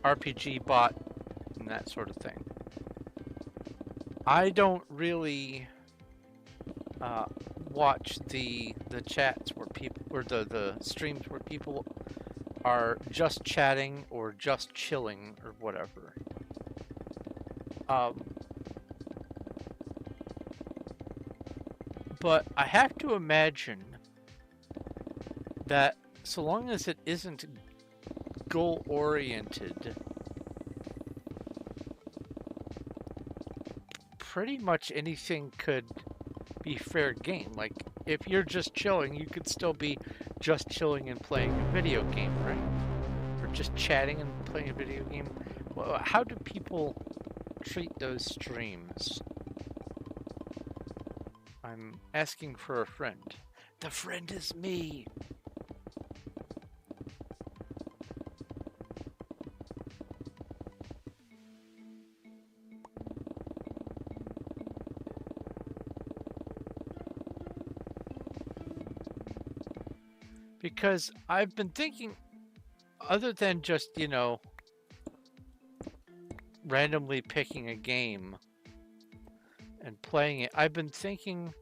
RPG bot and that sort of thing. I don't really watch the chats where people, or the streams where people are just chatting or just chilling or whatever. But I have to imagine that so long as it isn't goal-oriented, pretty much anything could be fair game. Like, if you're just chilling, you could still be just chilling and playing a video game, right? Or just chatting and playing a video game. Well, how do people treat those streams? I'm asking for a friend. The friend is me! Because I've been thinking, other than just, you know, randomly picking a game and playing it, I've been thinking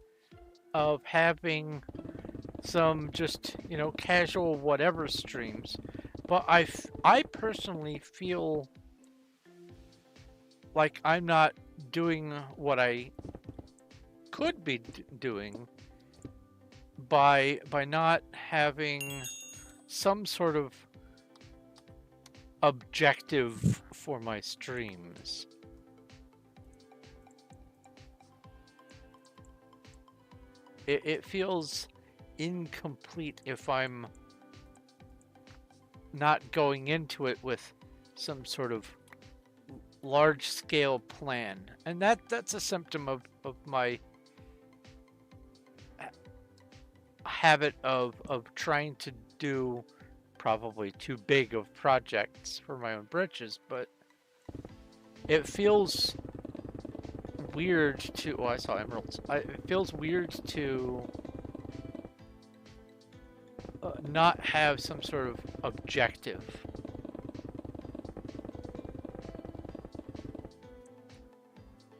of having some just, you know, casual whatever streams. But I personally feel like I'm not doing what I could be doing by not having some sort of objective for my streams. It feels incomplete if I'm not going into it with some sort of large-scale plan. And that's a symptom of my habit of trying to do probably too big of projects for my own britches, but it feels weird to... Oh, I saw emeralds. It feels weird to not have some sort of objective.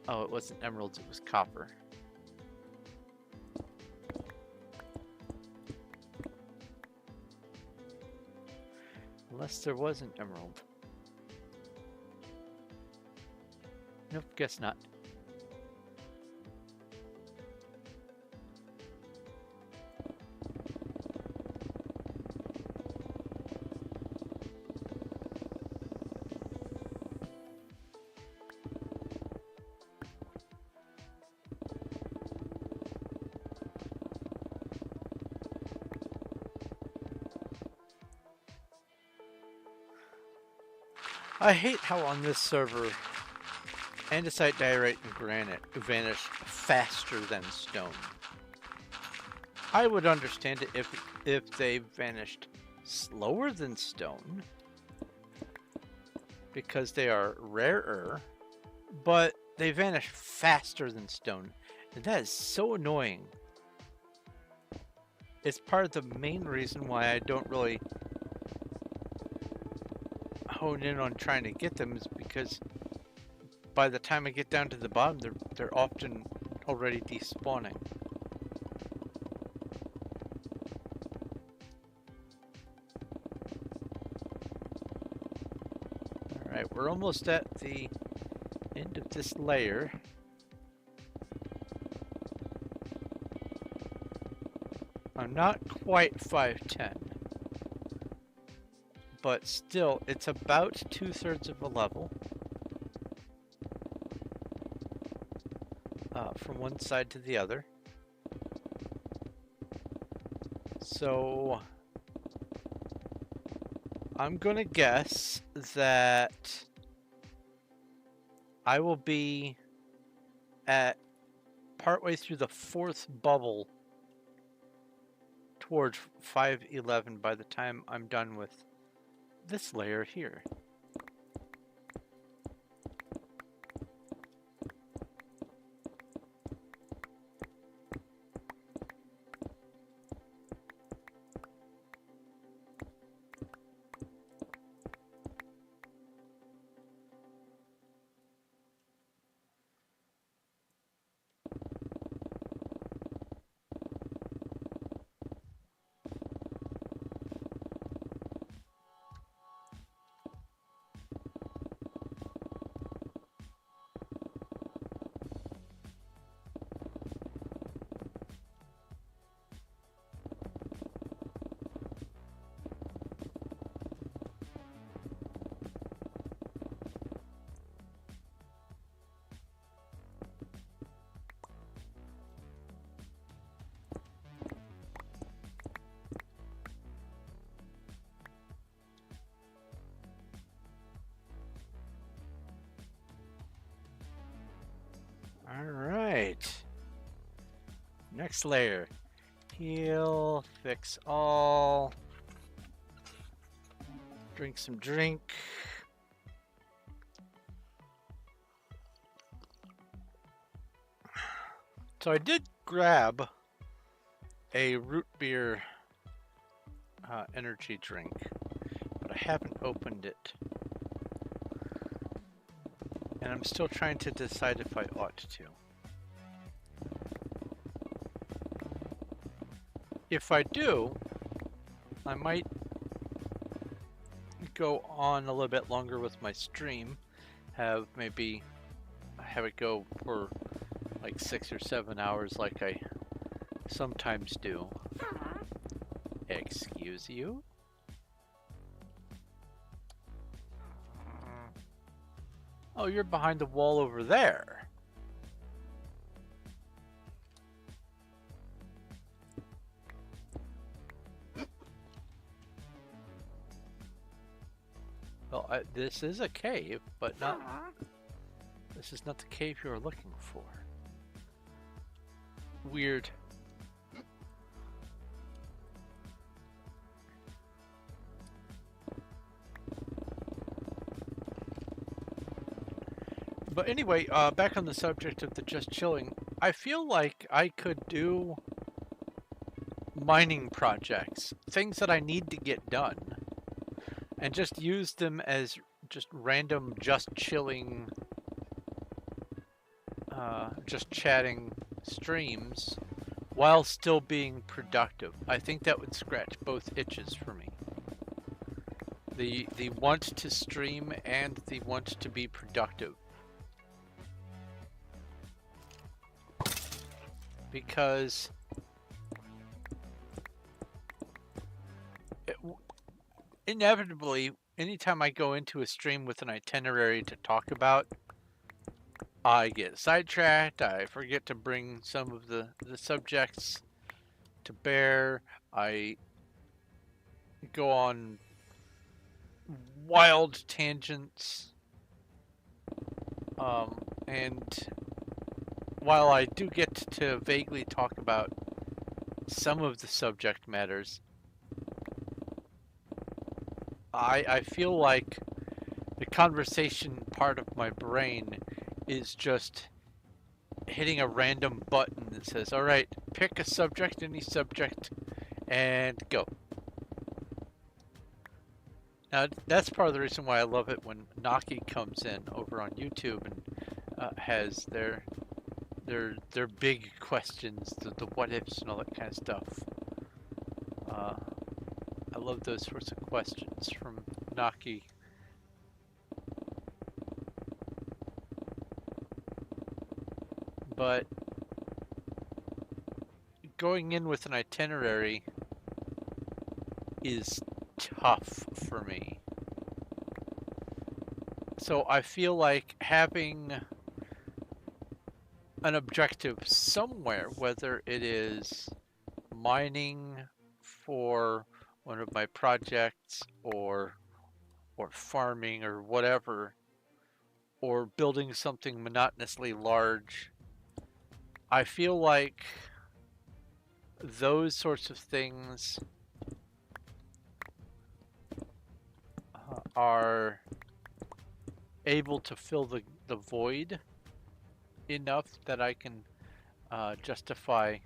Oh, it wasn't emeralds, it was copper. Unless there was an emerald. Nope, guess not. I hate how on this server, andesite, diorite, and granite vanish faster than stone. I would understand it if they vanished slower than stone, because they are rarer, but they vanish faster than stone, and that is so annoying. It's part of the main reason why I don't really hone in on trying to get them, is because by the time I get down to the bottom, they're often already despawning. Alright, we're almost at the end of this layer. I'm not quite 510. But still, it's about 2/3 of a level. From one side to the other. So I'm gonna guess that I will be at partway through the 4th bubble towards 511 by the time I'm done with this layer here. Alright. Next layer. Heal, fix all. Drink some drink. So I did grab a root beer energy drink, but I haven't opened it. And I'm still trying to decide if I ought to. If I do, I might go on a little bit longer with my stream. Have it go for like 6 or 7 hours like I sometimes do. Excuse you? Oh, you're behind the wall over there. Well, this is a cave, but not... This is not the cave you're looking for. Weird. But anyway, back on the subject of the just chilling, I feel like I could do mining projects, things that I need to get done, and just use them as just random just chilling, just chatting streams while still being productive. I think that would scratch both itches for me. The want to stream and the want to be productive. Because inevitably, anytime I go into a stream with an itinerary to talk about, I get sidetracked, I forget to bring some of the subjects to bear, I go on wild tangents, and while I do get to vaguely talk about some of the subject matters, I feel like the conversation part of my brain is just hitting a random button that says, all right, pick a subject, any subject, and go. Now, that's part of the reason why I love it when Naki comes in over on YouTube and has their big questions, the what ifs and all that kind of stuff. I love those sorts of questions from Naki. But going in with an itinerary is tough for me. So I feel like having an objective somewhere, whether it is mining for one of my projects or farming or whatever, or building something monotonously large, I feel like those sorts of things are able to fill the void enough that I can justify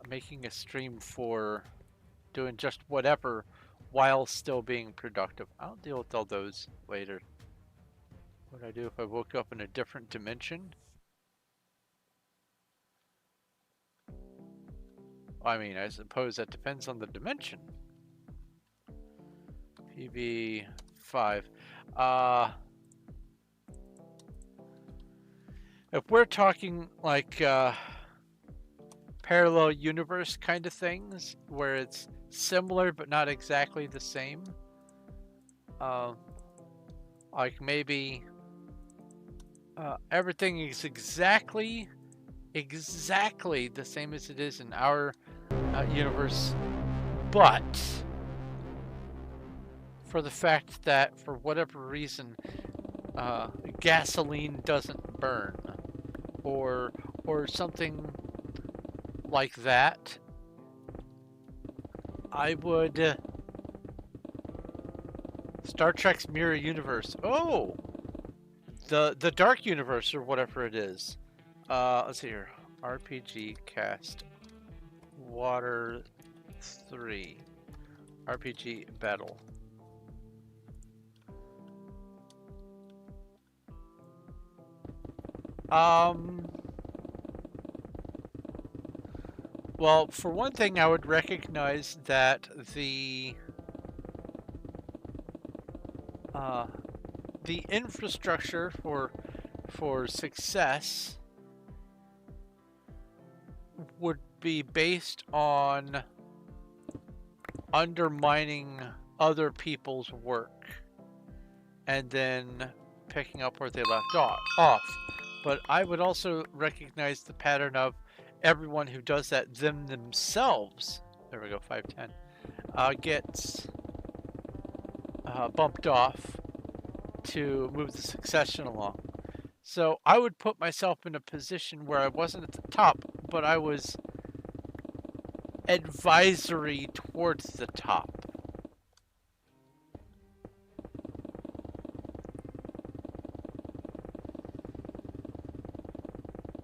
making a stream for doing just whatever while still being productive. I'll deal with all those later. What would I do if I woke up in a different dimension? I mean, I suppose that depends on the dimension. PB5. If we're talking like parallel universe kind of things, where it's similar but not exactly the same, like maybe everything is exactly the same as it is in our universe, but for the fact that for whatever reason gasoline doesn't burn, or something like that, I would Star Trek's mirror universe. Oh, the dark universe or whatever it is. Let's see here. RPG cast water 3 RPG battle. Well, for one thing, I would recognize that the infrastructure for success would be based on undermining other people's work and then picking up where they left off. But I would also recognize the pattern of everyone who does that themselves, there we go, 510, gets bumped off to move the succession along. So I would put myself in a position where I wasn't at the top, but I was advisory towards the top.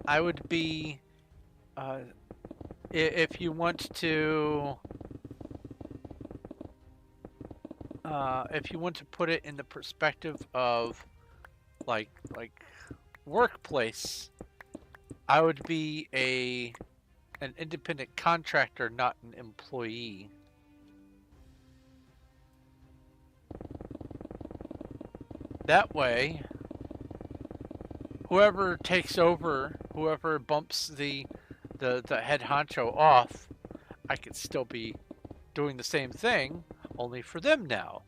I would be, if you want to put it in the perspective of like workplace, I would be a an independent contractor, not an employee. That way, whoever takes over, whoever bumps the head honcho off, I could still be doing the same thing, only for them now.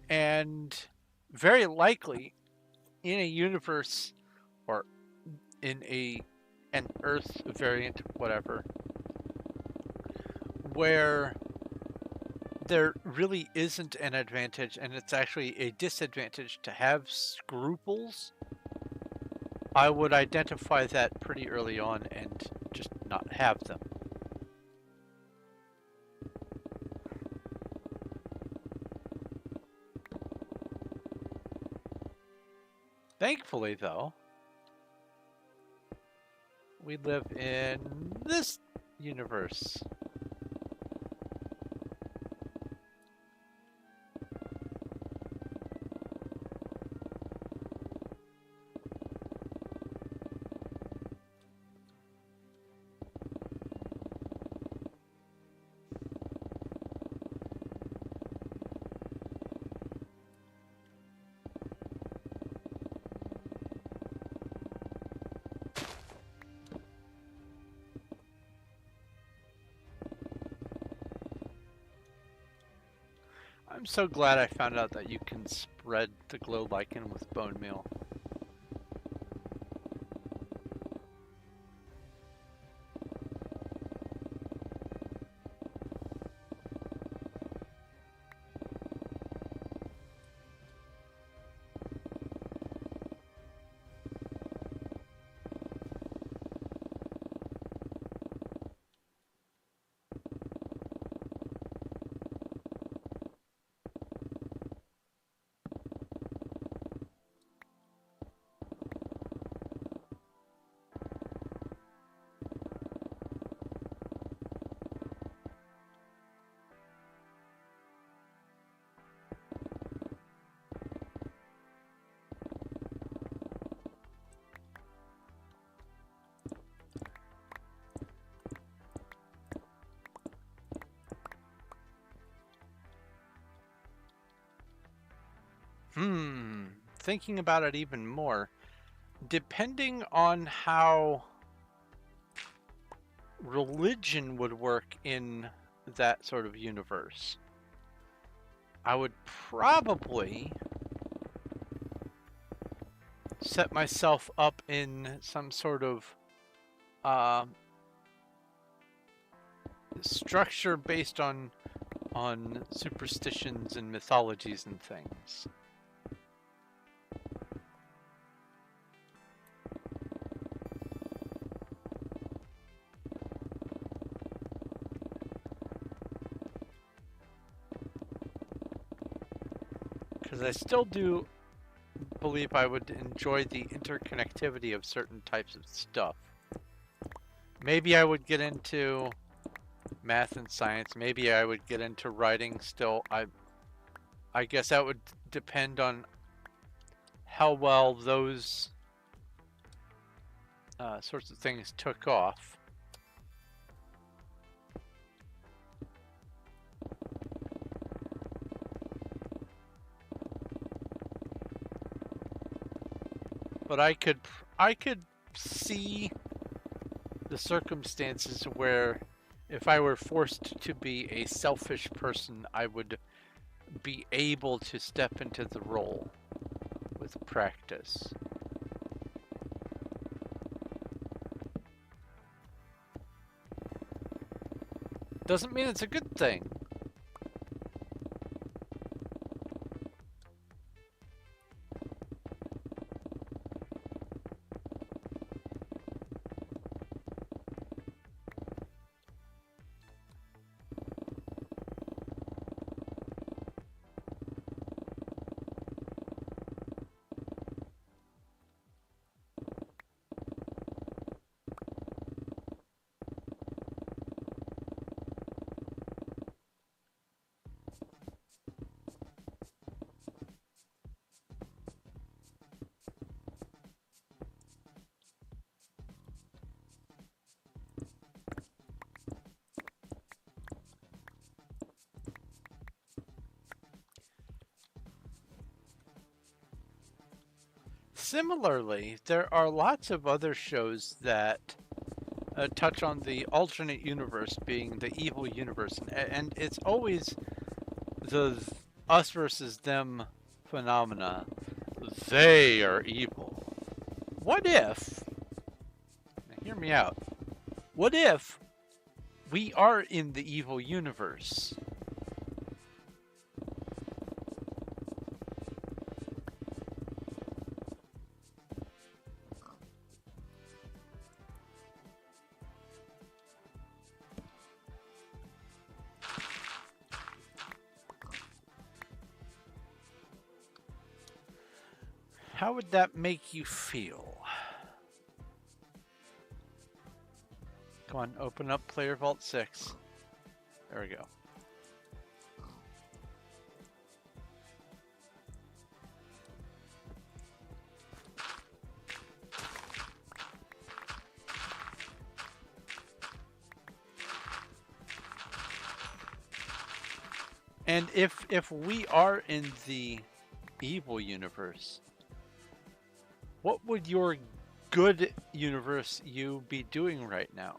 And very likely, in a universe or in an Earth variant, whatever, where there really isn't an advantage and it's actually a disadvantage to have scruples, I would identify that pretty early on and just not have them. Thankfully, though, we live in this universe. I'm so glad I found out that you can spread the glow lichen with bone meal. Thinking about it even more, depending on how religion would work in that sort of universe, I would probably set myself up in some sort of structure based on superstitions and mythologies and things. Because I still do believe I would enjoy the interconnectivity of certain types of stuff. Maybe I would get into math and science. Maybe I would get into writing still. I guess that would depend on how well those sorts of things took off. But I could see the circumstances where if I were forced to be a selfish person, I would be able to step into the role with practice. Doesn't mean it's a good thing. Similarly, there are lots of other shows that touch on the alternate universe being the evil universe, and it's always the us versus them phenomena. They are evil. What if, now hear me out, what if we are in the evil universe? How would that make you feel? Come on, open up Player Vault 6. There we go. And if we are in the evil universe, what would your good universe you be doing right now?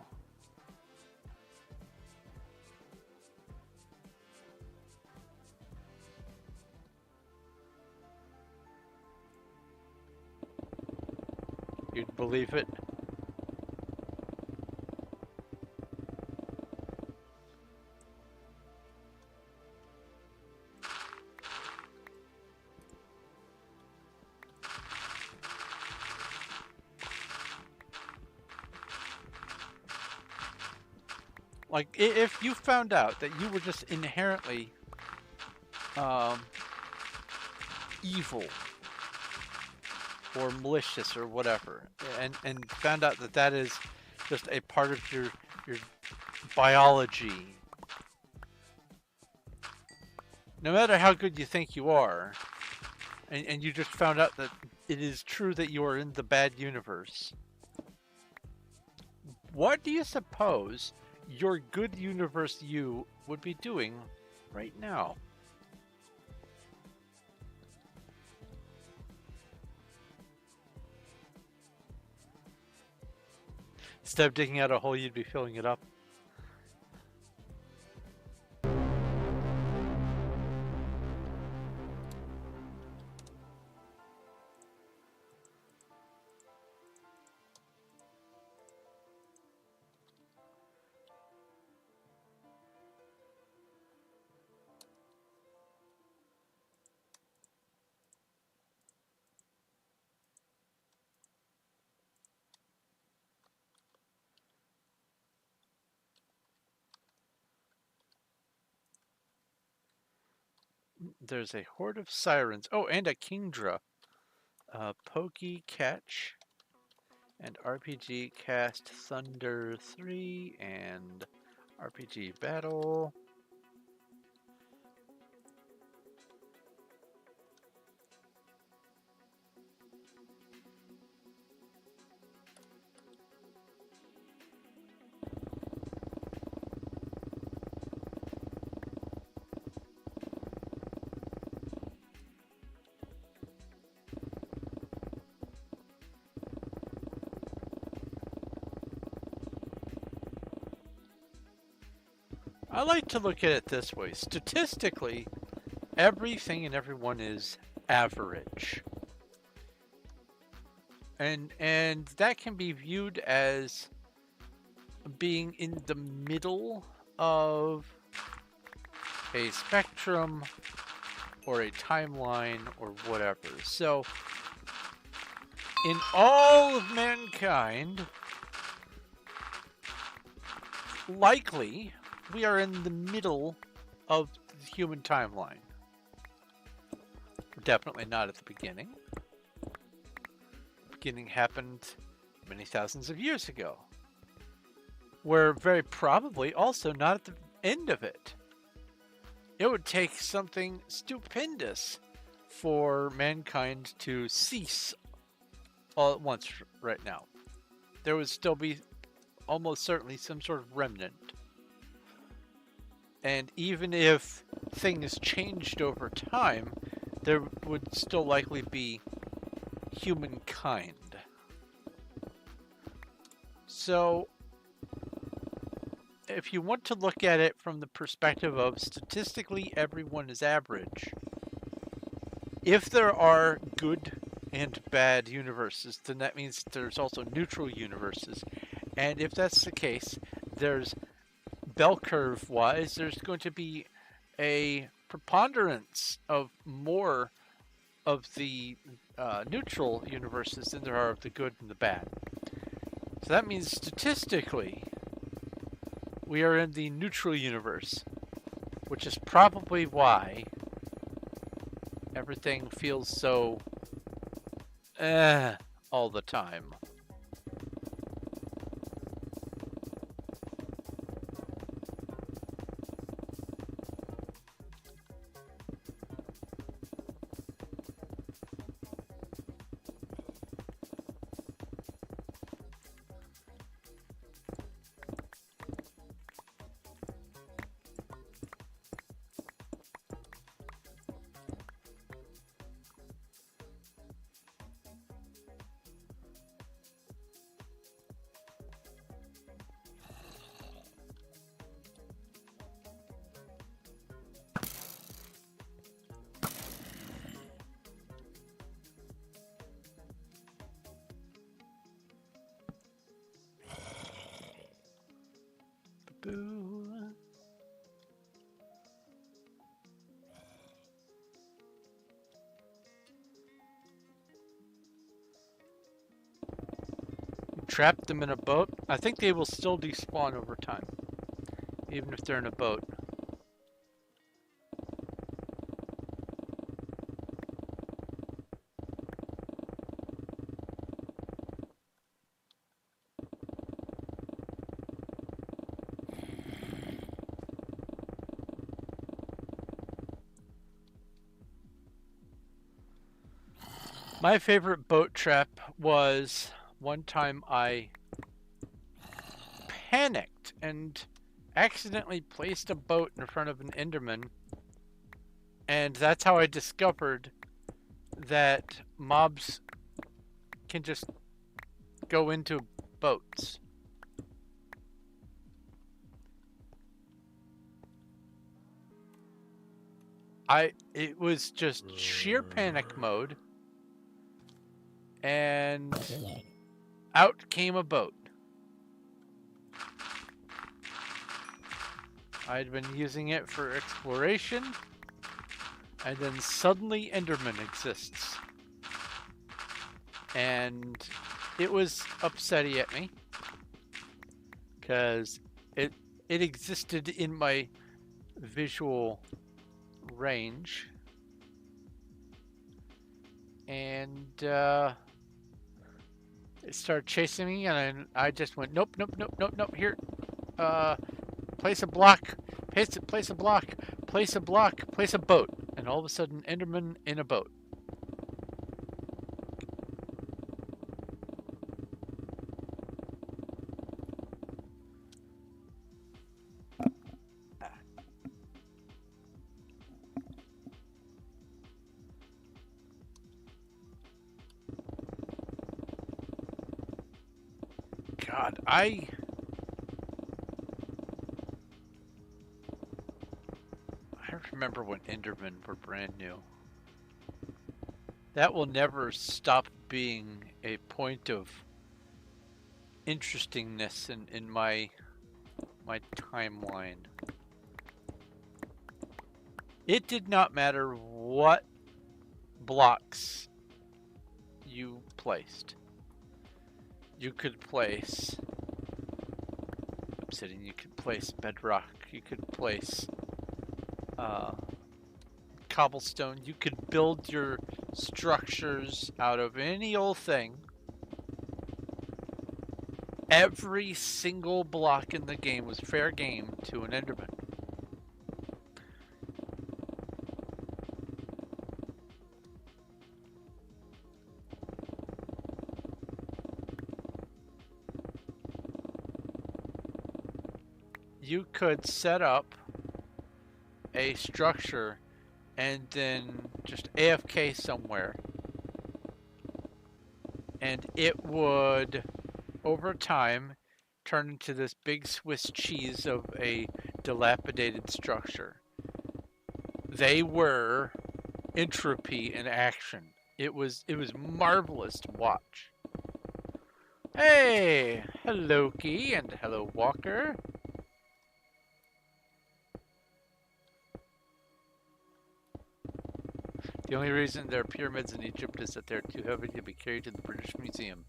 You'd believe it? Like, if you found out that you were just inherently evil or malicious or whatever, and found out that that is just a part of your biology, no matter how good you think you are, and you just found out that it is true that you are in the bad universe, what do you suppose your good universe you would be doing right now? Instead of digging out a hole, you'd be filling it up. There's a horde of sirens. Oh, and a kingdra. Pokey Catch and RPG Cast Thunder 3 and RPG Battle. I like to look at it this way. Statistically, everything and everyone is average. And that can be viewed as being in the middle of a spectrum or a timeline or whatever. So, in all of mankind, likely we are in the middle of the human timeline. We're definitely not at the beginning. The beginning happened many thousands of years ago. We're very probably also not at the end of it. It would take something stupendous for mankind to cease all at once right now. There would still be almost certainly some sort of remnant. And even if things changed over time, there would still likely be humankind. So, if you want to look at it from the perspective of statistically everyone is average, if there are good and bad universes, then that means there's also neutral universes. And if that's the case, there's bell curve wise, there's going to be a preponderance of more of the neutral universes than there are of the good and the bad. So that means statistically, we are in the neutral universe, which is probably why everything feels so all the time. Boo. Trap them in a boat. I think they will still despawn over time, even if they're in a boat. My favorite boat trap was one time I panicked and accidentally placed a boat in front of an Enderman, and that's how I discovered that mobs can just go into boats. It was just sheer panic mode, and out came a boat. I'd been using it for exploration, and then suddenly Enderman exists. And it was upsetting at me, because it existed in my visual range. And it started chasing me, and I just went, nope, nope, nope, nope, nope, here. Place a block, place a block, place a block, place a boat. And all of a sudden, Enderman in a boat. God, I remember when Endermen were brand new. That will never stop being a point of interestingness in my timeline. It did not matter what blocks you placed. You could place obsidian, you could place bedrock, you could place cobblestone, you could build your structures out of any old thing. Every single block in the game was fair game to an Enderman. You could set up a structure and then just AFK somewhere and it would, over time, turn into this big Swiss cheese of a dilapidated structure. They were entropy in action. It was marvelous to watch. Hey, hello Key and hello Walker. The only reason there are pyramids in Egypt is that they're too heavy to be carried to the British Museum.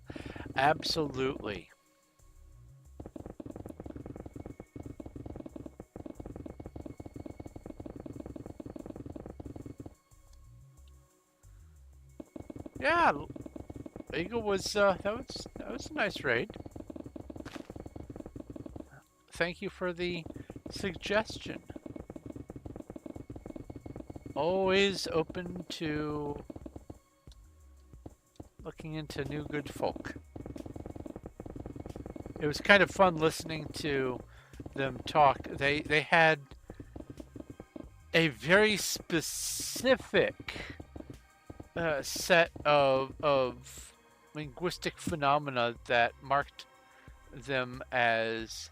Absolutely. Yeah, Eagle was that was a nice raid. Thank you for the suggestion. Always open to looking into new good folk. It was kind of fun listening to them talk. They had a very specific set of linguistic phenomena that marked them as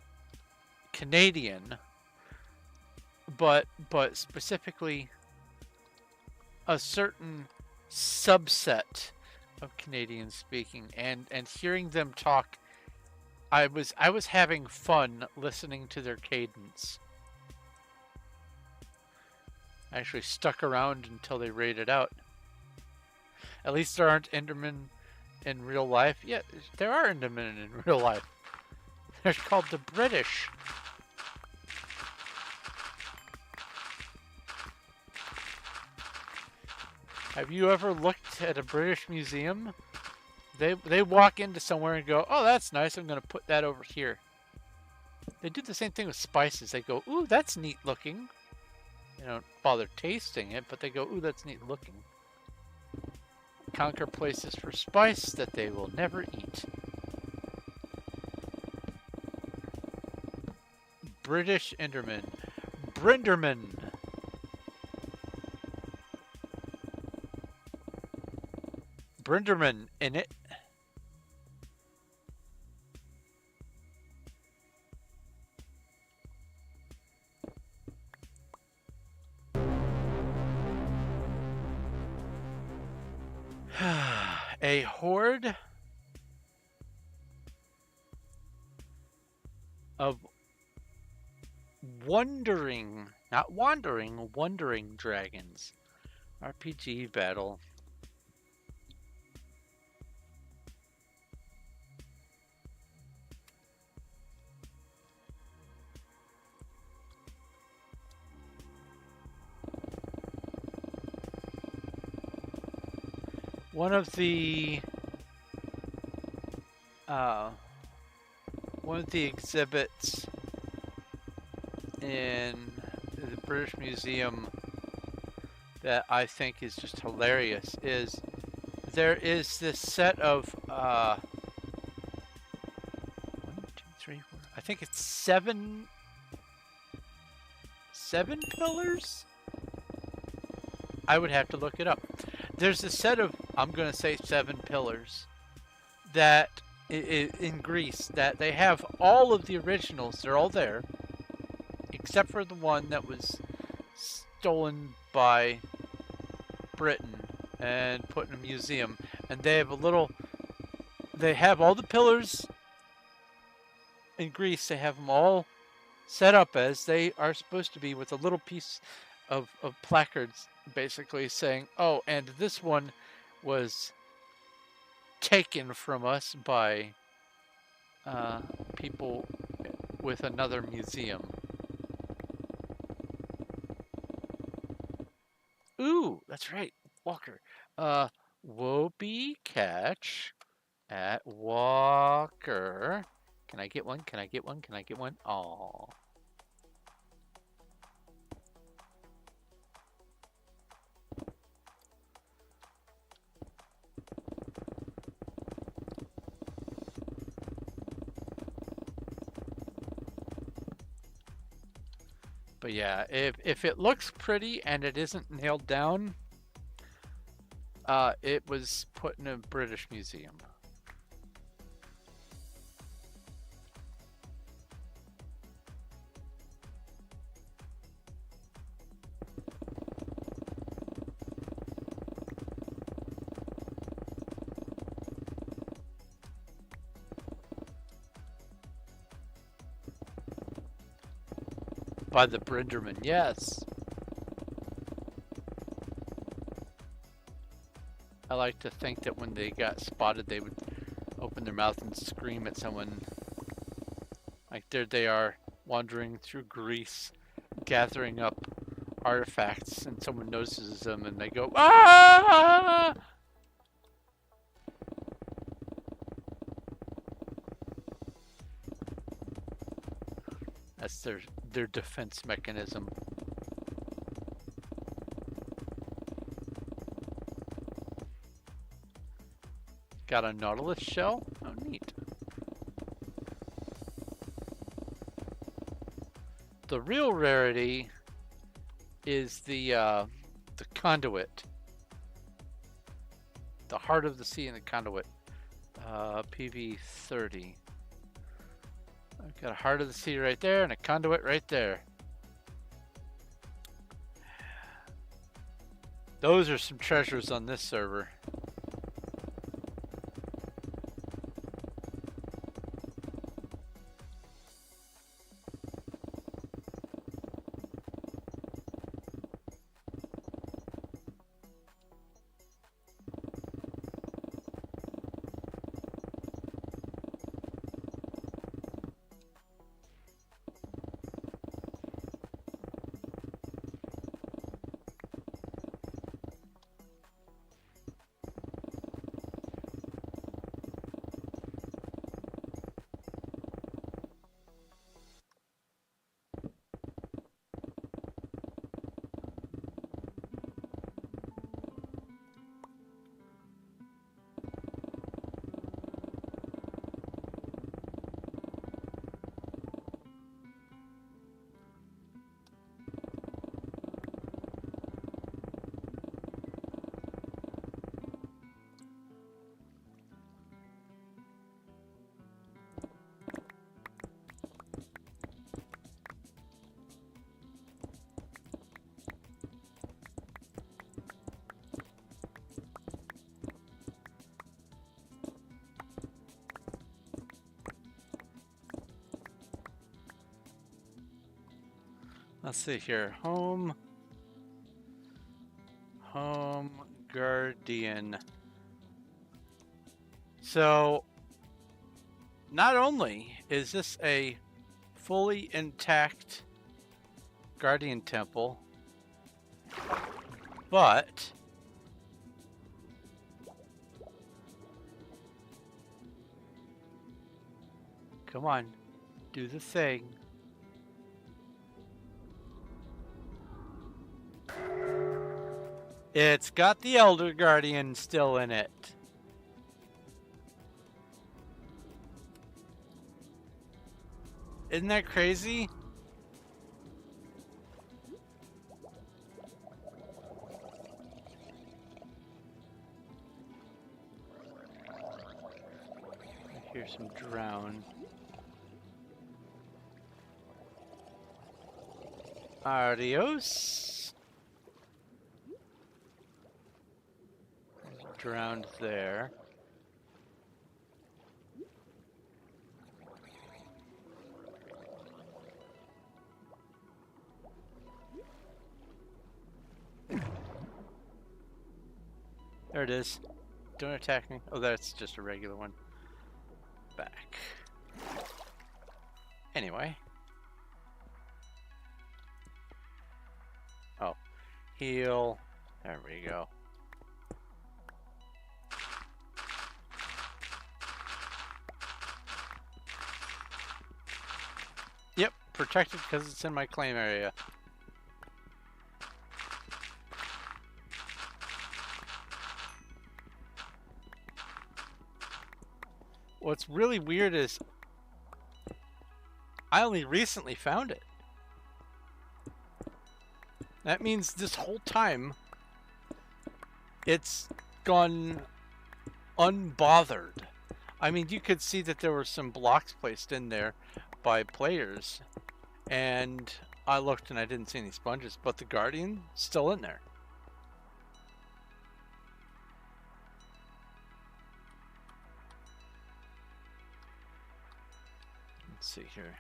Canadian, but specifically a certain subset of Canadian speaking, and hearing them talk, I was having fun listening to their cadence. I actually stuck around until they raided out. At least there aren't Endermen in real life. Yeah, there are Endermen in real life. They're called the British. Have you ever looked at a British museum? They walk into somewhere and go, oh, that's nice, I'm going to put that over here. They do the same thing with spices. They go, ooh, that's neat looking. They don't bother tasting it, but they go, ooh, that's neat looking. Conquer places for spice that they will never eat. British Enderman. Brinderman. Brinderman in it. A horde of wandering dragons. RPG battle. One of the exhibits in the British Museum that I think is just hilarious is there is this set of 1, 2, 3, 4, I think it's seven pillars? I would have to look it up. There's a set of, I'm going to say 7 pillars that in Greece that they have all of the originals. They're all there, except for the one that was stolen by Britain and put in a museum. And they have they have all the pillars in Greece. They have them all set up as they are supposed to be, with a little piece of placards basically saying, oh, and this one was taken from us by people with another museum. Ooh, that's right, Walker. Whoopee catch at Walker. Can I get one? Can I get one? Can I get one? Aw. But yeah, if it looks pretty and it isn't nailed down, it was put in a British museum. By the Brinderman, yes. I like to think that when they got spotted, they would open their mouth and scream at someone. Like there they are, wandering through Greece, gathering up artifacts, and someone notices them and they go, "Ah!" That's their defense mechanism. Got a Nautilus shell? Oh, neat. The real rarity is the conduit. The heart of the sea and the conduit. PV30. I've got a heart of the sea right there and a conduit right there. Those are some treasures on this server. Let's see here. Home Guardian. So, not only is this a fully intact Guardian Temple, but come on, do the thing. It's got the Elder Guardian still in it. Isn't that crazy? I hear some drown. Adios. Drowned there. There it is. Don't attack me. Oh, that's just a regular one. Back. Anyway. Oh. Heal. There we go. Yep, protected because it's in my claim area. What's really weird is I only recently found it. That means this whole time it's gone unbothered. I mean, you could see that there were some blocks placed in there by players, and I looked and I didn't see any sponges, but the Guardian still in there. Let's see here.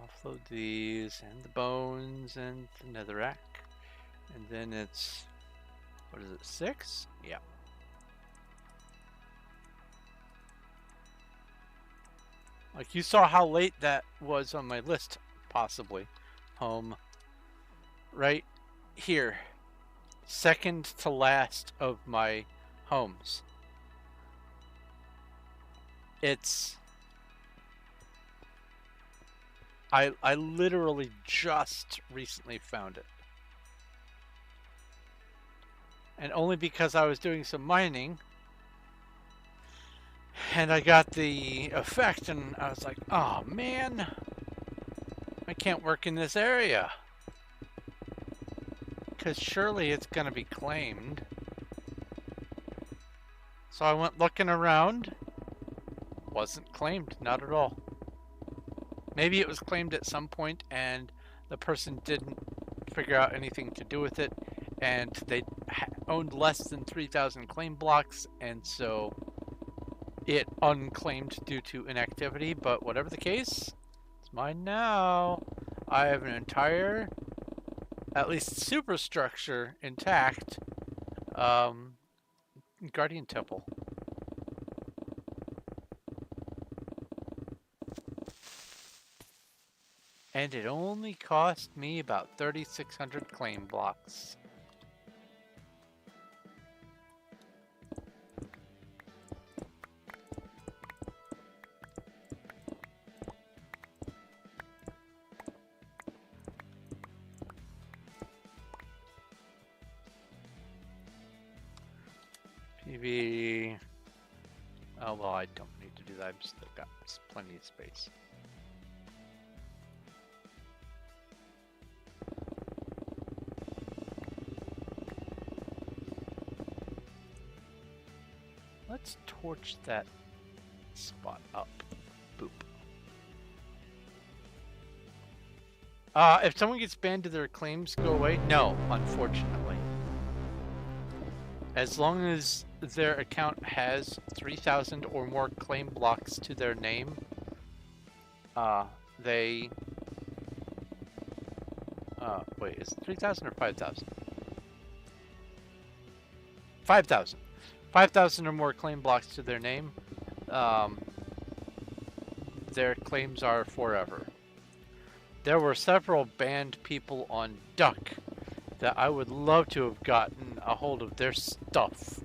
Offload these and the bones and the netherrack. And then it's, what is it, 6? Yeah. Like you saw how late that was on my list, possibly. Home. Right here. Second to last of my homes. It's... I literally just recently found it. And only because I was doing some mining and I got the effect and I was like, oh man, I can't work in this area. Because surely it's going to be claimed. So I went looking around. Wasn't claimed, not at all. Maybe it was claimed at some point and the person didn't figure out anything to do with it, and they owned less than 3,000 claim blocks, and so it unclaimed due to inactivity. But whatever the case, it's mine now. I have an entire, at least superstructure intact, Guardian Temple. And it only cost me about 3,600 claim blocks. PV... Oh, well, I don't need to do that. I've still got plenty of space. Let's torch that spot up. Boop. If someone gets banned, do their claims go away? No, unfortunately. As long as their account has 3,000 or more claim blocks to their name, they... wait, is it 3,000 or 5,000? 5,000. 5,000 or more claim blocks to their name, their claims are forever. There were several banned people on Duck that I would love to have gotten a hold of their stuff.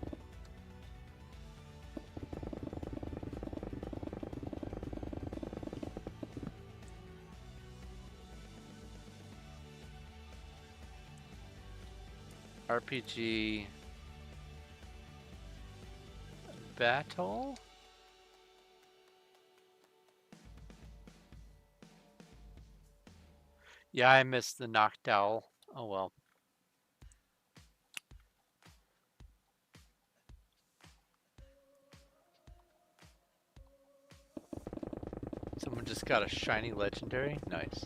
RPG battle? Yeah, I missed the knocked owl. Oh well. Someone just got a shiny legendary? Nice.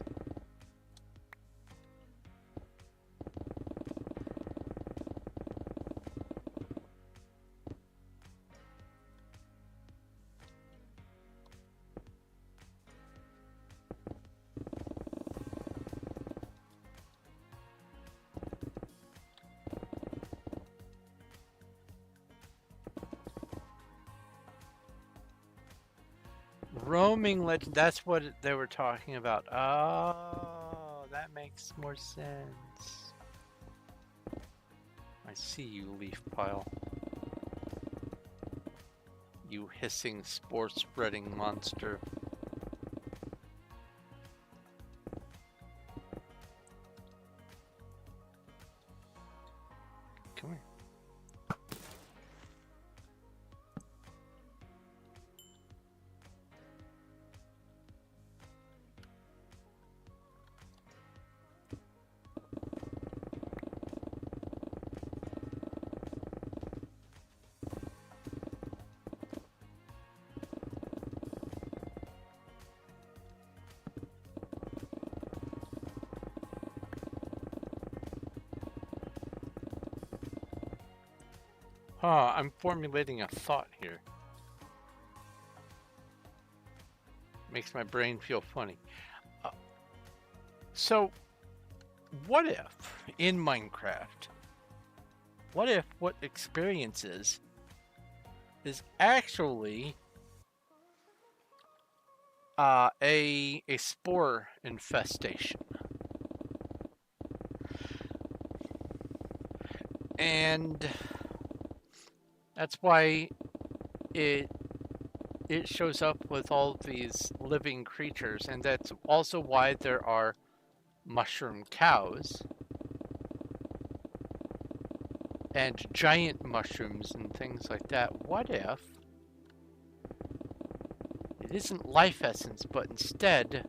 Roaming legend, that's what they were talking about. Oh, that makes more sense. I see you, leaf pile. You hissing, spore-spreading monster. Come here. I'm formulating a thought here. Makes my brain feel funny. So, what if in Minecraft, what if what experiences is actually a spore infestation? And that's why it shows up with all these living creatures, and that's also why there are mushroom cows and giant mushrooms and things like that. What if it isn't life essence, but instead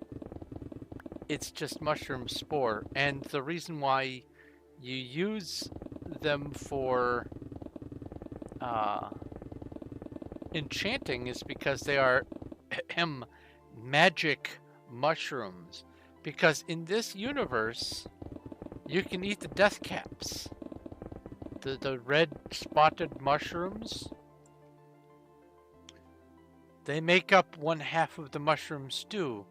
it's just mushroom spore? And the reason why you use them for enchanting is because they are magic mushrooms. Because in this universe, you can eat the death caps, the red spotted mushrooms. They make up 1/2 of the mushroom stew.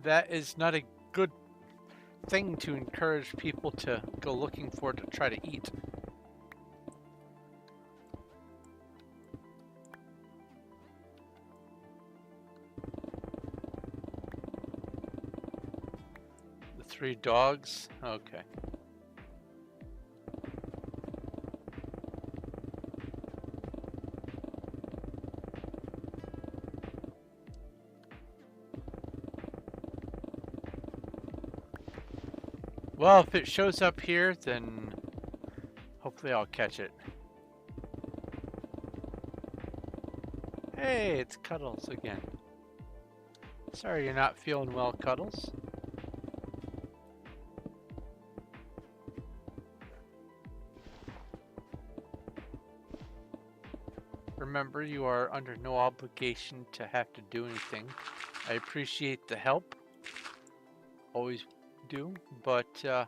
That is not a good thing to encourage people to go looking for to try to eat. The 3 dogs? Okay. Well, if it shows up here, then hopefully I'll catch it. Hey, it's Cuddles again. Sorry you're not feeling well, Cuddles. Remember, you are under no obligation to have to do anything. I appreciate the help. Always do, but there's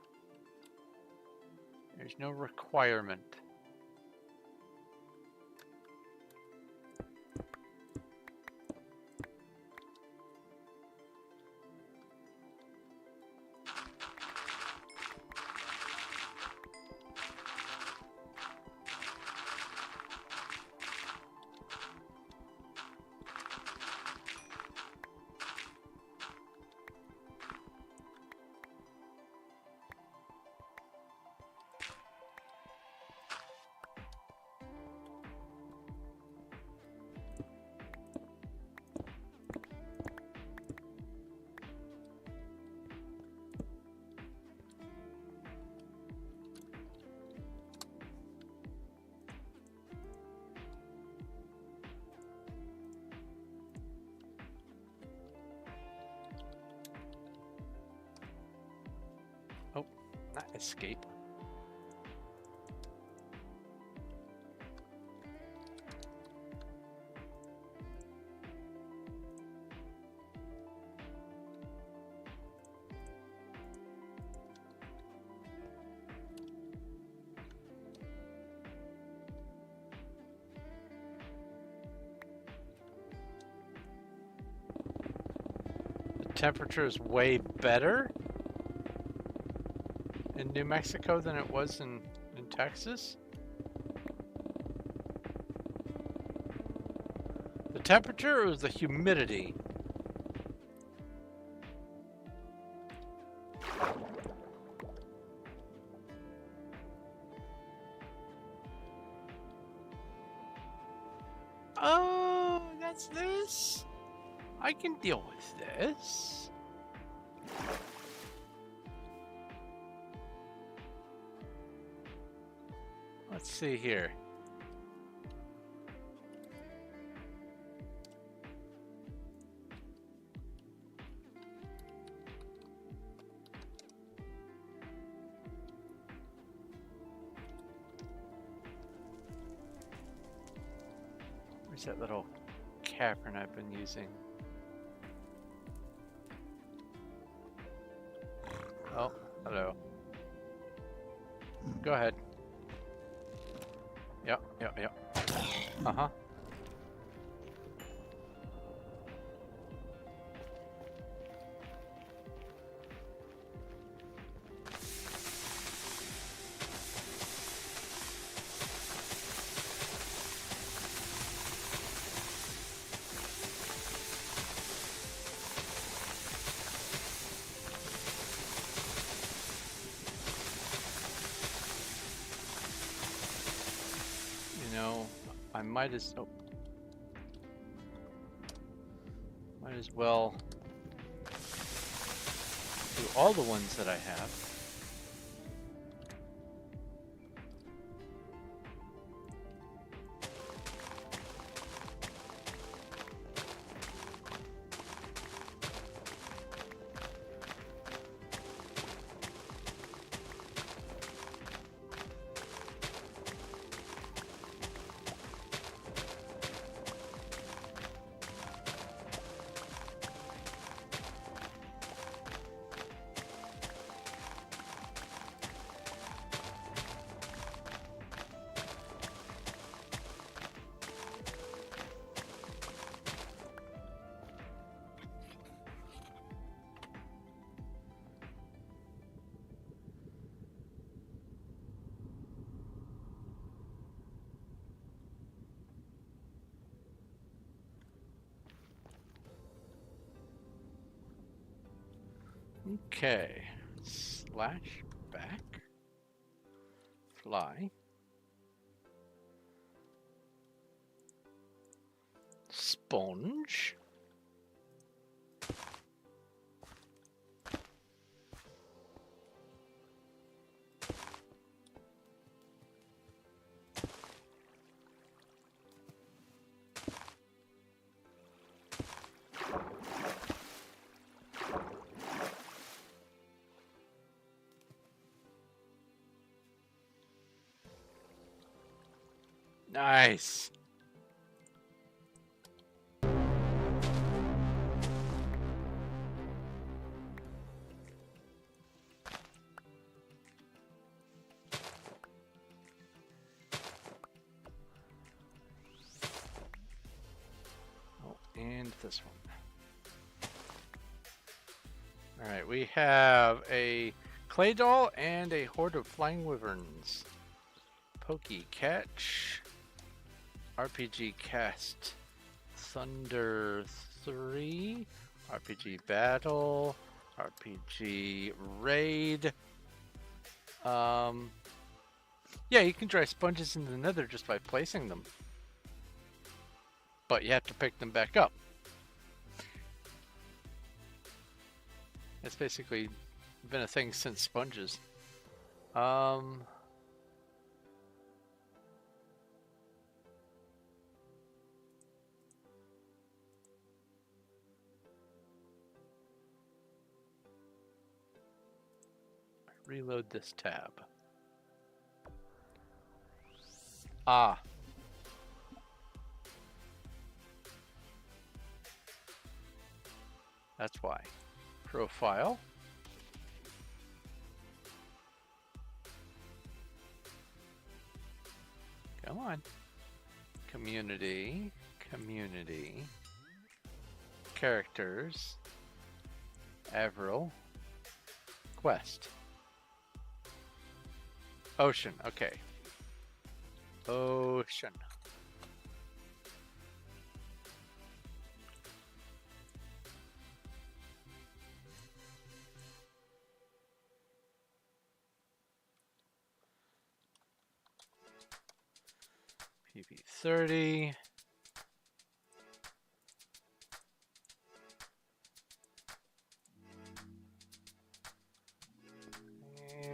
no requirement. Oh, not escape. The temperature is way better in New Mexico than it was in Texas. The temperature or the humidity? Oh, that's this? I can deal with this. Let's see here. Where's that little cavern I've been using? Oh, hello. Go ahead. Yep. Uh-huh. You know, I might as well do all the ones that I have. Okay. Slash back. Fly. Sponge. Nice. Oh, and this one. All right, we have a clay doll and a horde of flying wyverns. Pokey catch. RPG cast. Thunder 3. RPG battle. RPG raid. Yeah, you can dry sponges in the nether just by placing them. But you have to pick them back up. It's basically been a thing since sponges. Reload this tab. Ah. That's why. Profile. Come on. Community. Community. Characters. Avril. Quest. Ocean. Okay. Ocean. PV30.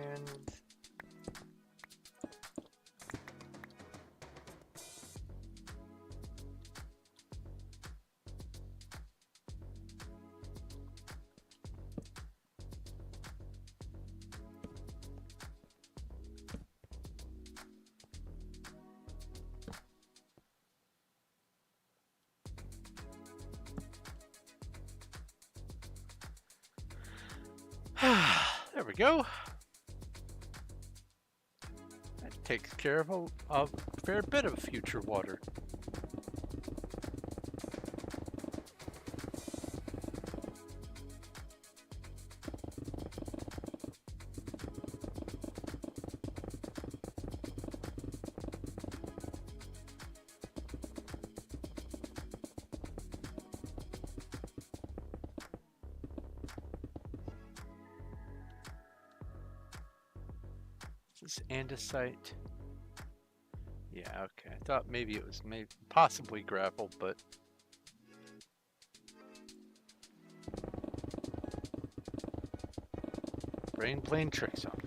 And there we go. That takes care of a fair bit of future water. Is this andesite? Yeah, okay. I thought maybe it was possibly gravel, but brain playing tricks on me.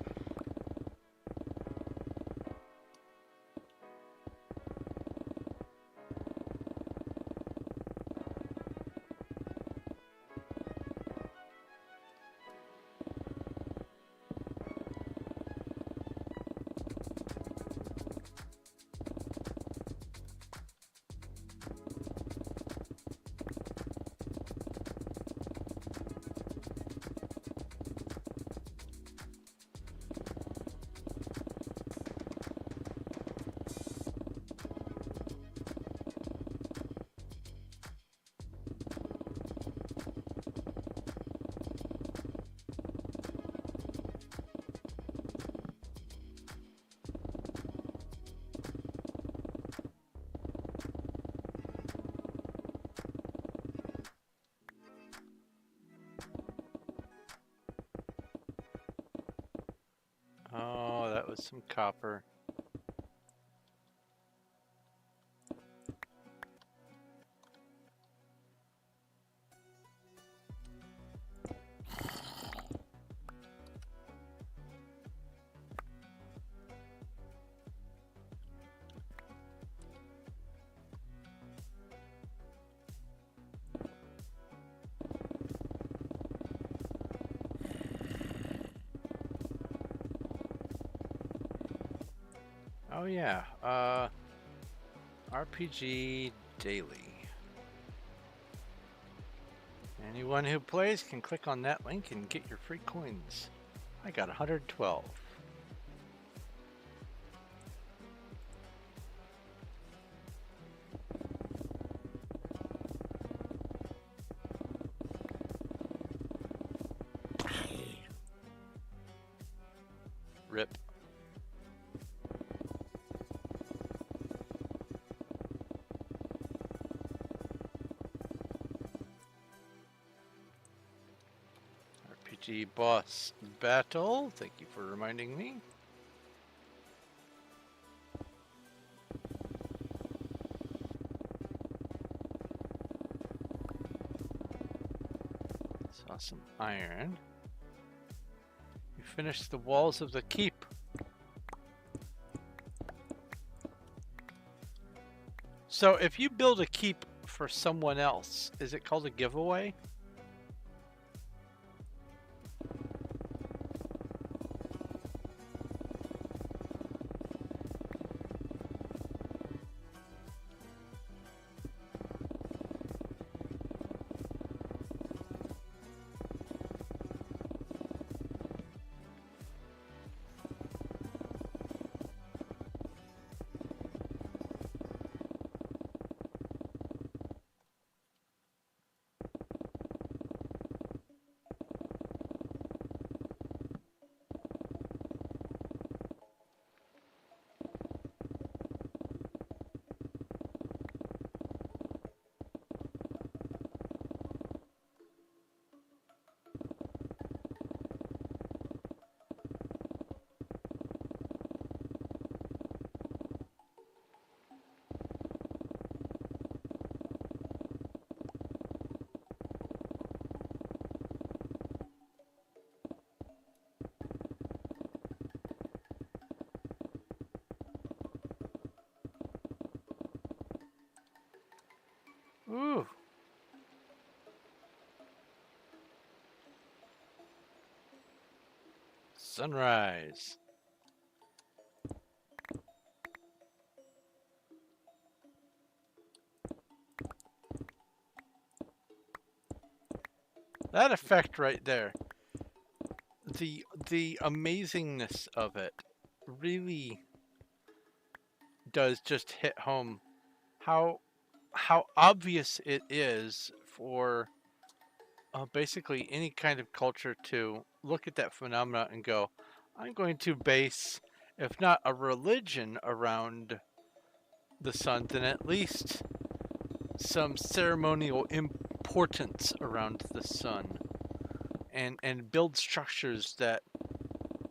Oh, that was some copper. Oh yeah, RPG Daily. Anyone who plays can click on that link and get your free coins. I got 112. Rip. RPG boss battle. Thank you for reminding me. Saw some iron. You finished the walls of the keep. So if you build a keep for someone else, is it called a giveaway? Ooh. Sunrise. That effect right there. The amazingness of it really does just hit home how obvious it is for basically any kind of culture to look at that phenomena and go, I'm going to base, if not a religion around the sun, then at least some ceremonial importance around the sun, and build structures that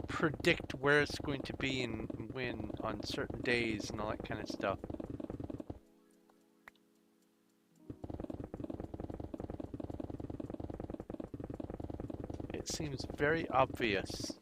predict where it's going to be and when on certain days and all that kind of stuff. It seems very obvious.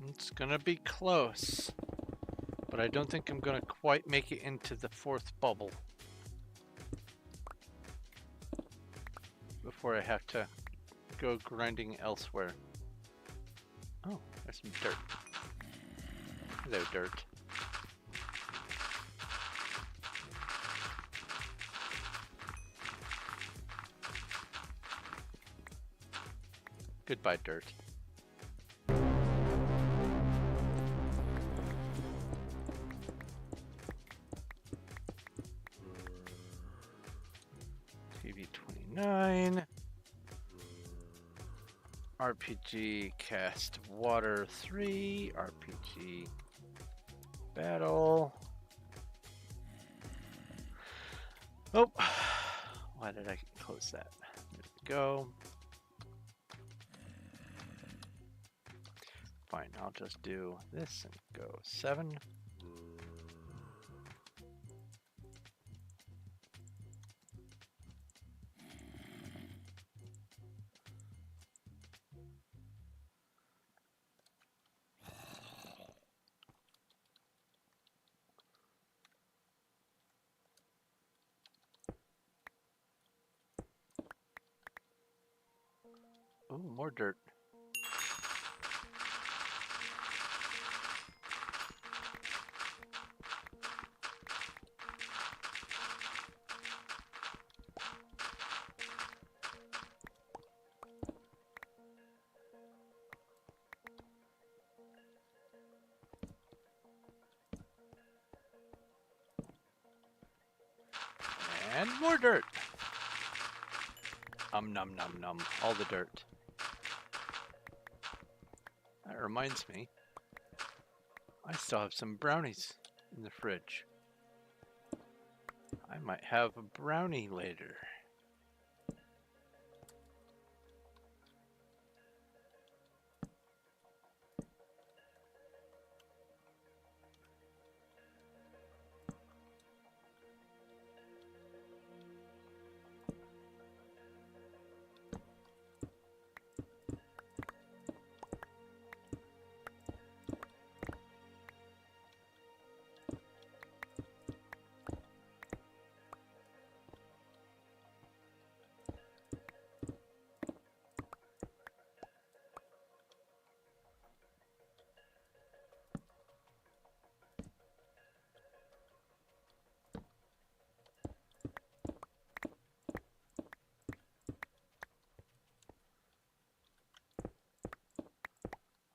It's gonna be close, but I don't think I'm gonna quite make it into the fourth bubble before I have to go grinding elsewhere. Oh, there's some dirt. Hello, dirt. Goodbye, dirt. TV29. RPG cast water 3. RPG battle. Oh, why did I close that? There we go. Fine, I'll just do this and go 7. Oh, more dirt. And more dirt. Num num num. All the dirt. That reminds me. I still have some brownies in the fridge. I might have a brownie later.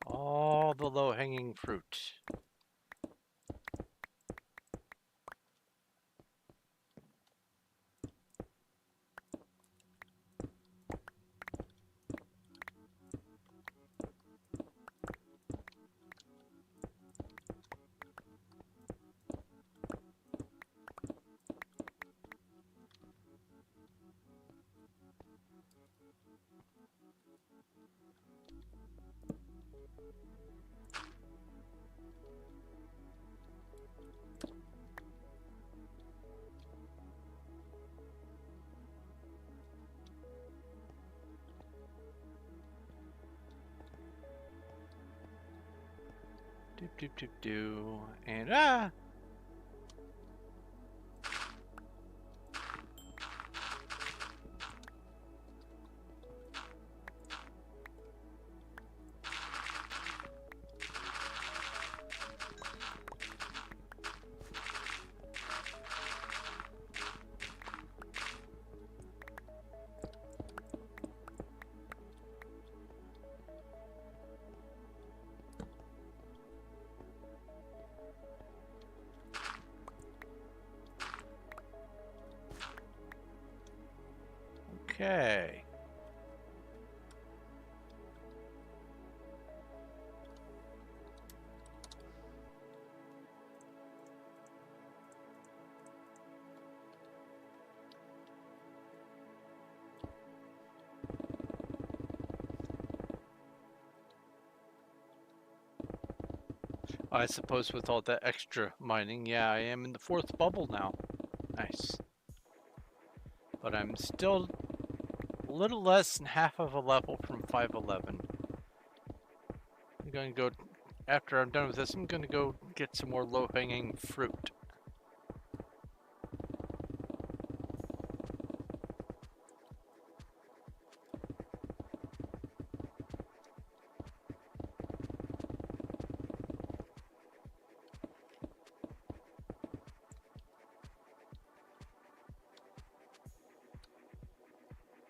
All the low-hanging fruit. And ah! Okay. I suppose with all that extra mining, yeah, I am in the 4th bubble now. Nice. But I'm still a little less than half of a level from 511. I'm going to go, after I'm done with this, I'm going to go get some more low-hanging fruit.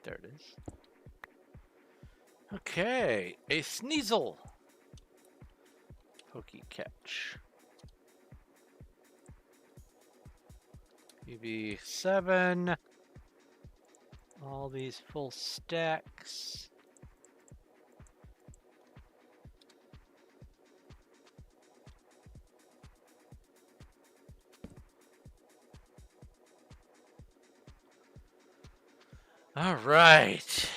There it is. Okay, a sneasel. Pokey catch. maybe 7. All these full stacks. All right.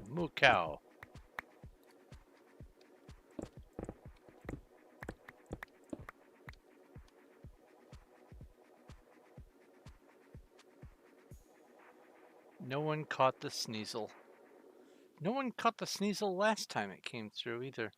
Moo cow. No one caught the sneasel. No one caught the sneasel last time it came through either.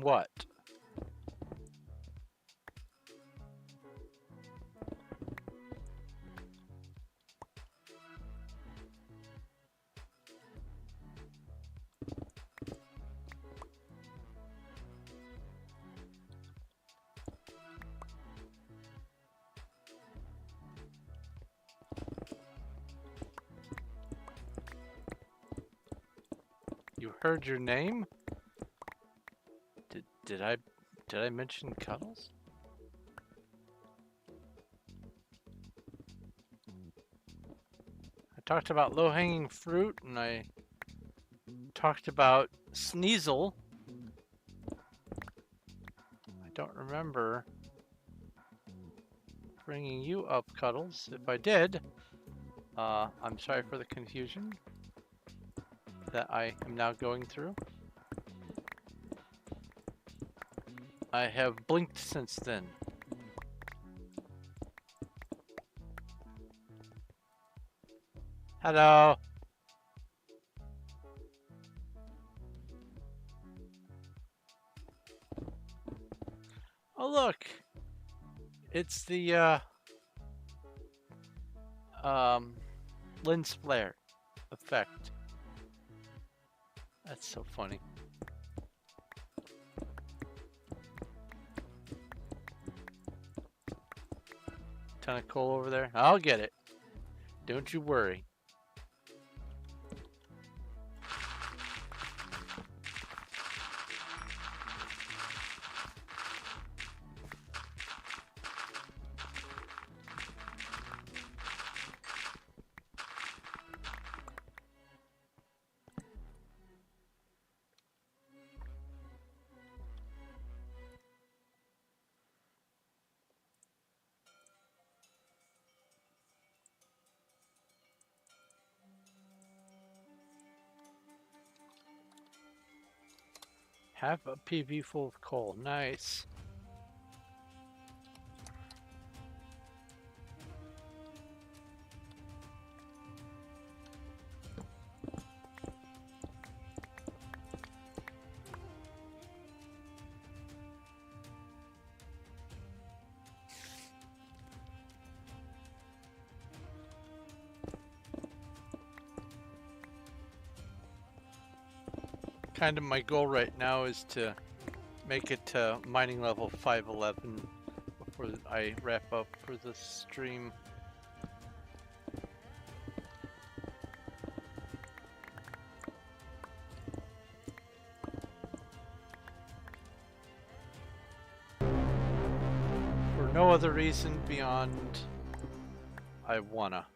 What? You heard your name? Did I mention Cuddles? I talked about low-hanging fruit and I talked about sneasel. I don't remember bringing you up, Cuddles. If I did, I'm sorry for the confusion that I am now going through. I have blinked since then. Hello. Oh look, it's the lens flare effect. That's so funny. Ton of coal over there. I'll get it. Don't you worry. Have a PV full of coal. Nice. Kind of my goal right now is to make it to mining level 511 before I wrap up for the stream. For no other reason beyond I wanna.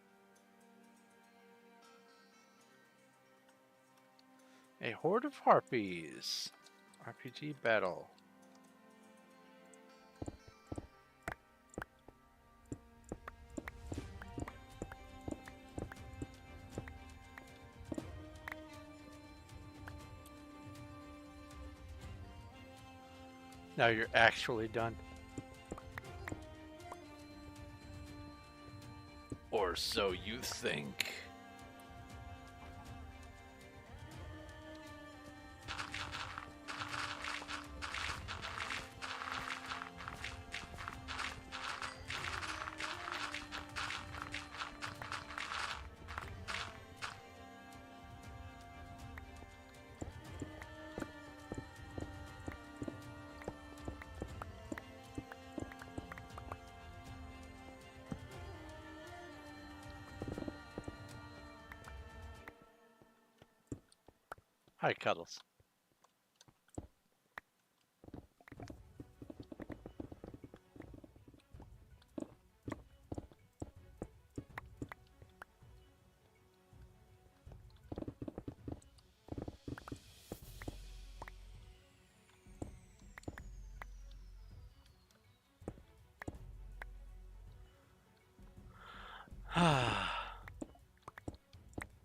A horde of harpies. RPG battle. Now you're actually done. Or so you think. Hi, Cuddles.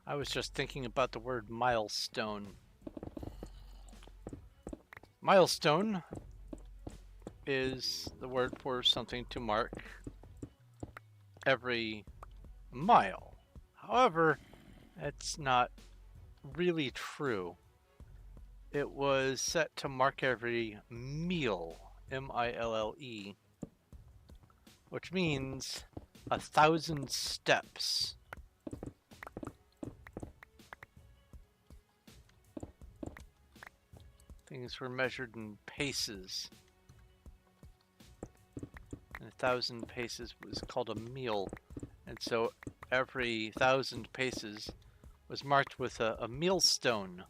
I was just thinking about the word milestone. Milestone is the word for something to mark every mile. However, that's not really true. It was set to mark every meal, M-I-L-L-E, which means 1,000 steps. Things were measured in paces. And 1,000 paces was called a meal. And so every 1,000 paces was marked with a millstone.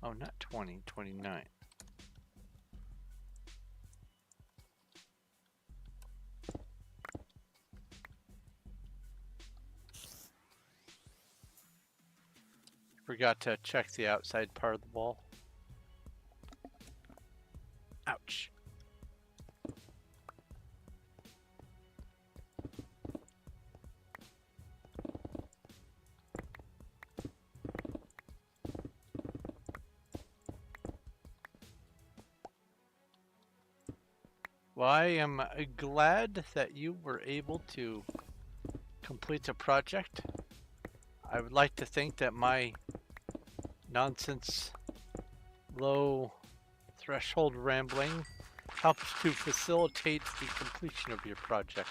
Oh, not 20, 29. Forgot to check the outside part of the wall. Ouch. Well, I am glad that you were able to complete the project. I would like to think that my nonsense, low threshold rambling helps to facilitate the completion of your project.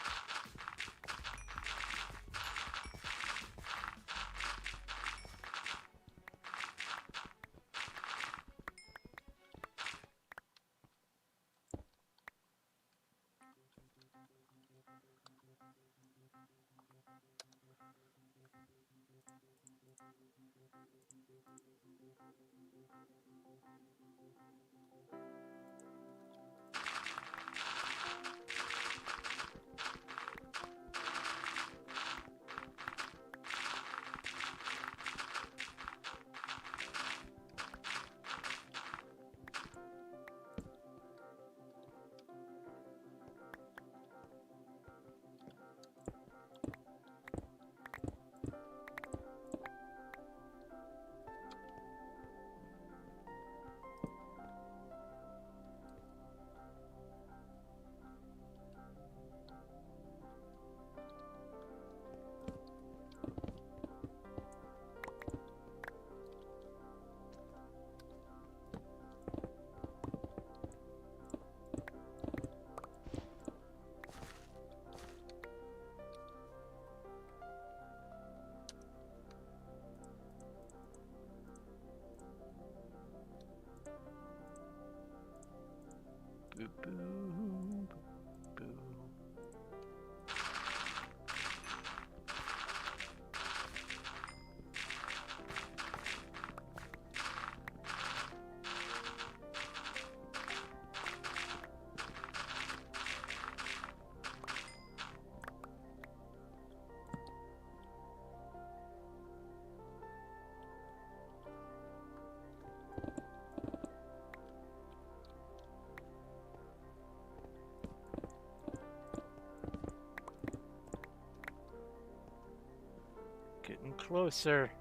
Boo, boo, boo. Getting closer.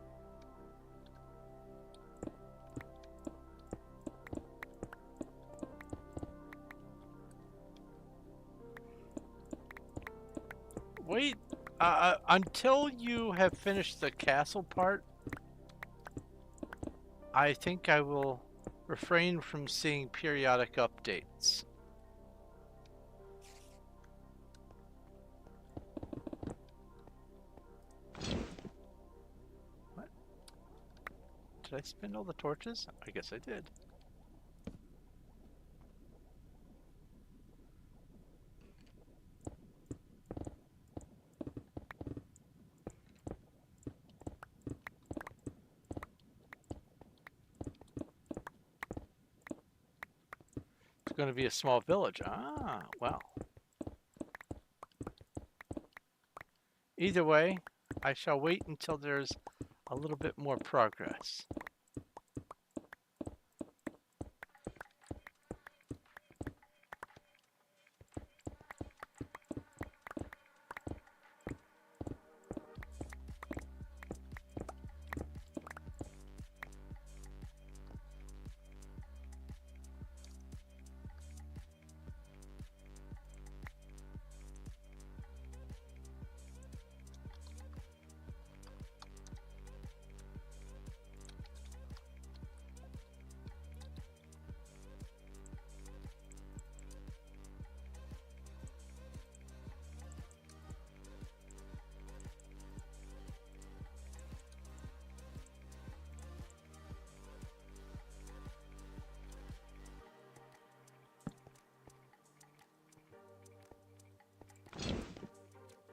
Wait, until you have finished the castle part, I think I will refrain from seeing periodic updates. What? Did I spin all the torches? I guess I did. It's going to be a small village. Ah, well. Either way, I shall wait until there's a little bit more progress.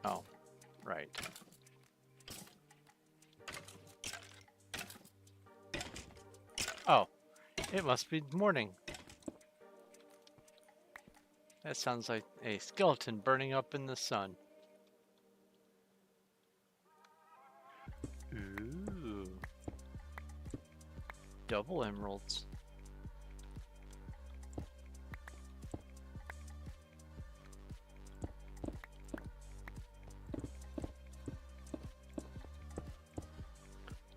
Oh, right. Oh, it must be morning. That sounds like a skeleton burning up in the sun. Ooh. Double emeralds.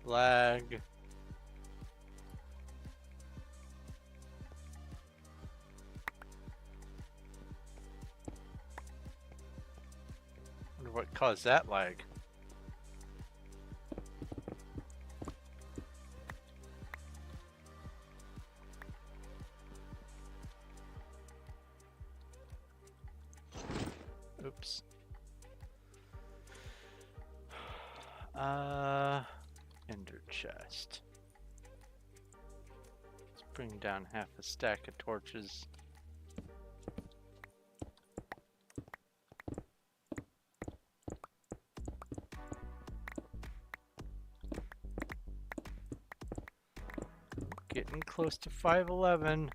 Lag. What caused that lag? Oops. Ender chest. Let's bring down half a stack of torches. Getting close to 511.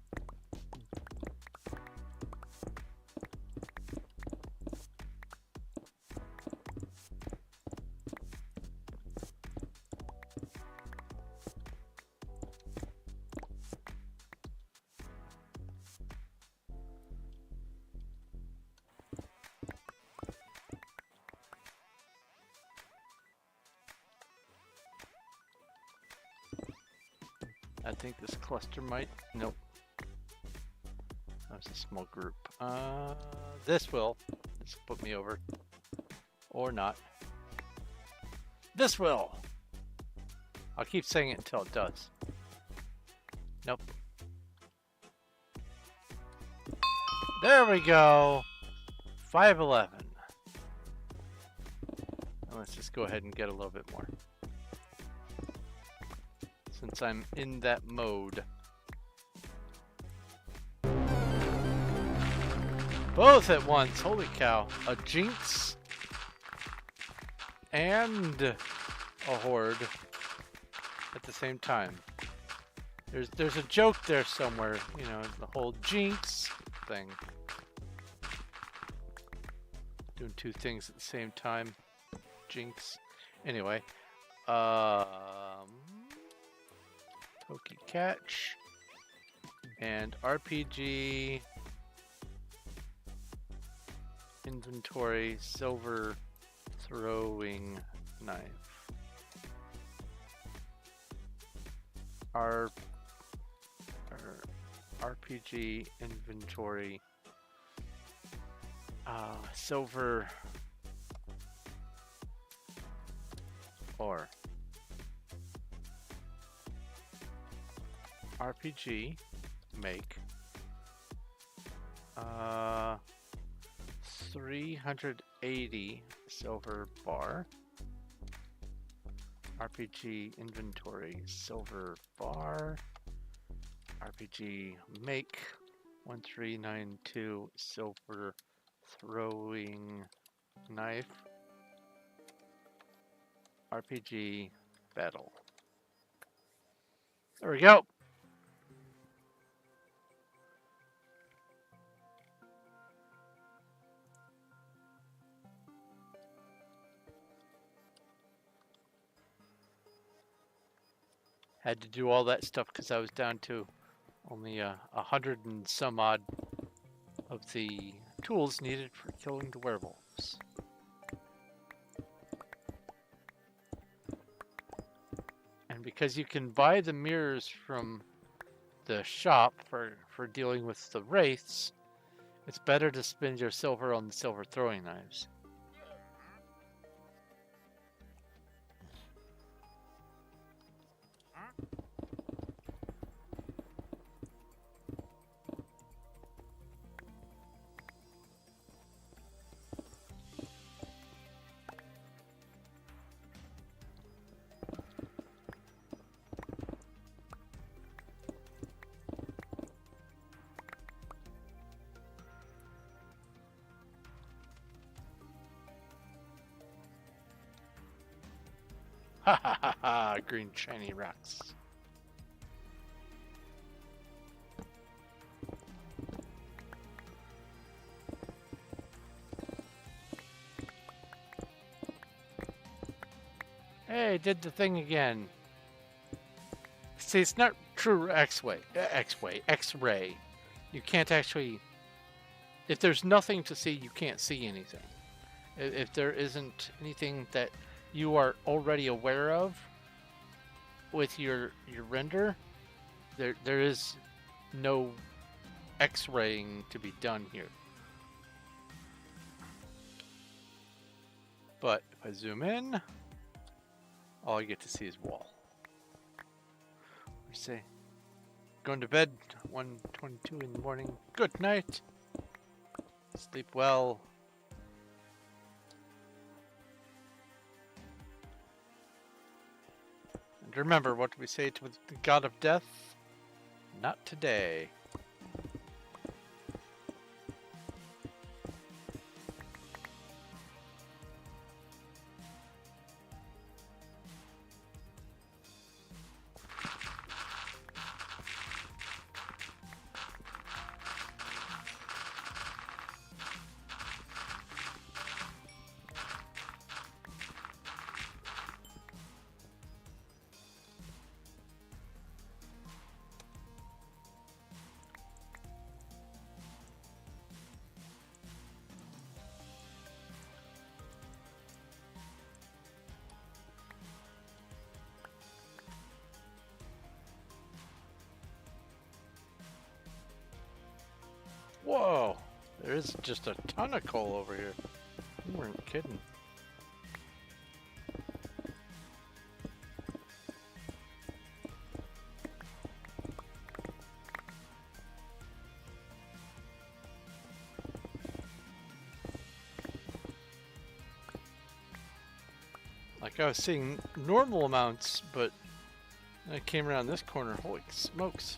I think this cluster might... Nope. That was a small group. This will. This will put me over. Or not. This will! I'll keep saying it until it does. Nope. There we go! 511. And let's just go ahead and get a little bit more. Since I'm in that mode. Both at once, holy cow. A jinx and a horde at the same time. There's a joke there somewhere, you know, the whole jinx thing. Doing two things at the same time. Jinx. Anyway. Toki catch and RPG inventory silver throwing knife. RPG inventory silver ore. RPG make 380 silver bar. RPG inventory silver bar. RPG make 1392 silver throwing knife. RPG battle. There we go. Had to do all that stuff because I was down to only 100 and some odd of the tools needed for killing the werewolves. And because you can buy the mirrors from the shop for dealing with the wraiths, it's better to spend your silver on the silver throwing knives. Ha ha ha ha! Green shiny rocks. Hey, did the thing again. See, it's not true X-ray. You can't actually... If there's nothing to see, you can't see anything. If there isn't anything that you are already aware of with your render, there is no X-raying to be done here. But if I zoom in, all I get to see is wall. I say, going to bed, 1:22 in the morning. Good night. Sleep well. And remember, what do we say to the god of death? Not today. Whoa, there is just a ton of coal over here. You weren't kidding. Like I was seeing normal amounts, but I came around this corner, holy smokes.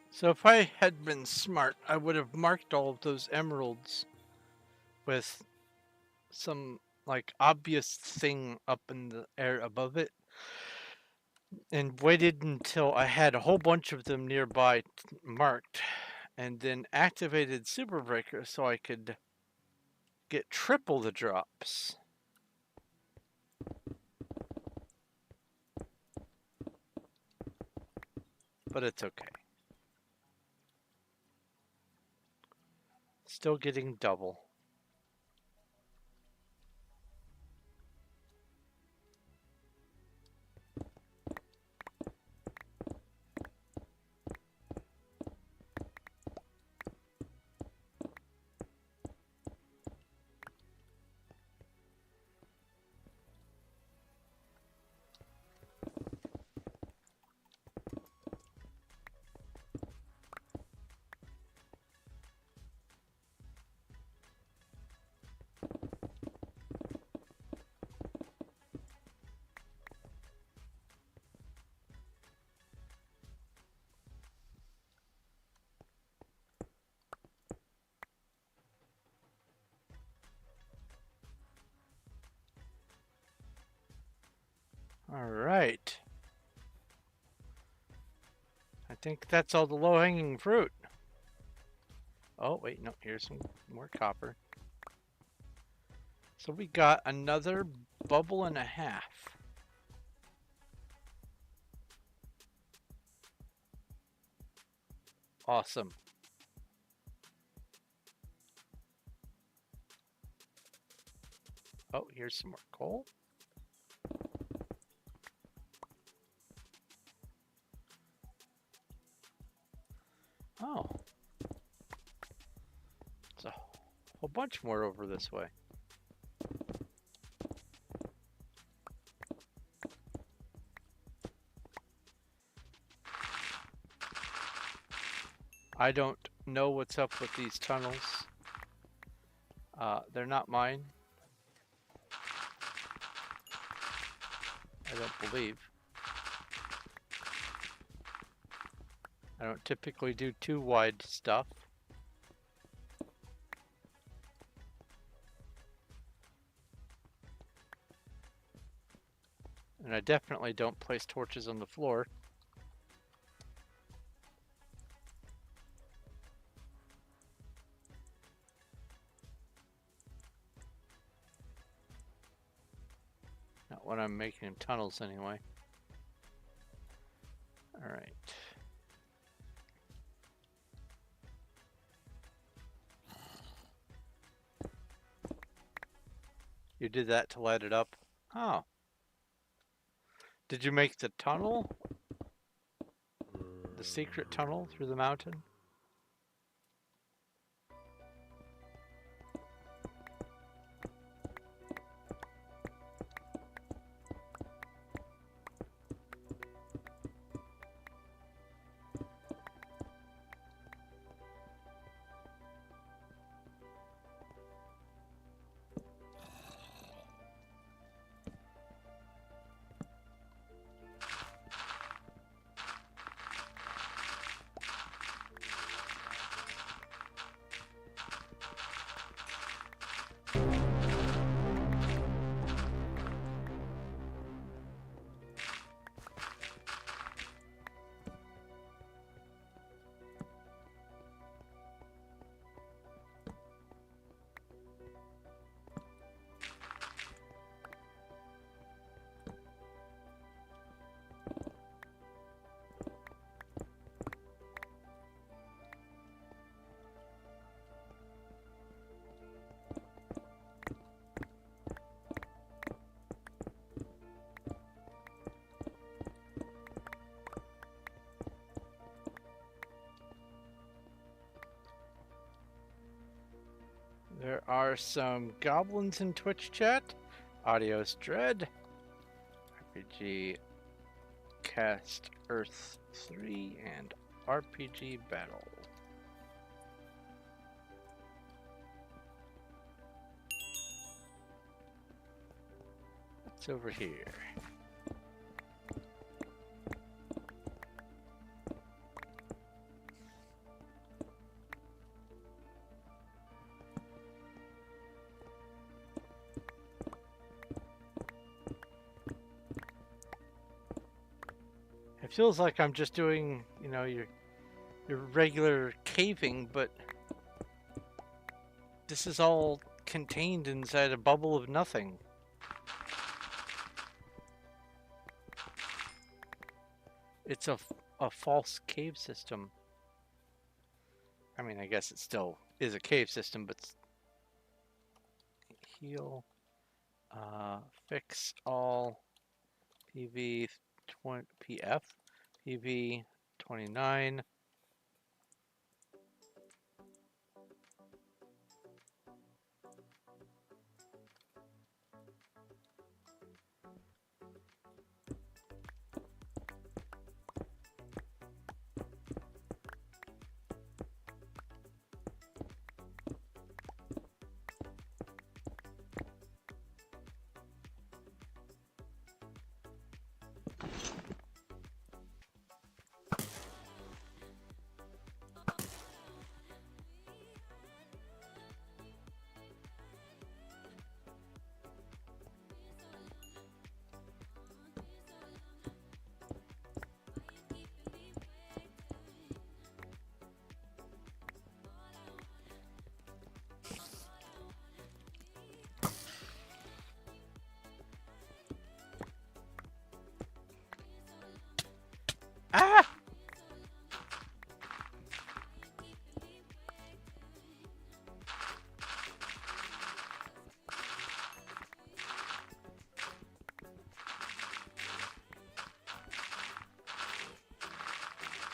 So if I had been smart, I would have marked all of those emeralds with some like obvious thing up in the air above it and waited until I had a whole bunch of them nearby marked and then activated Super Breaker so I could get triple the drops. But it's okay. Still getting double. All right. I think that's all the low-hanging fruit. Oh, wait, no, here's some more copper. So we got another bubble and a half. Awesome. Oh, here's some more coal. Oh. It's a whole bunch more over this way. I don't know what's up with these tunnels. They're not mine. I don't believe. I don't typically do too wide stuff. And I definitely don't place torches on the floor. Not when I'm making tunnels anyway. Alright. You did that to light it up? Oh. Did you make the tunnel? The secret tunnel through the mountain? There are some goblins in Twitch chat. Audios Dread. RPG Cast Earth 3 and RPG Battle. It's over here. It feels like I'm just doing, you know, your regular caving, but this is all contained inside a bubble of nothing. It's a false cave system. I mean, I guess it still is a cave system, but heal, fix all, PV 20, PF, PV 29. Ah!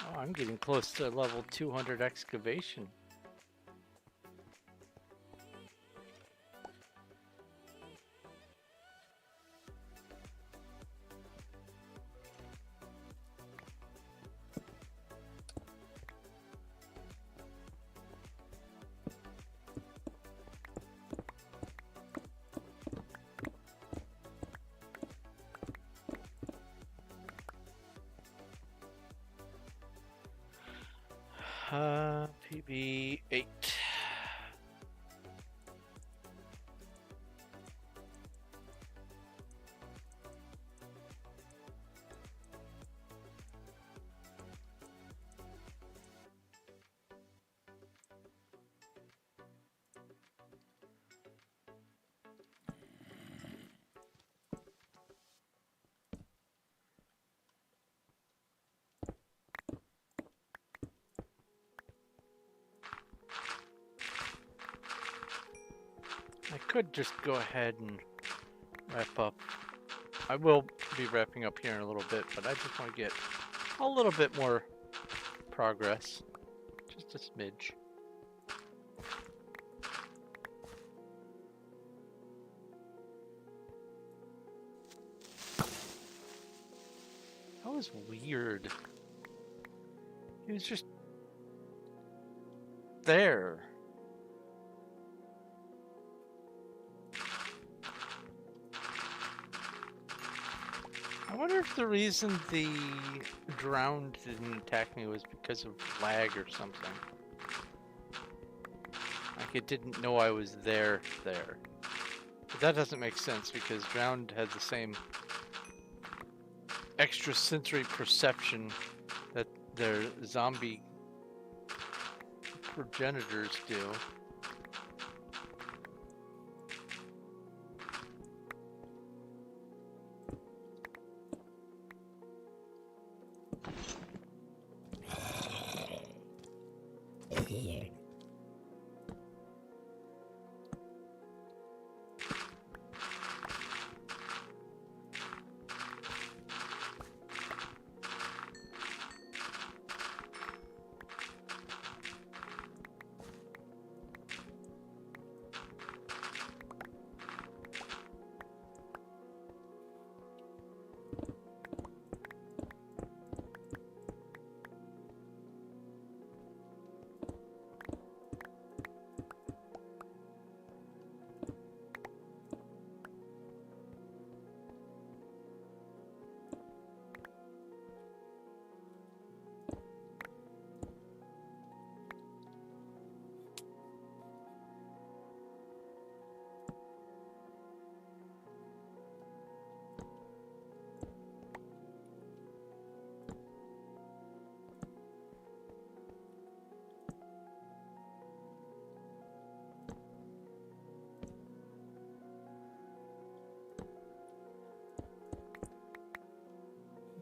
Oh, I'm getting close to level 200 excavation. PB8. I could just go ahead and wrap up. I will be wrapping up here in a little bit, but I just want to get a little bit more progress. Just a smidge. That was weird. He was just there. I wonder if the reason the drowned didn't attack me was because of lag or something. Like it didn't know I was there. But that doesn't make sense because drowned had the same extrasensory perception that their zombie progenitors do.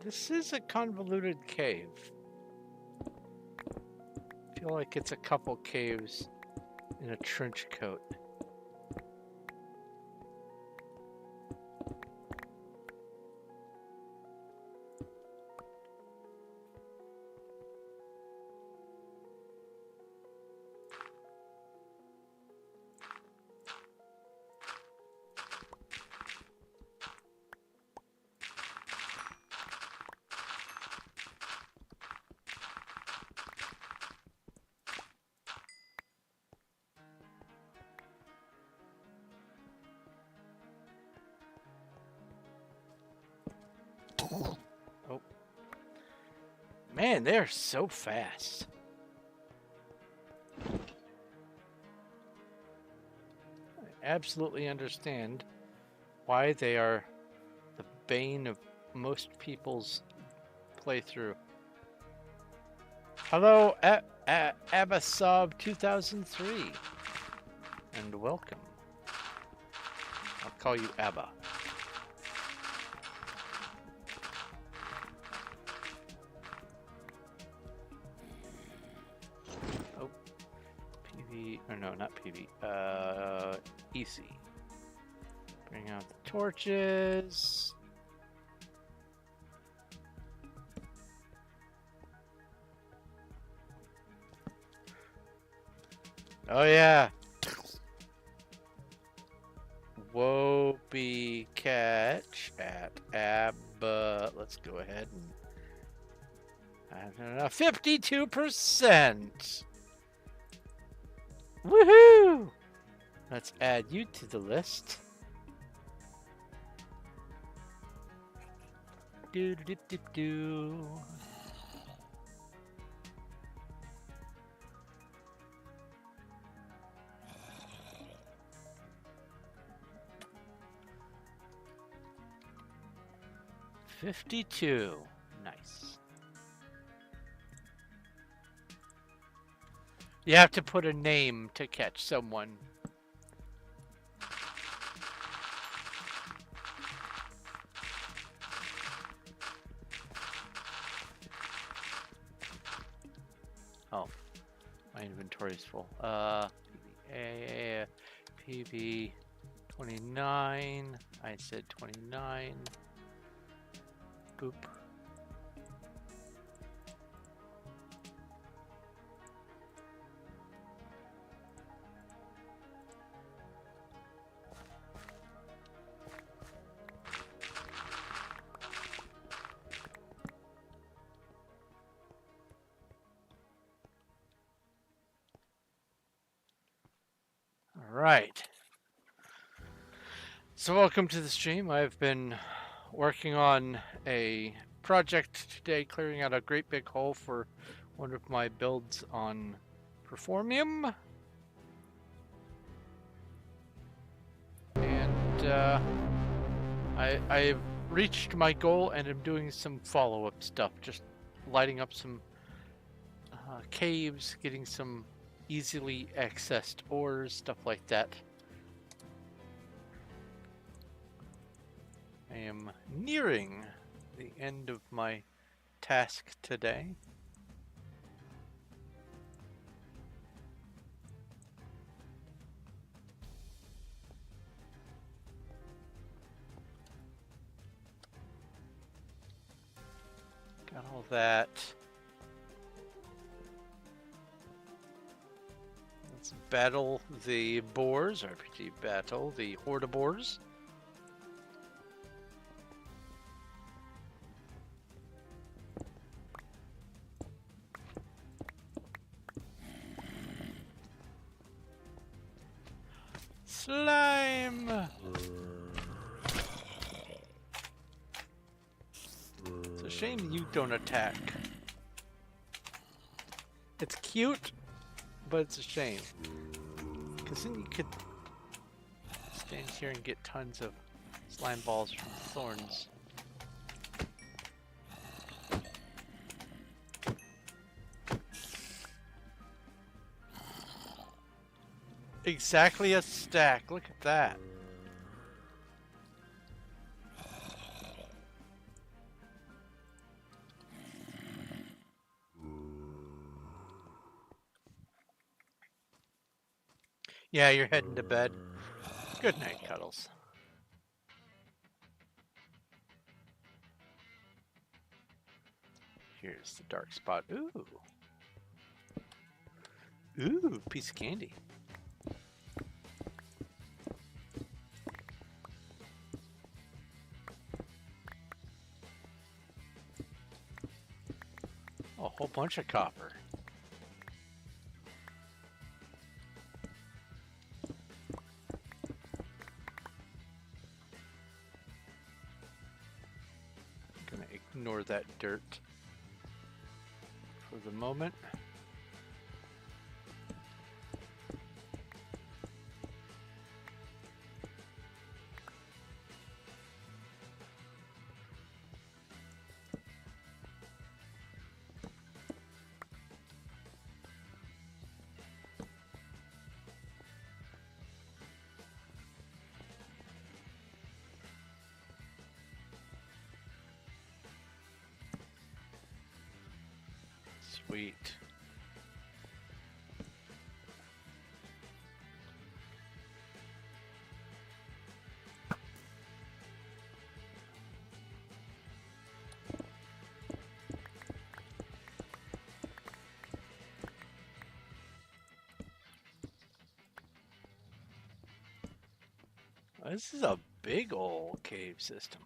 This is a convoluted cave. I feel like it's a couple caves in a trench coat. Oh. Man, they're so fast. I absolutely understand why they are the bane of most people's playthrough. Hello, Abasov 2003, and welcome. I'll call you Abba. Oh, PV, or no, not PV, EC. Bring out the torches. Oh yeah. Whoopee catch at Abba. Let's go ahead and 52%. Woohoo! Let's add you to the list. Do do do do do. 52. Nice. You have to put a name to catch someone. Oh, my inventory is full. PB 29. I said 29. Boop. Right. So welcome to the stream. I've been working on a project today, clearing out a great big hole for one of my builds on Performium. And I've reached my goal and am doing some follow-up stuff, just lighting up some caves, getting some easily accessed ores, stuff like that. I am nearing the end of my task today. Got all that. Let's battle the boars, RPG battle the hordivores. Slime! It's a shame you don't attack. It's cute, but it's a shame. Because then you could stand here and get tons of slime balls from thorns. Exactly a stack. Look at that. Yeah, you're heading to bed. Good night, Cuddles. Here's the dark spot. Ooh. Ooh, piece of candy. A whole bunch of copper. I'm gonna ignore that dirt for the moment. Sweet. This is a big old cave system.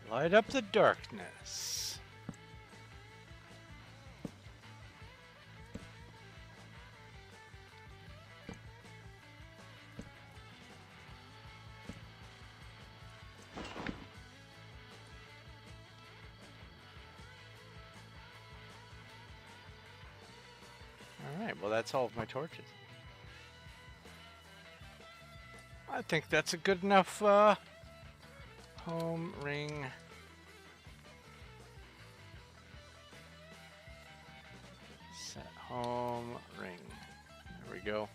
Light up the darkness. Alright, well that's all of my torches. I think that's a good enough home ring. Set home ring. There we go.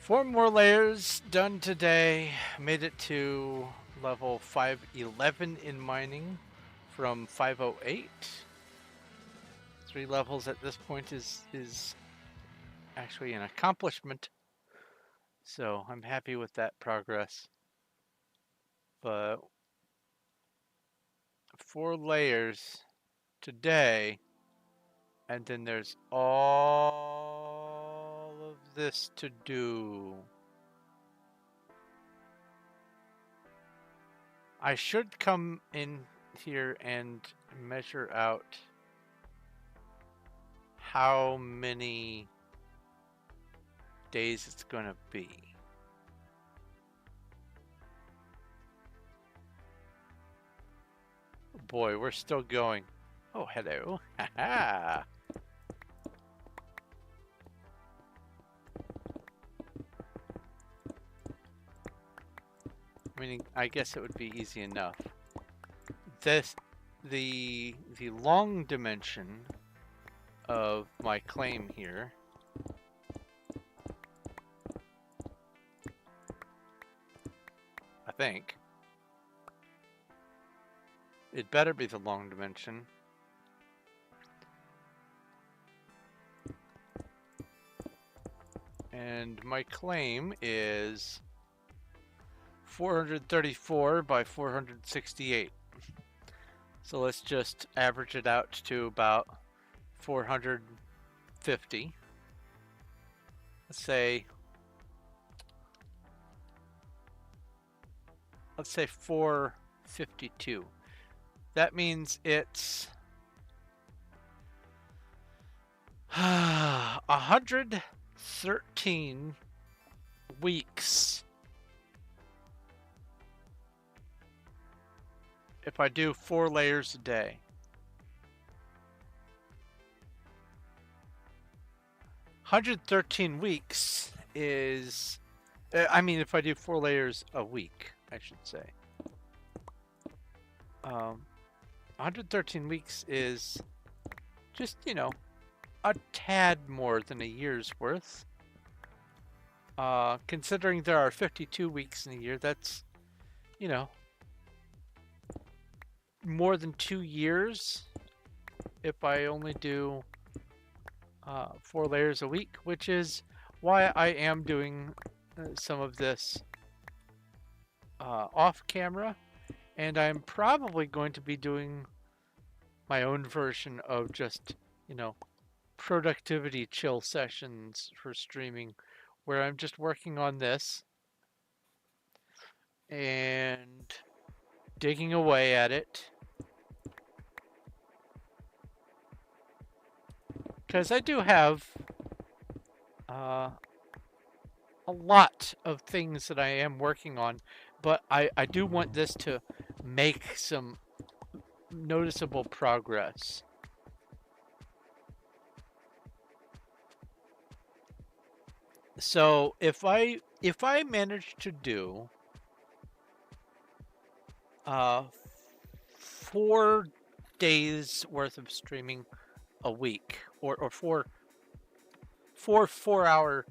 4 more layers done today. Made it to level 511 in mining from 508. 3 levels at this point is actually an accomplishment. So I'm happy with that progress. But 4 layers today, and then there's all of this to do. I should come in here and measure out how many days it's gonna be. Boy, we're still going. Oh, hello. Haha. Meaning, I guess it would be easy enough. The long dimension of my claim here I think it better be the long dimension. And my claim is 434 by 468. So let's just average it out to about 450. Let's say 452. That means it's 113 weeks if I do 4 layers a day. $113 is, I mean, if I do 4 layers a week, I should say. 113 weeks is just, you know, a tad more than a year's worth. Considering there are 52 weeks in a year, that's, you know, more than 2 years if I only do 4 layers a week, which is why I am doing some of this off camera, and I'm probably going to be doing my own version of just, you know, productivity chill sessions for streaming, where I'm just working on this and digging away at it. Because I do have a lot of things that I am working on, but I do want this to make some noticeable progress. So if I manage to do 4 days worth of streaming a week, or 4 4-hour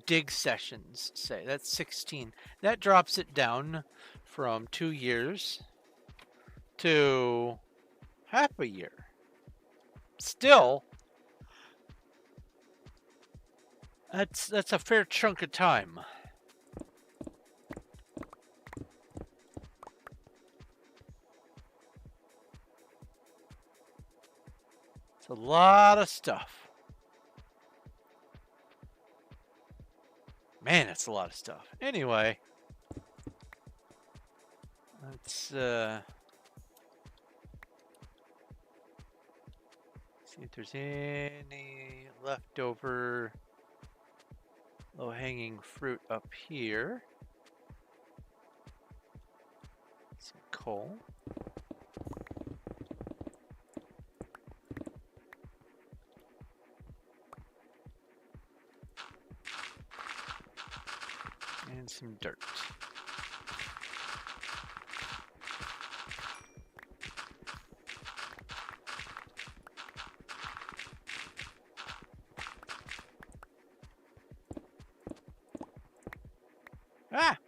dig sessions, say, that's 16. That drops it down from 2 years to half a year. Still, that's a fair chunk of time. It's a lot of stuff. Man, it's a lot of stuff. Anyway, let's see if there's any leftover low-hanging fruit up here. Some coal. and some dirt. Ah!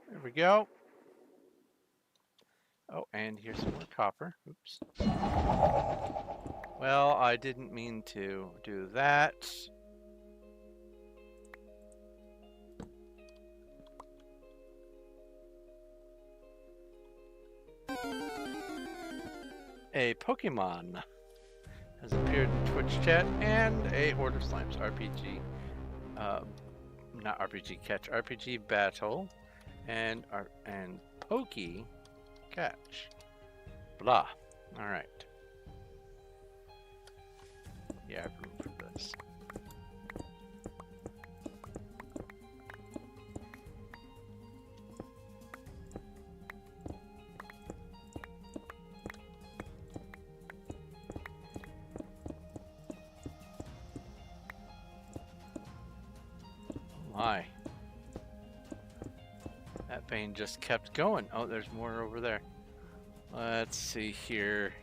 There we go. Oh, and here's some more copper. Oops. Well, I didn't mean to do that. A Pokemon has appeared in Twitch chat, and a Horde of Slimes RPG. Not RPG catch, RPG battle, and Pokey catch. Blah. Alright. Yeah, I have room for this. Oh my. That vein just kept going. Oh, there's more over there. Let's see here.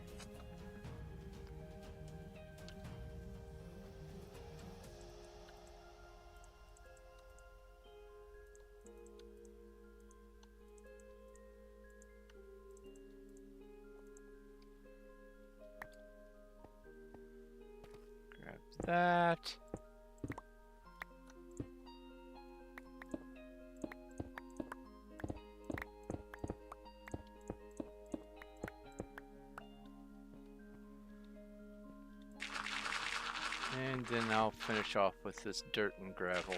Grab that. And then I'll finish off with this dirt and gravel.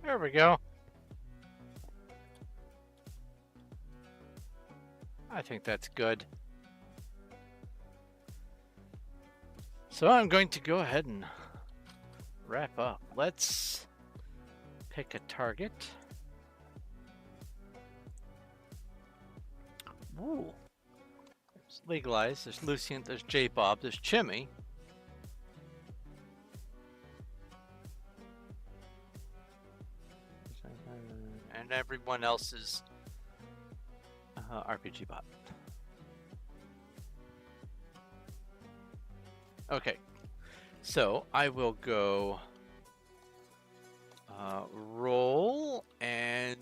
There we go. I think that's good. So I'm going to go ahead and wrap up. Let's pick a target. Ooh. There's Legalize, there's Lucient, there's J-Bob, there's Chimmy. And everyone else's RPG bot. Okay, so I will go roll and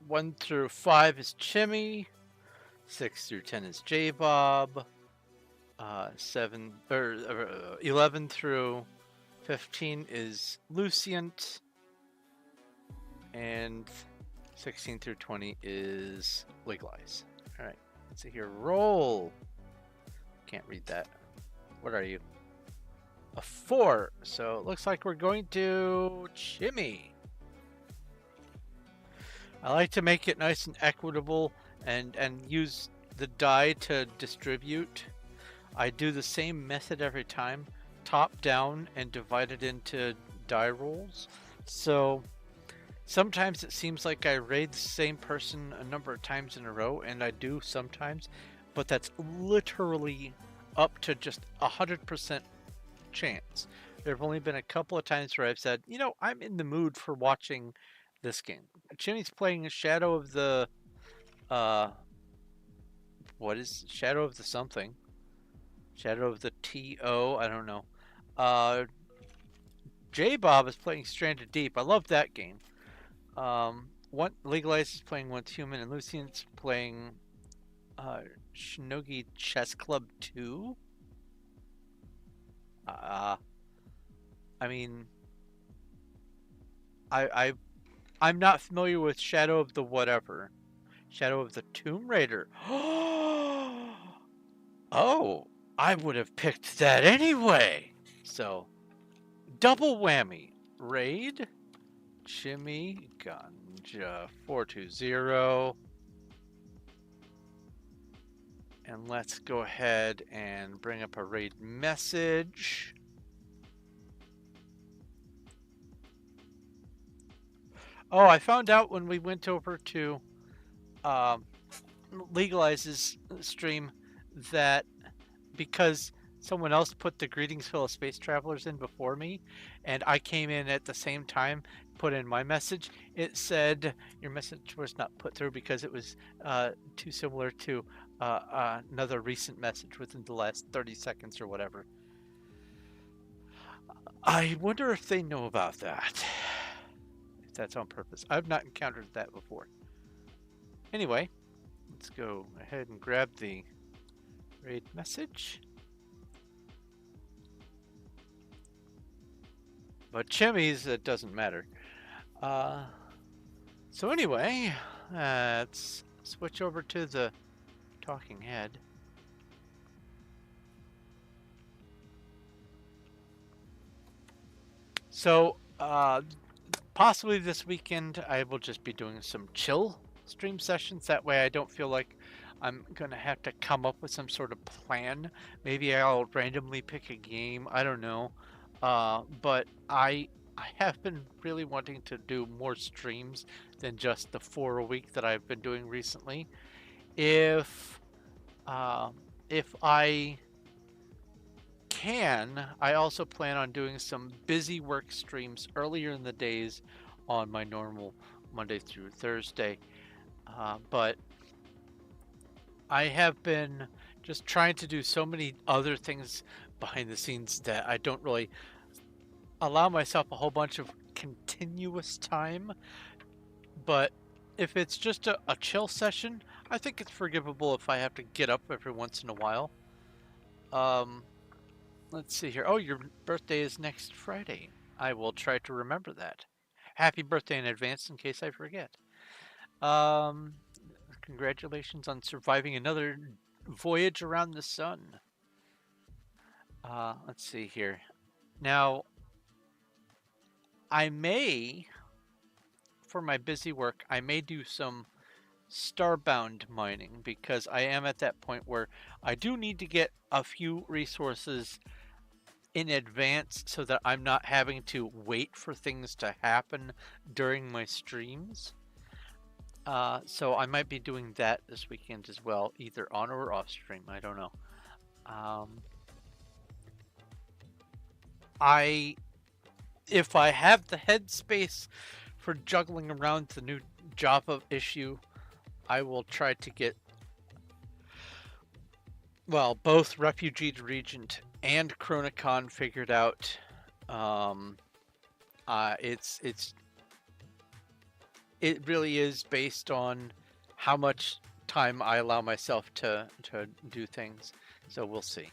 1 through 5 is Chimmy, 6 through 10 is J-Bob, 11 through 15 is Lucient, and 16 through 20 is Legalize. Alright, let's see here. Roll! Can't read that. What are you? A 4. So it looks like we're going to Chimmy. I like to make it nice and equitable and use the die to distribute. I do the same method every time. Top down and divide it into die rolls. So sometimes it seems like I raid the same person a number of times in a row, and I do sometimes, but that's literally up to just 100% chance. There have only been a couple of times where I've said, you know, I'm in the mood for watching this game. Chimmy's playing a Shadow of the what is Shadow of the something? Shadow of the TO, I don't know. J-Bob is playing Stranded Deep. I love that game. Legalize is playing Once Human, and Lucian's playing Shinogi Chess Club 2. I mean, I'm not familiar with Shadow of the whatever. Shadow of the Tomb Raider. Oh, I would have picked that anyway. So, double whammy. Raid, Chimmy, Ganja 420. And let's go ahead and bring up a raid message. Oh, I found out when we went over to Legalize's stream that because someone else put the greetings fellow space travelers in before me, and I came in at the same time, put in my message, it said your message was not put through because it was too similar to another recent message within the last 30 seconds or whatever. I wonder if they know about that. If that's on purpose. I've not encountered that before. Anyway, let's go ahead and grab the raid message. But Chimmy's, it doesn't matter. So anyway, let's switch over to the talking head. So, possibly this weekend I will just be doing some chill stream sessions. That way I don't feel like I'm going to have to come up with some sort of plan. Maybe I'll randomly pick a game. I don't know. But I have been really wanting to do more streams than just the 4 a week that I've been doing recently. If I can, I also plan on doing some busy work streams earlier in the days on my normal Monday through Thursday. But I have been just trying to do so many other things behind the scenes that I don't really allow myself a whole bunch of continuous time. But if it's just a chill session, I think it's forgivable if I have to get up every once in a while. Let's see here. Oh, your birthday is next Friday. I will try to remember that. Happy birthday in advance in case I forget. Congratulations on surviving another voyage around the sun. Let's see here. Now, I may, for my busy work, I may do some starbound mining because I am at that point where I do need to get a few resources in advance so that I'm not having to wait for things to happen during my streams. So I might be doing that this weekend as well, either on or off stream. I don't know. If I have the headspace for juggling around the new Java issue, I will try to get, well, both Refugee Regent and Chronicon figured out. It really is based on how much time I allow myself to do things. So we'll see.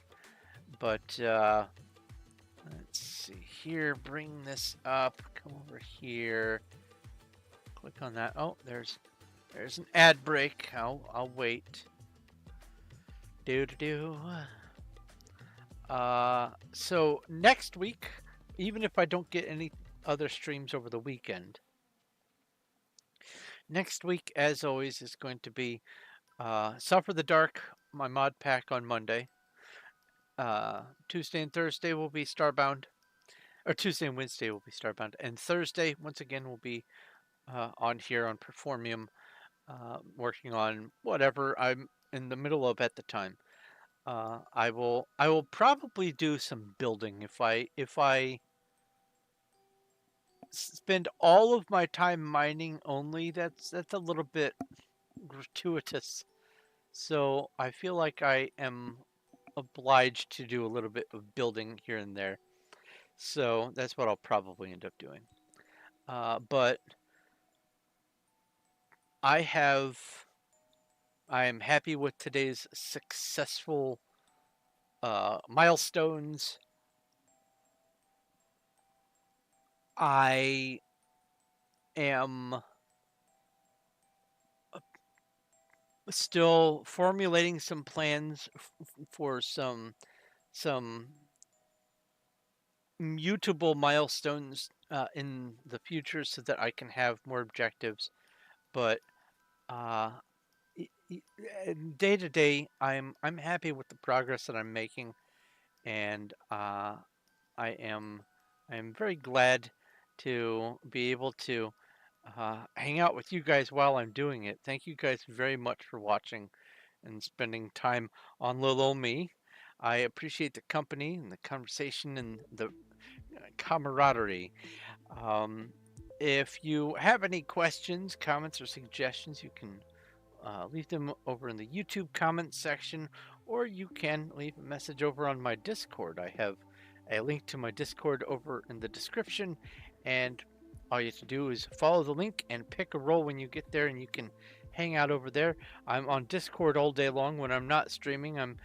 But let's see here. Bring this up. Come over here. Click on that. Oh, there's an ad break. I'll wait. So next week, even if I don't get any other streams over the weekend, next week, as always, is going to be Suffer the Dark, my mod pack on Monday. Tuesday and Thursday will be Starbound. Or Tuesday and Wednesday will be Starbound. And Thursday, once again, will be on here on Performium, working on whatever I'm in the middle of at the time. I will probably do some building if I spend all of my time mining only. That's a little bit gratuitous. So I feel like I am obliged to do a little bit of building here and there. So that's what I'll probably end up doing. But I am happy with today's successful milestones. I am still formulating some plans for some some mutable milestones in the future so that I can have more objectives. But day to day, I'm happy with the progress that I'm making, and I'm very glad to be able to hang out with you guys while I'm doing it. Thank you guys very much for watching and spending time on little old me. I appreciate the company and the conversation and the camaraderie. Um, if you have any questions, comments, or suggestions, you can leave them over in the YouTube comments section, or you can leave a message over on my Discord. I have a link to my Discord over in the description, and all you have to do is follow the link and pick a role when you get there, and you can hang out over there. I'm on Discord all day long. When I'm not streaming, I'm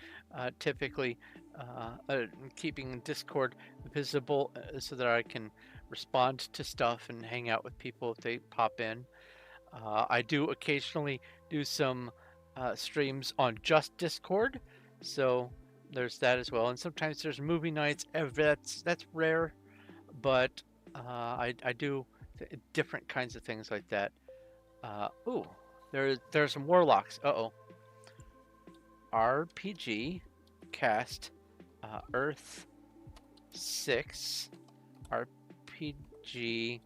typically keeping Discord visible so that I can respond to stuff and hang out with people if they pop in. I do occasionally do some streams on just Discord, so there's that as well. And sometimes there's movie nights. That's rare, but I do different kinds of things like that. Ooh, there's some warlocks. Uh-oh. RPG cast Earth 6 RPG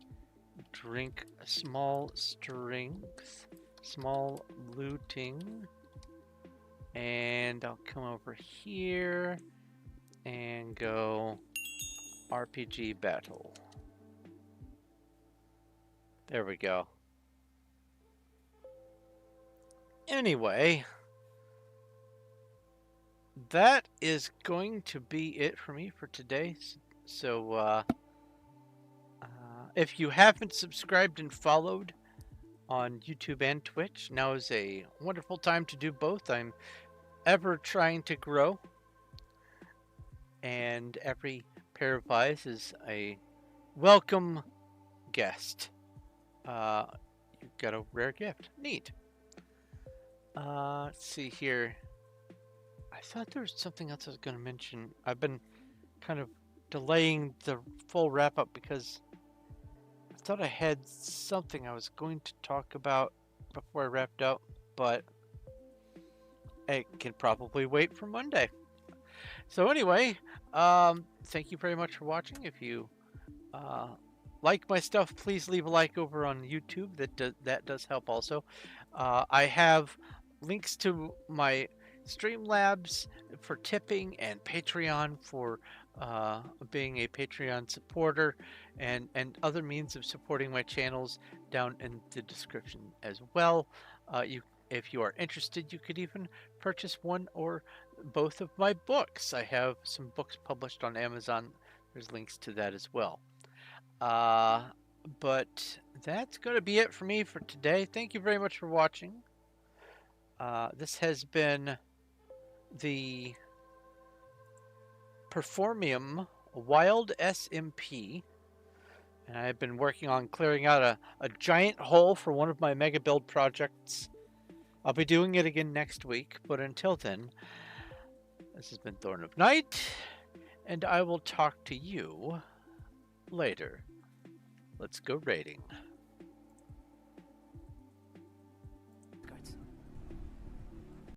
drink small strength, small looting, and I'll come over here and go RPG battle. There we go. Anyway, that is going to be it for me for today. So, if you haven't subscribed and followed on YouTube and Twitch, now is a wonderful time to do both. I'm ever trying to grow, and every pair of eyes is a welcome guest. You've got a rare gift. Neat. Let's see here. I thought there was something else I was going to mention. I've been kind of delaying the full wrap up because I thought I had something I was going to talk about before I wrapped up, but it can probably wait for Monday. So anyway, thank you very much for watching. If you like my stuff, please leave a like over on YouTube. That does help also. I have links to my Streamlabs for tipping and Patreon for being a Patreon supporter, and other means of supporting my channels down in the description as well. If you are interested, you could even purchase one or both of my books. I have some books published on Amazon. There's links to that as well. But that's going to be it for me for today. Thank you very much for watching. This has been the Performium Wild SMP, and I've been working on clearing out a giant hole for one of my mega build projects. I'll be doing it again next week, but until then, this has been Thorn of Night, and I will talk to you later. Let's go raiding.